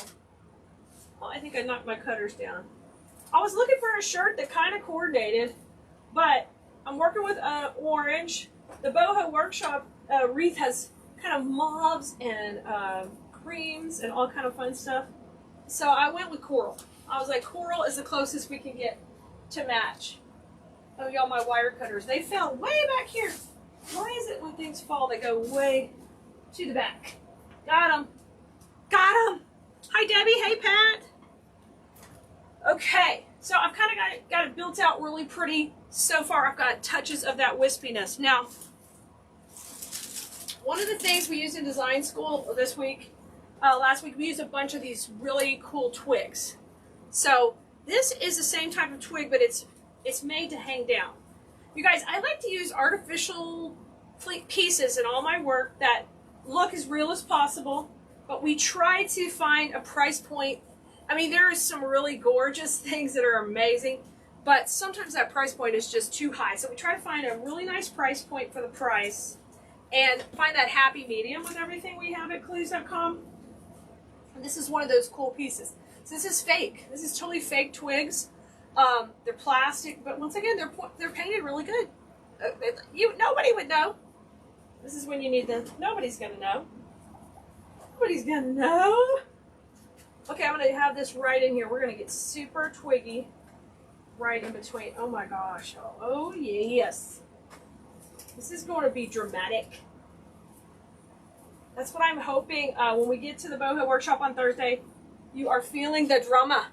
Oh, I think I knocked my cutters down. I was looking for a shirt that kind of coordinated, but I'm working with orange. The Boho Workshop Wreath has kind of mauves and creams and all kind of fun stuff. So I went with coral. I was like, coral is the closest we can get to match. Oh, y'all, my wire cutters, they fell way back here. Why is it when things fall, they go way to the back? Got them. Got them. Hi, Debbie. Hey, Pat. Okay, so I've kind of got it built out really pretty. So far, I've got touches of that wispiness. Now, one of the things we used in design school this week, last week, we used a bunch of these really cool twigs. So this is the same type of twig, but it's made to hang down. You guys, I like to use artificial pieces in all my work that look as real as possible, but we try to find a price point. I mean, there is some really gorgeous things that are amazing, but sometimes that price point is just too high. So we try to find a really nice price point for the price and find that happy medium with everything we have at clues.com. And this is one of those cool pieces. So this is fake. This is totally fake twigs. They're plastic, but once again, they're painted really good. Nobody would know. This is when you need them. Nobody's gonna know. Nobody's gonna know. Okay, I'm gonna have this right in here. We're gonna get super twiggy right in between. Oh my gosh. Oh yes. This is going to be dramatic. That's what I'm hoping when we get to the Boho Workshop on Thursday. You are feeling the drama.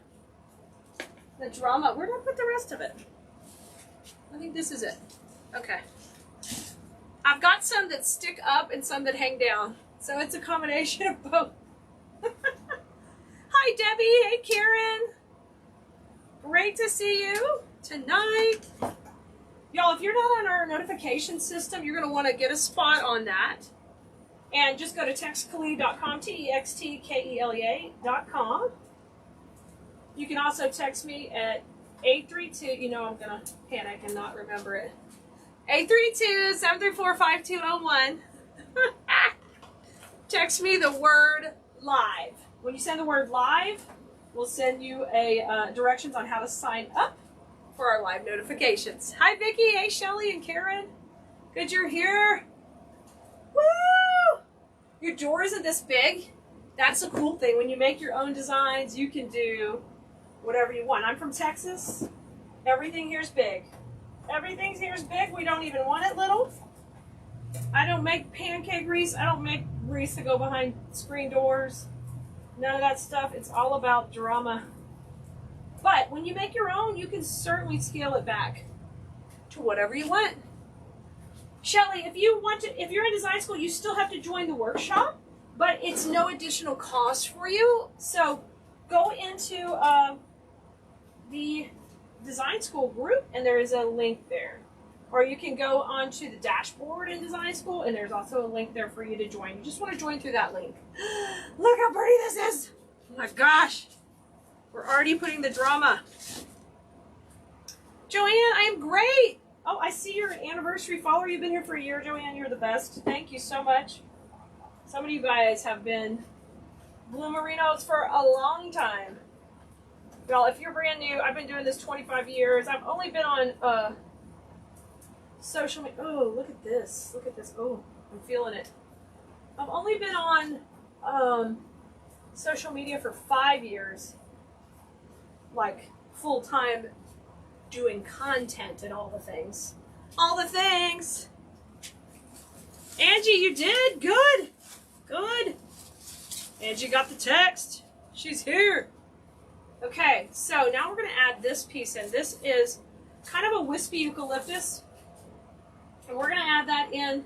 The drama. Where did I put the rest of it? I think this is it. Okay. I've got some that stick up and some that hang down. So it's a combination of both. Hi, Debbie. Hey, Karen. Great to see you tonight. Y'all, if you're not on our notification system, you're going to want to get a spot on that. And just go to textkelea.com, textkelea.com. You can also text me at 832, you know I'm going to panic and not remember it. 832-734-5201. Text me the word live. When you send the word live, we'll send you a directions on how to sign up for our live notifications. Hi, Vicki. Hey, Shelly and Karen. Good you're here. Woo! Your door isn't this big. That's the cool thing. When you make your own designs, you can do whatever you want. I'm from Texas. Everything here's big. Everything here's big. We don't even want it little. I don't make pancake wreaths. I don't make wreaths that go behind screen doors. None of that stuff. It's all about drama. But when you make your own, you can certainly scale it back to whatever you want. Shelly, if you're in design school, you still have to join the workshop, but it's no additional cost for you. So go into the design school group, and there is a link there. Or you can go onto the dashboard in design school, and there's also a link there for you to join. You just want to join through that link. Look how pretty this is. Oh my gosh. We're already putting the drama. Joanne, I am great. Oh, I see you're an anniversary follower. You've been here for a year, Joanne. You're the best. Thank you so much. Some of you guys have been Bloomerinos for a long time. Well, if you're brand new, I've been doing this 25 years. I've only been on social media. Oh, look at this. Look at this. Oh, I'm feeling it. I've only been on social media for 5 years, like full-time doing content and all the things. All the things. Angie, you did? Good. Good. Angie got the text. She's here. Okay, so now we're going to add this piece in. This is kind of a wispy eucalyptus. And we're going to add that in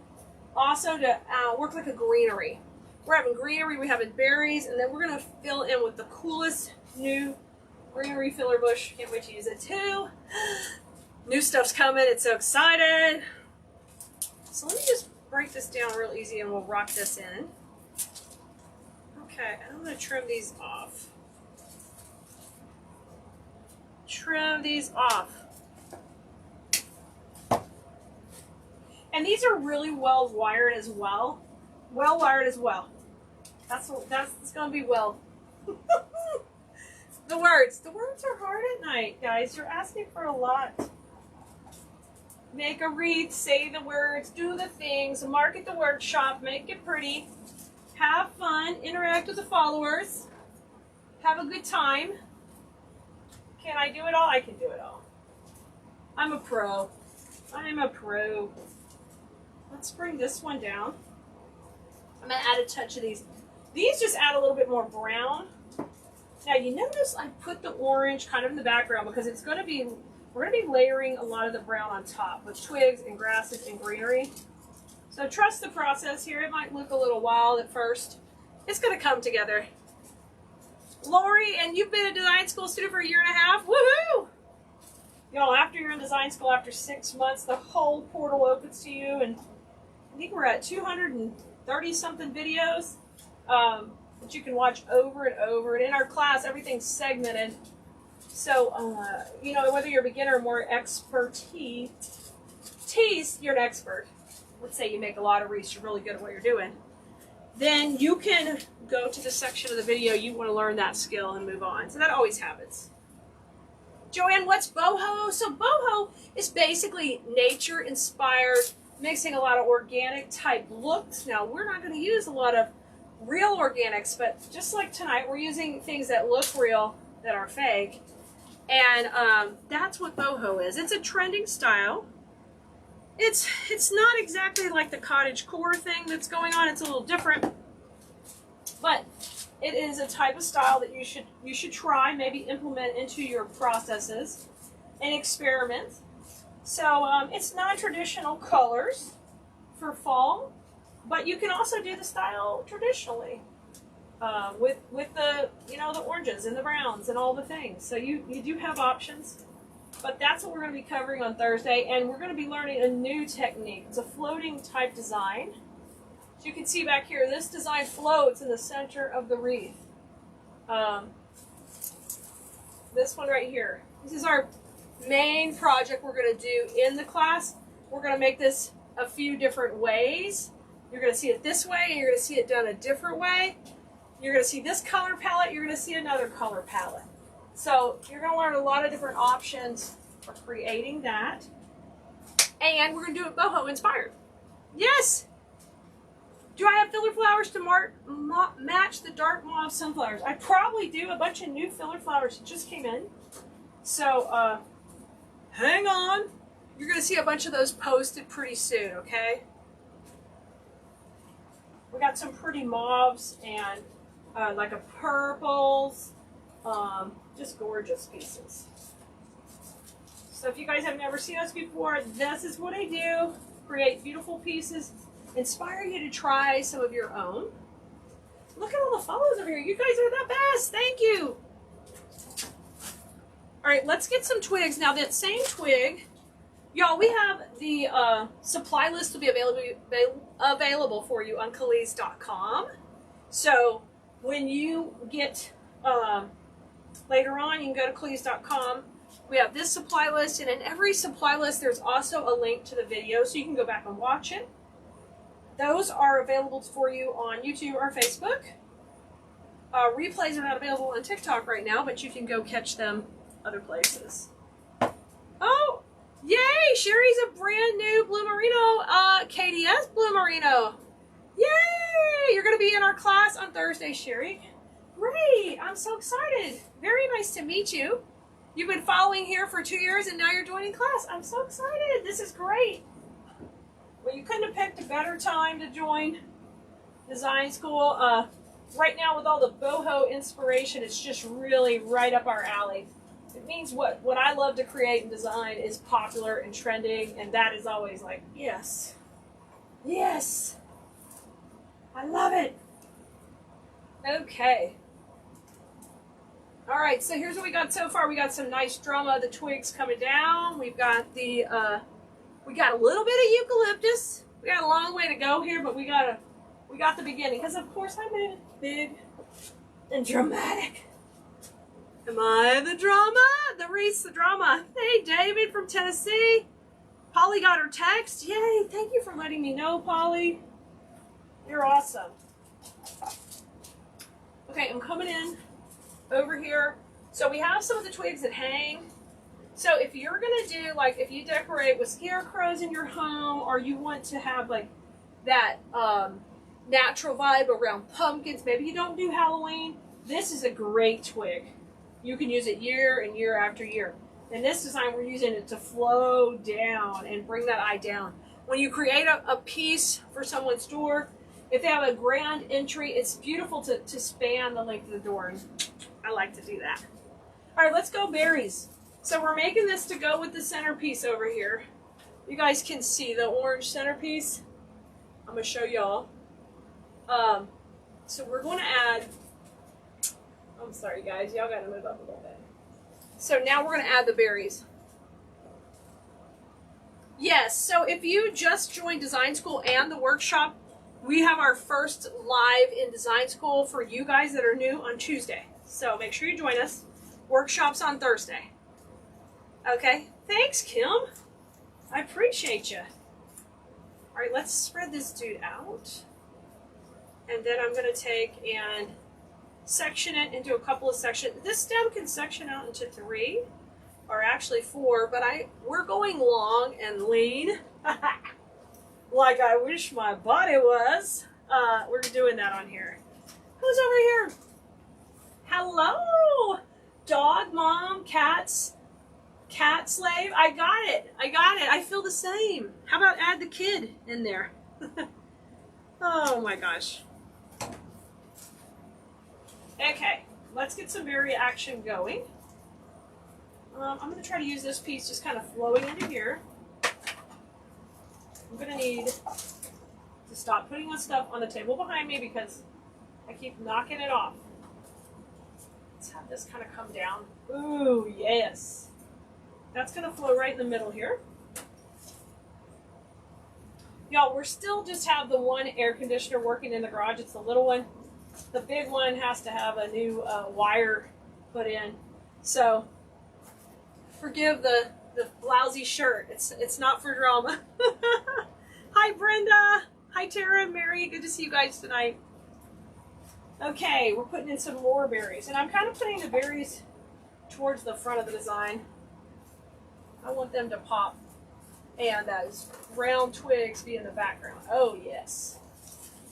also to work like a greenery. We're having greenery, we're having berries, and then we're going to fill in with the coolest new greenery filler bush. Can't wait to use it too. New stuff's coming. It's so excited. So let me just break this down real easy and we'll rock this in. Okay, I'm going to trim these off. Trim these off. And these are really well wired as well. Well wired as well. That's going to be well. The words are hard at night, guys. You're asking for a lot. Make a wreath, say the words, do the things, market the workshop, make it pretty, have fun, interact with the followers, have a good time. Can I do it all? I can do it all. I'm a pro. I'm a pro. Let's bring this one down. I'm going to add a touch of these. These just add a little bit more brown. Now you notice I put the orange kind of in the background because it's going to be, we're going to be layering a lot of the brown on top with twigs and grasses and greenery. So trust the process here. It might look a little wild at first. It's going to come together. Lori, and you've been a design school student for a year and a half. Woohoo! Y'all, after you're in design school, after 6 months, the whole portal opens to you. And I think we're at 230 something videos that you can watch over and over. And in our class, everything's segmented. So, you know, whether you're a beginner or more expertise, you're an expert. Let's say you make a lot of wreaths, you're really good at what you're doing. Then you can go to the section of the video you want to learn that skill and move on. So that always happens. Joanne, what's boho? So boho is basically nature-inspired, mixing a lot of organic type looks. Now, we're not going to use a lot of real organics, but just like tonight, we're using things that look real that are fake. And that's what boho is. It's a trending style. It's not exactly like the cottage core thing that's going on. It's a little different, but it is a type of style that you should try, maybe implement into your processes and experiment. So it's non-traditional colors for fall, but you can also do the style traditionally with the the oranges and the browns and all the things. So you do have options. But that's what we're going to be covering on Thursday, and we're going to be learning a new technique. It's a floating type design. As you can see back here, this design floats in the center of the wreath. This one right here. This is our main project we're going to do in the class. We're going to make this a few different ways. You're going to see it this way, and you're going to see it done a different way. You're going to see this color palette, you're going to see another color palette. So you're going to learn a lot of different options for creating that. And we're going to do it boho inspired. Yes! Do I have filler flowers to match the dark mauve sunflowers? I probably do. A bunch of new filler flowers just came in. So hang on. You're going to see a bunch of those posted pretty soon, okay? We got some pretty mauves and like a purples. Just gorgeous pieces. So if you guys have never seen us before, this is what I do. Create beautiful pieces. Inspire you to try some of your own. Look at all the follows over here. You guys are the best. Thank you. All right, let's get some twigs. Now that same twig, y'all, we have the supply list will be available for you on Khalees.com. So when you get later on, you can go to Khalees.com. We have this supply list, and in every supply list, there's also a link to the video, so you can go back and watch it. Those are available for you on YouTube or Facebook. Replays are not available on TikTok right now, but you can go catch them other places. Oh, yay! Sherry's a brand new Blue Merino, KDS Blue Merino. Yay! You're going to be in our class on Thursday, Sherry. Great! I'm so excited. Very nice to meet you. You've been following here for 2 years and now you're joining class. I'm so excited. This is great. Well, you couldn't have picked a better time to join design school. Right now with all the boho inspiration, it's just really right up our alley. It means what I love to create and design is popular and trending, and that is always like, yes. Yes. I love it. Okay. All right, so here's what we got so far. We got some nice drama, the twigs coming down. We've got the, we got a little bit of eucalyptus. We got a long way to go here, but we got the beginning. Because of course I made it big and dramatic. Am I the drama? The Wreath's the drama. Hey, David from Tennessee. Polly got her text. Yay, thank you for letting me know, Polly. You're awesome. Okay, I'm coming in over here. So we have some of the twigs that hang. So if you're gonna do, like, if you decorate with scarecrows in your home, or you want to have like that natural vibe around pumpkins, maybe you don't do Halloween, this is a great twig. You can use it year and year after year. In this design, we're using it to flow down and bring that eye down. When you create a piece for someone's door, if they have a grand entry, it's beautiful to span the length of the door. And I like to do that. All right, let's go berries. So we're making this to go with the centerpiece over here. You guys can see the orange centerpiece. I'm going to show y'all. So we're going to add, I'm sorry guys, y'all got to move up a little bit. So now we're going to add the berries. Yes, so if you just joined design school and the workshop, we have our first live in design school for you guys that are new on Tuesday. So make sure you join us. Workshop's on Thursday. Okay, thanks, Kim. I appreciate you. All right, let's spread this dude out. And then I'm going to take and section it into a couple of sections. This stem can section out into 3, or actually 4, but we're going long and lean. Like I wish my body was. We're doing that on here. Who's over here? Hello! Dog, mom, cats, cat slave. I got it. I feel the same. How about add the kid in there? Oh my gosh. Okay, let's get some berry action going. I'm going to try to use this piece just kind of flowing into here. I'm going to need to stop putting this stuff on the table behind me because I keep knocking it off. Let's have this kind of come down. Ooh, yes. That's going to flow right in the middle here. Y'all, we're still just have the one air conditioner working in the garage. It's the little one. The big one has to have a new wire put in. So forgive the lousy shirt. It's not for drama. Hi, Brenda. Hi, Tara and Mary. Good to see you guys tonight. Okay, we're putting in some more berries. And I'm kind of putting the berries towards the front of the design. I want them to pop. And those round twigs be in the background. Oh, yes.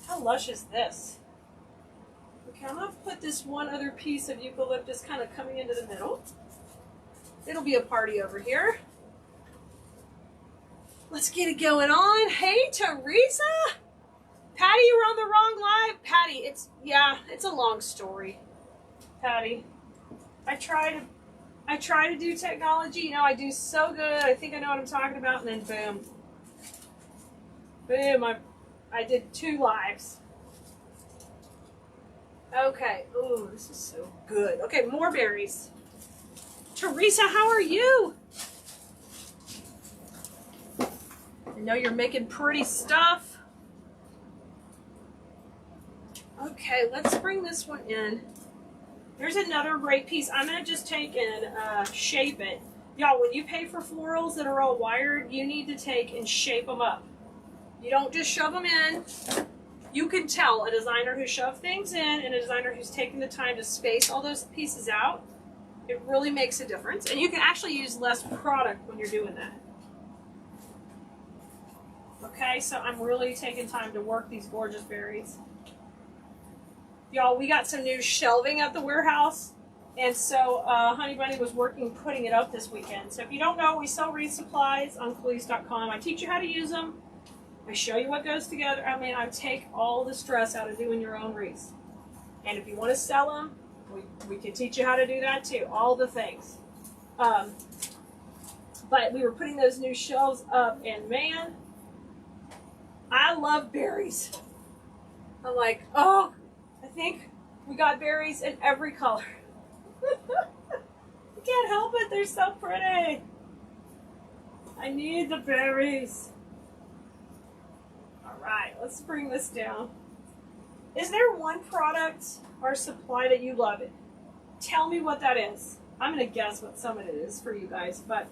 How lush is this? Okay, I'm going to put this one other piece of eucalyptus kind of coming into the middle. It'll be a party over here. Let's get it going on. Hey, Teresa. Patty, you were on the wrong live. Patty, it's a long story. Patty, I try to do technology. You know, I do so good. I think I know what I'm talking about. And then boom. Boom, I did 2 lives. Okay. Ooh, this is so good. Okay, more berries. Teresa, how are you? I know you're making pretty stuff. Okay, let's bring this one in. There's another great piece. I'm going to just take and shape it. Y'all, when you pay for florals that are all wired, you need to take and shape them up. You don't just shove them in. You can tell a designer who shoved things in and a designer who's taken the time to space all those pieces out. It really makes a difference. And you can actually use less product when you're doing that. Okay, so I'm really taking time to work these gorgeous berries. Y'all, we got some new shelving at the warehouse. And so Honey Bunny was putting it up this weekend. So if you don't know, we sell Wreath supplies on Cleese.com. I teach you how to use them. I show you what goes together. I mean, I take all the stress out of doing your own wreaths. And if you want to sell them, we can teach you how to do that too. All the things. But we were putting those new shelves up, and man, I love berries. I'm like, oh, I think we got berries in every color. I can't help it. They're so pretty. I need the berries. All right, let's bring this down. Is there one product or supply that you love? It? Tell me what that is. I'm going to guess what some of it is for you guys, but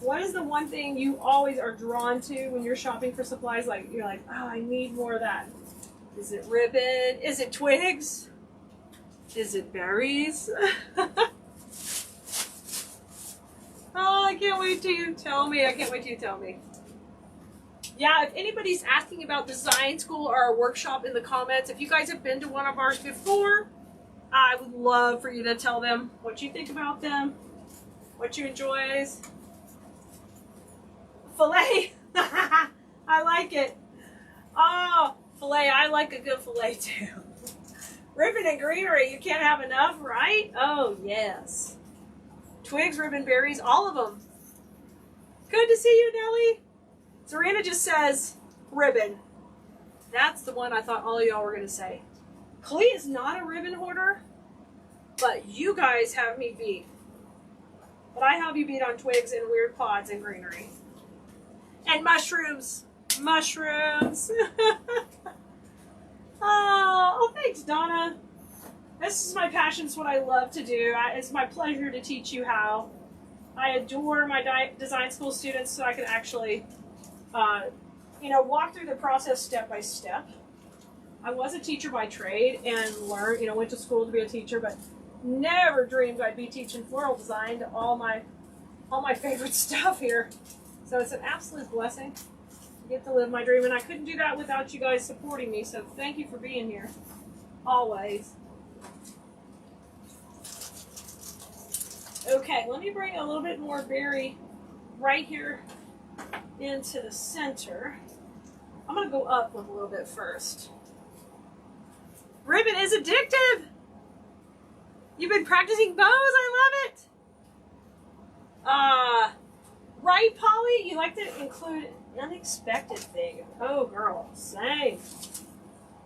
what is the one thing you always are drawn to when you're shopping for supplies? Like, you're like, oh, I need more of that. Is it ribbon? Is it twigs? Is it berries? Oh, I can't wait till you tell me. I can't wait till you tell me. Yeah, if anybody's asking about design school or our workshop in the comments, if you guys have been to one of ours before, I would love for you to tell them what you think about them, what you enjoy. Filet. I like it. Oh, filet. I like a good filet too. Ribbon and greenery. You can't have enough, right? Oh, yes. Twigs, ribbon, berries, all of them. Good to see you, Nellie. Serena just says ribbon. That's the one I thought all of y'all were going to say. Clee is not a ribbon hoarder, but you guys have me beat. But I have you beat on twigs and weird pods and greenery. And mushrooms. Mushrooms. Oh, thanks, Donna. This is my passion. It's what I love to do. It's my pleasure to teach you how. I adore my design school students so I can actually, walk through the process step by step. I was a teacher by trade and learned, went to school to be a teacher, but never dreamed I'd be teaching floral design to all my favorite stuff here. So it's an absolute blessing to get to live my dream, and I couldn't do that without you guys supporting me, so thank you for being here. Always. Okay, let me bring a little bit more berry right here into the center. I'm going to go up with a little bit first. Ribbon is addictive! You've been practicing bows? I love it! Right, Polly? You like to include unexpected thing. Oh, girl. Same.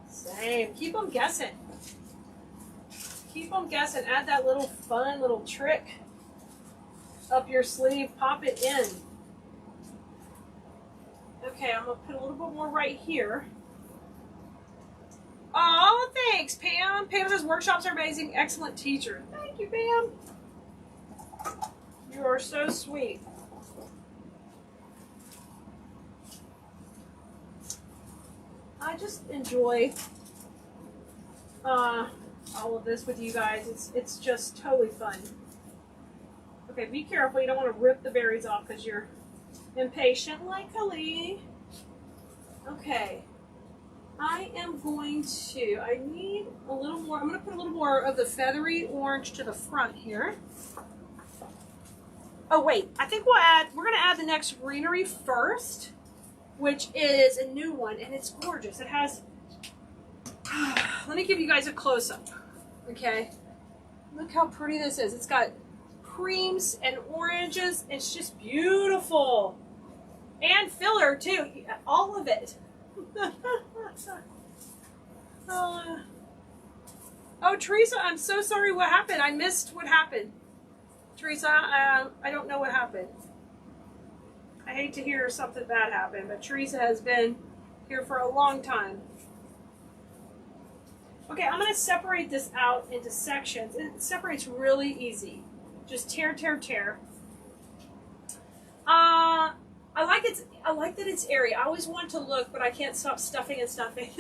Same. Keep them guessing. Keep them guessing. Add that little fun little trick up your sleeve. Pop it in. Okay, I'm going to put a little bit more right here. Oh, thanks, Pam. Pam says workshops are amazing. Excellent teacher. Thank you, Pam. You are so sweet. I just enjoy all of this with you guys. It's just totally fun. Okay, be careful. You don't want to rip the berries off because you're impatient like Kali. Okay. I need a little more. I'm going to put a little more of the feathery orange to the front here. Oh, wait. I think we're going to add the next greenery first, which is a new one, and it's gorgeous. It has, let me give you guys a close-up, okay? Look how pretty this is. It's got creams and oranges. It's just beautiful. And filler, too. All of it. Oh, Teresa, I'm so sorry what happened. I missed what happened. Teresa, I don't know what happened. I hate to hear something bad happen, but Teresa has been here for a long time. Okay, I'm going to separate this out into sections. It separates really easy. Just tear, tear, tear. I like that it's airy. I always want to look, but I can't stop stuffing and stuffing.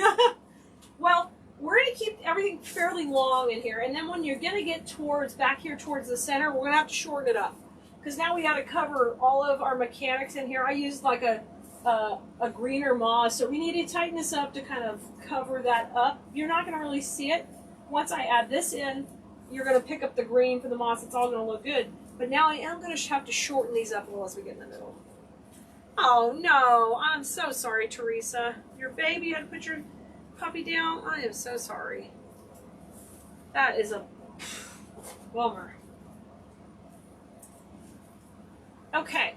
Well, we're going to keep everything fairly long in here, and then when you're going to get back here towards the center, we're going to have to shorten it up. Because now we got to cover all of our mechanics in here. I used like a a greener moss, so we need to tighten this up to kind of cover that up. You're not going to really see it. Once I add this in, you're going to pick up the green for the moss. It's all going to look good. But now I am going to have to shorten these up a little as we get in the middle. Oh no, I'm so sorry, Teresa. Your baby had to put your puppy down. I am so sorry. That is a bummer. Okay.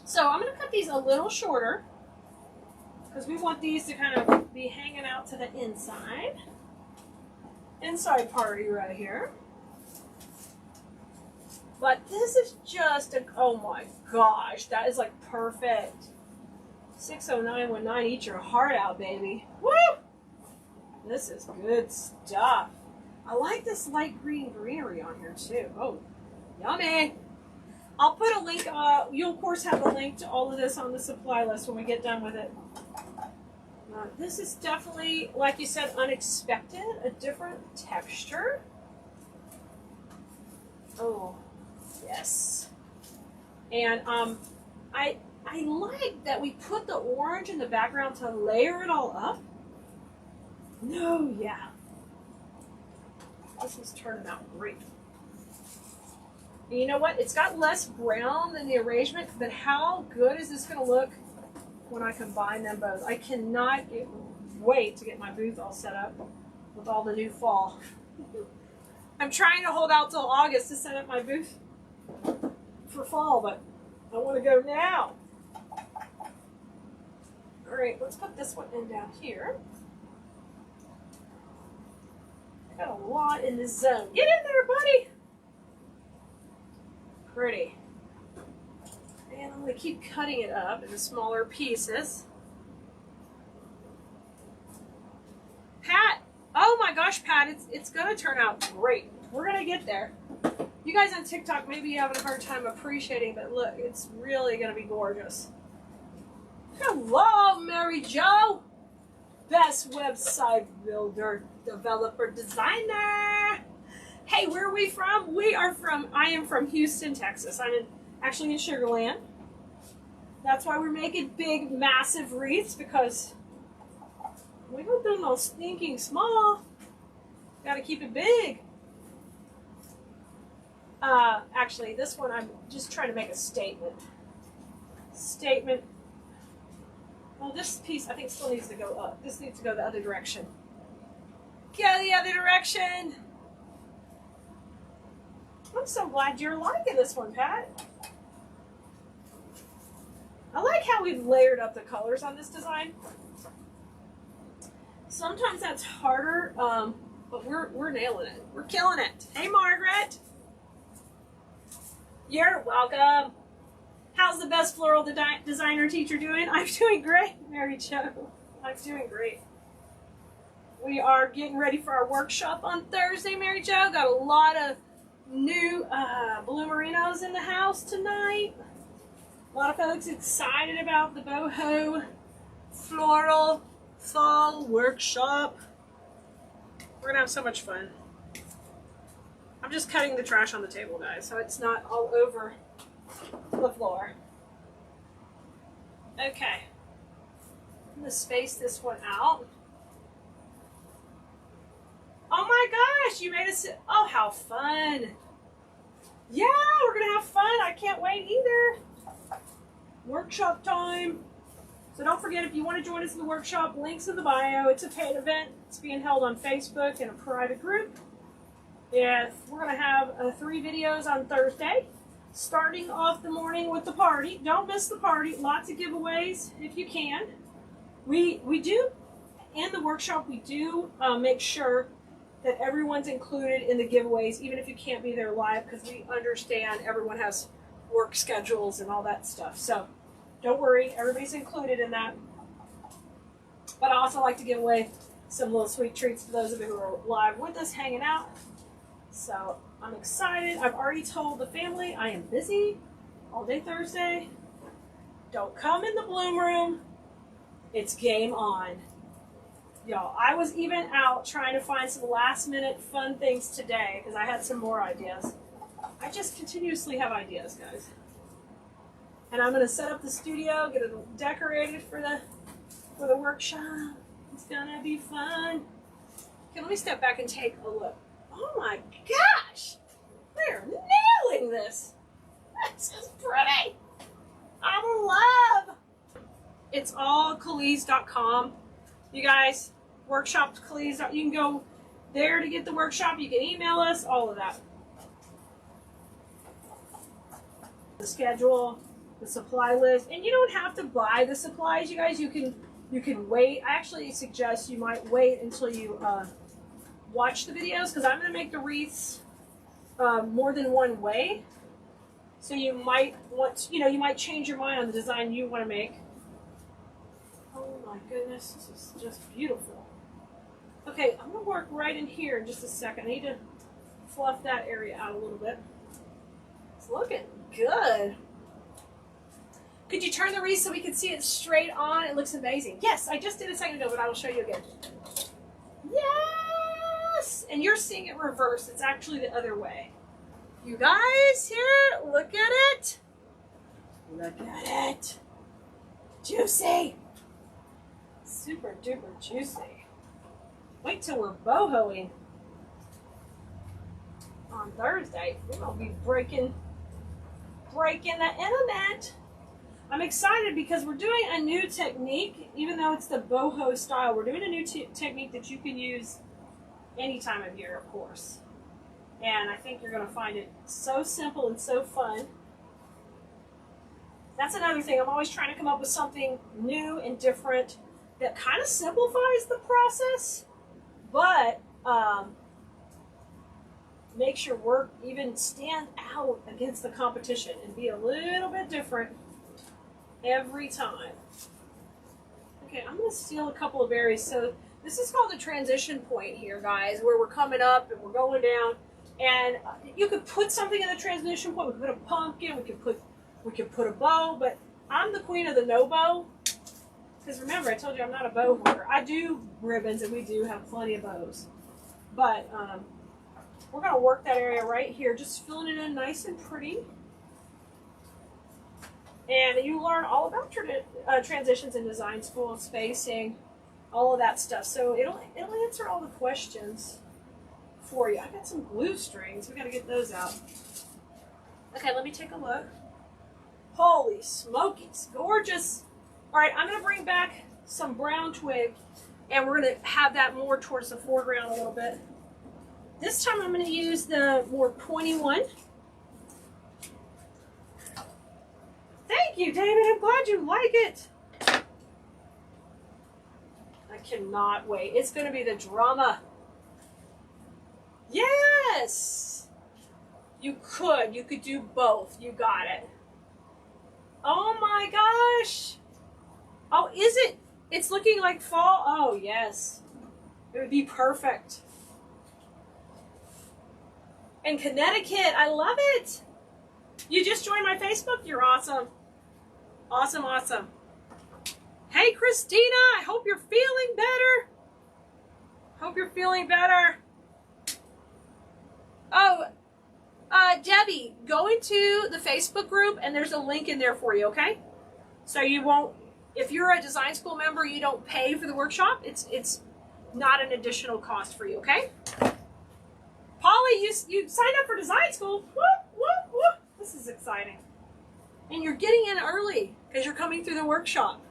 So I'm going to cut these a little shorter because we want these to kind of be hanging out to the inside. Inside party right here. But this is just a, oh my gosh, that is like perfect. 60919, eat your heart out, baby. Woo! This is good stuff. I like this light green greenery on here too. Oh, yummy. I'll put a link, you'll of course have a link to all of this on the supply list when we get done with it. This is definitely, like you said, unexpected, a different texture. Oh, yes. And I like that we put the orange in the background to layer it all up. No, yeah. This is turning out great. And you know what? It's got less brown than the arrangement, but how good is this going to look when I combine them both? I cannot wait to get my booth all set up with all the new fall. I'm trying to hold out till August to set up my booth for fall, but I want to go now. All right, let's put this one in down here. I got a lot in this zone. Get in there, buddy. Pretty. And I'm going to keep cutting it up into smaller pieces. Pat, oh my gosh, Pat, it's going to turn out great. We're going to get there. You guys on TikTok maybe you having a hard time appreciating, but look, it's really going to be gorgeous. Hello, Mary Jo. Best website builder, developer, designer. Hey, where are we from? I am from Houston, Texas. I'm actually in Sugar Land. That's why we're making big, massive wreaths, because we don't do no stinking small. Got to keep it big. Actually, this one I'm just trying to make a statement. Statement. Well, this piece I think still needs to go up. This needs to go the other direction. Go the other direction. I'm so glad you're liking this one, Pat. I like how we've layered up the colors on this design. Sometimes that's harder, but we're nailing it. We're killing it. Hey, Margaret. You're welcome. How's the best floral designer teacher doing? I'm doing great, Mary Jo. I'm doing great. We are getting ready for our workshop on Thursday, Mary Jo. Got a lot of new bloomerinos in the house tonight. A lot of folks excited about the boho floral fall workshop. We're gonna have so much fun. I'm just cutting the trash on the table, guys, so it's not all over the floor. Okay. I'm gonna space this one out. Oh my gosh, you made us, oh, how fun. Yeah, we're gonna have fun. I can't wait either. Workshop time. So don't forget, if you want to join us in the workshop, links in the bio. It's a paid event. It's being held on Facebook in a private group. Yeah, we're gonna have 3 videos on Thursday, starting off the morning with the party. Don't miss the party. Lots of giveaways if you can. We do, in the workshop, we do make sure that everyone's included in the giveaways, even if you can't be there live, because we understand everyone has work schedules and all that stuff. So don't worry, everybody's included in that. But I also like to give away some little sweet treats to those of you who are live with us, hanging out. So I'm excited. I've already told the family I am busy all day Thursday. Don't come in the bloom room. It's game on. Y'all, I was even out trying to find some last minute fun things today because I had some more ideas. I just continuously have ideas, guys. And I'm gonna set up the studio, get it decorated for the workshop. It's gonna be fun. Okay, let me step back and take a look. Oh my gosh! They're nailing this! This is pretty! I'm in love! It's all Khalees.com. You guys, workshop Khalees. You can go there to get the workshop. You can email us, all of that. The schedule, the supply list, and you don't have to buy the supplies, you guys. You can wait. I actually suggest you might wait until you watch the videos, because I'm going to make the wreaths more than one way. So you might want, you might change your mind on the design you want to make. Oh my goodness, this is just beautiful. Okay, I'm going to work right in here in just a second. I need to fluff that area out a little bit. It's looking good. Could you turn the wreath so we can see it straight on? It looks amazing. Yes, I just did a second ago, but I will show you again. Yes! And you're seeing it reverse. It's actually the other way. You guys, here, look at it. Look at it. Juicy. Super duper juicy. Wait till we're bohoing on Thursday. We're going to be breaking the internet. I'm excited because we're doing a new technique, even though it's the boho style. We're doing a new technique that you can use any time of year, of course. And I think you're going to find it so simple and so fun. That's another thing. I'm always trying to come up with something new and different that kind of simplifies the process, but makes your work even stand out against the competition and be a little bit different every time. Okay, I'm going to steal a couple of berries. So this is called the transition point here, guys, where we're coming up and we're going down. And you could put something in the transition point. We could put a pumpkin. We could put a bow. But I'm the queen of the no bow. Because remember, I told you I'm not a bow hoarder. I do ribbons, and we do have plenty of bows. But we're going to work that area right here, just filling it in nice and pretty. And you learn all about transitions in design school, spacing, all of that stuff. So it'll answer all the questions for you. I got some glue strings. We got to get those out. Okay, let me take a look. Holy smokies, gorgeous. All right, I'm going to bring back some brown twig, and we're going to have that more towards the foreground a little bit. This time I'm going to use the more pointy one. Thank you, David. I'm glad you like it. I cannot wait. It's going to be the drama. Yes! You could do both. You got it. Oh my gosh! Oh, is it? It's looking like fall. Oh, yes. It would be perfect. And Connecticut, I love it. You just joined my Facebook? You're awesome. Awesome, awesome. Hey, Christina, I hope you're feeling better. Hope you're feeling better. Oh, Debbie, go into the Facebook group and there's a link in there for you, okay? So you won't, if you're a design school member, you don't pay for the workshop. It's not an additional cost for you, okay? Polly, you signed up for design school. Whoop, whoop, whoop. This is exciting. And you're getting in early because you're coming through the workshop.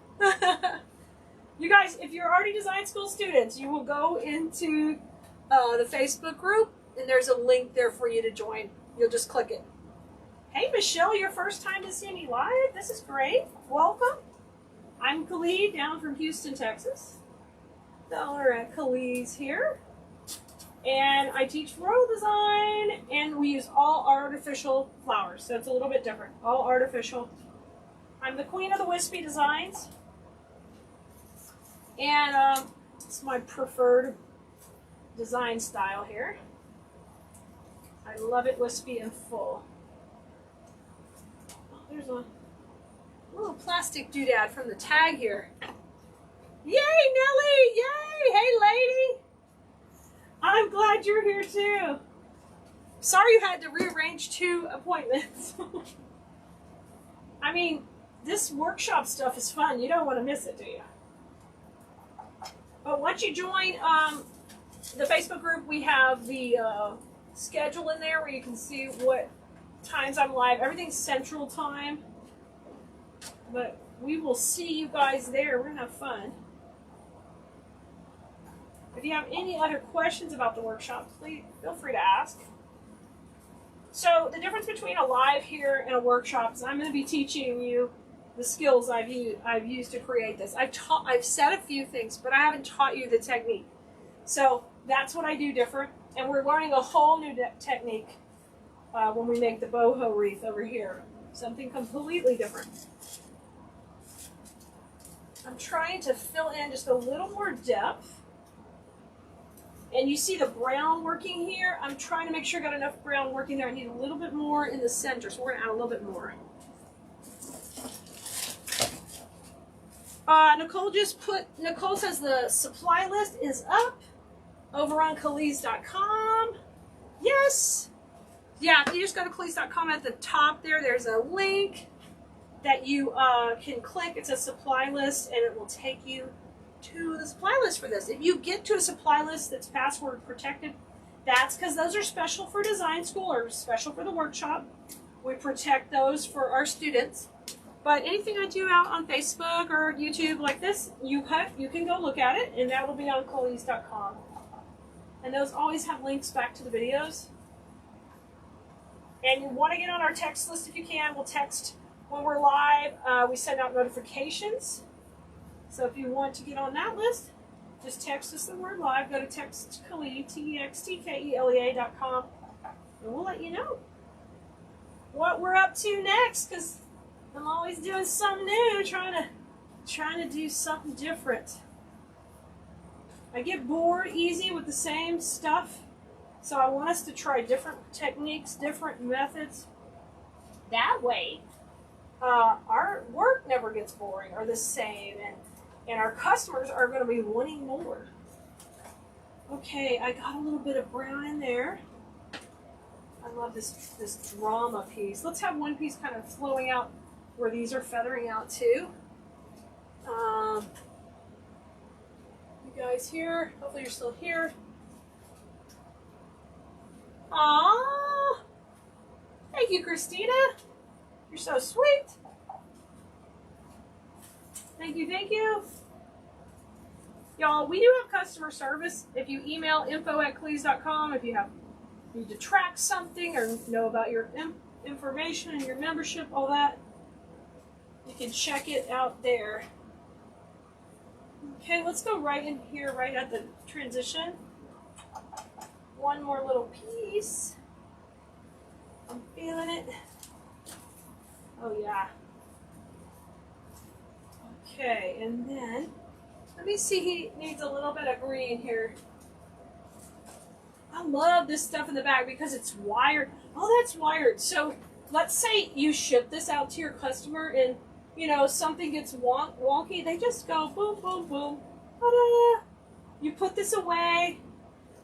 You guys, if you're already design school students, you will go into the Facebook group and there's a link there for you to join. You'll just click it. Hey, Michelle, your first time to see me live? This is great. Welcome. I'm Khalid, down from Houston, Texas. The owner at Khalees here. And I teach floral design, and we use all artificial flowers, so it's a little bit different. All artificial. I'm the queen of the wispy designs. And it's my preferred design style here. I love it wispy and full. Oh, there's a little plastic doodad from the tag here. Yay, Nellie! Yay! Hey, lady! I'm glad you're here too. Sorry you had to rearrange 2 appointments. I mean, this workshop stuff is fun. You don't want to miss it, do you? But once you join the Facebook group, we have the schedule in there where you can see what times I'm live. Everything's Central Time. But we will see you guys there. We're going to have fun. If you have any other questions about the workshop, please feel free to ask. So the difference between a live here and a workshop is I'm going to be teaching you the skills I've used to create this. I've said a few things, but I haven't taught you the technique. So that's what I do different. And we're learning a whole new technique when we make the boho wreath over here. Something completely different. I'm trying to fill in just a little more depth. And you see the brown working here. I'm trying to make sure I got enough brown working there. I need a little bit more in the center, so we're going to add a little bit more. Nicole says the supply list is up over on Khalees.com. Yes. Yeah, if you just go to Khalees.com at the top there's a link that you can click. It says supply list, and it will take you to the supply list for this. If you get to a supply list that's password protected, that's because those are special for design school or special for the workshop. We protect those for our students. But anything I do out on Facebook or YouTube like this, you can go look at it, and that will be on Khalees.com. And those always have links back to the videos. And you want to get on our text list if you can. We'll text when we're live. We send out notifications. So if you want to get on that list, just text us the word live. Go to textkelea, textkelea.com, and we'll let you know what we're up to next, because I'm always doing something new, trying to do something different. I get bored easy with the same stuff, so I want us to try different techniques, different methods. That way, our work never gets boring or the same, and our customers are going to be wanting more. Okay, I got a little bit of brown in there. I love this drama piece. Let's have one piece kind of flowing out where these are feathering out too. You guys here? Hopefully you're still here. Aww! Thank you, Christina. You're so sweet. Thank you, thank you. Y'all, we do have customer service. If you email info@khalees.com, if you need to track something or know about your information and your membership, all that, you can check it out there. Okay, let's go right in here, right at the transition. One more little piece. I'm feeling it. Oh yeah. Okay, and then let me see, he needs a little bit of green here. I love this stuff in the back because it's wired. Oh, that's wired. So let's say you ship this out to your customer and, you know, something gets wonky. They just go boom, boom, boom. Ta-da! You put this away,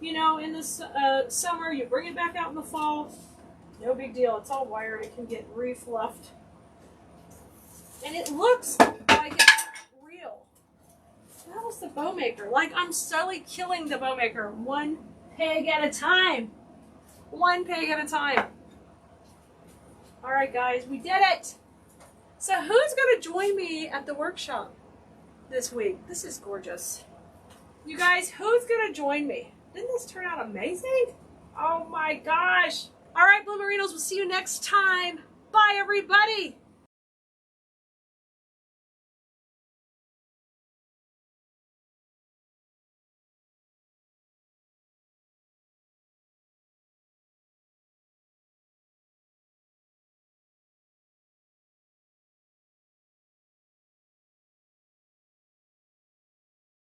you know, in the summer. You bring it back out in the fall. No big deal. It's all wired. It can get refluffed. And it looks like it's real. That was the bow maker. Like, I'm slowly killing the bow maker one peg at a time. One peg at a time. All right, guys, we did it. So who's going to join me at the workshop this week? This is gorgeous. You guys, who's going to join me? Didn't this turn out amazing? Oh my gosh. All right, Bloomerinos, we'll see you next time. Bye, everybody.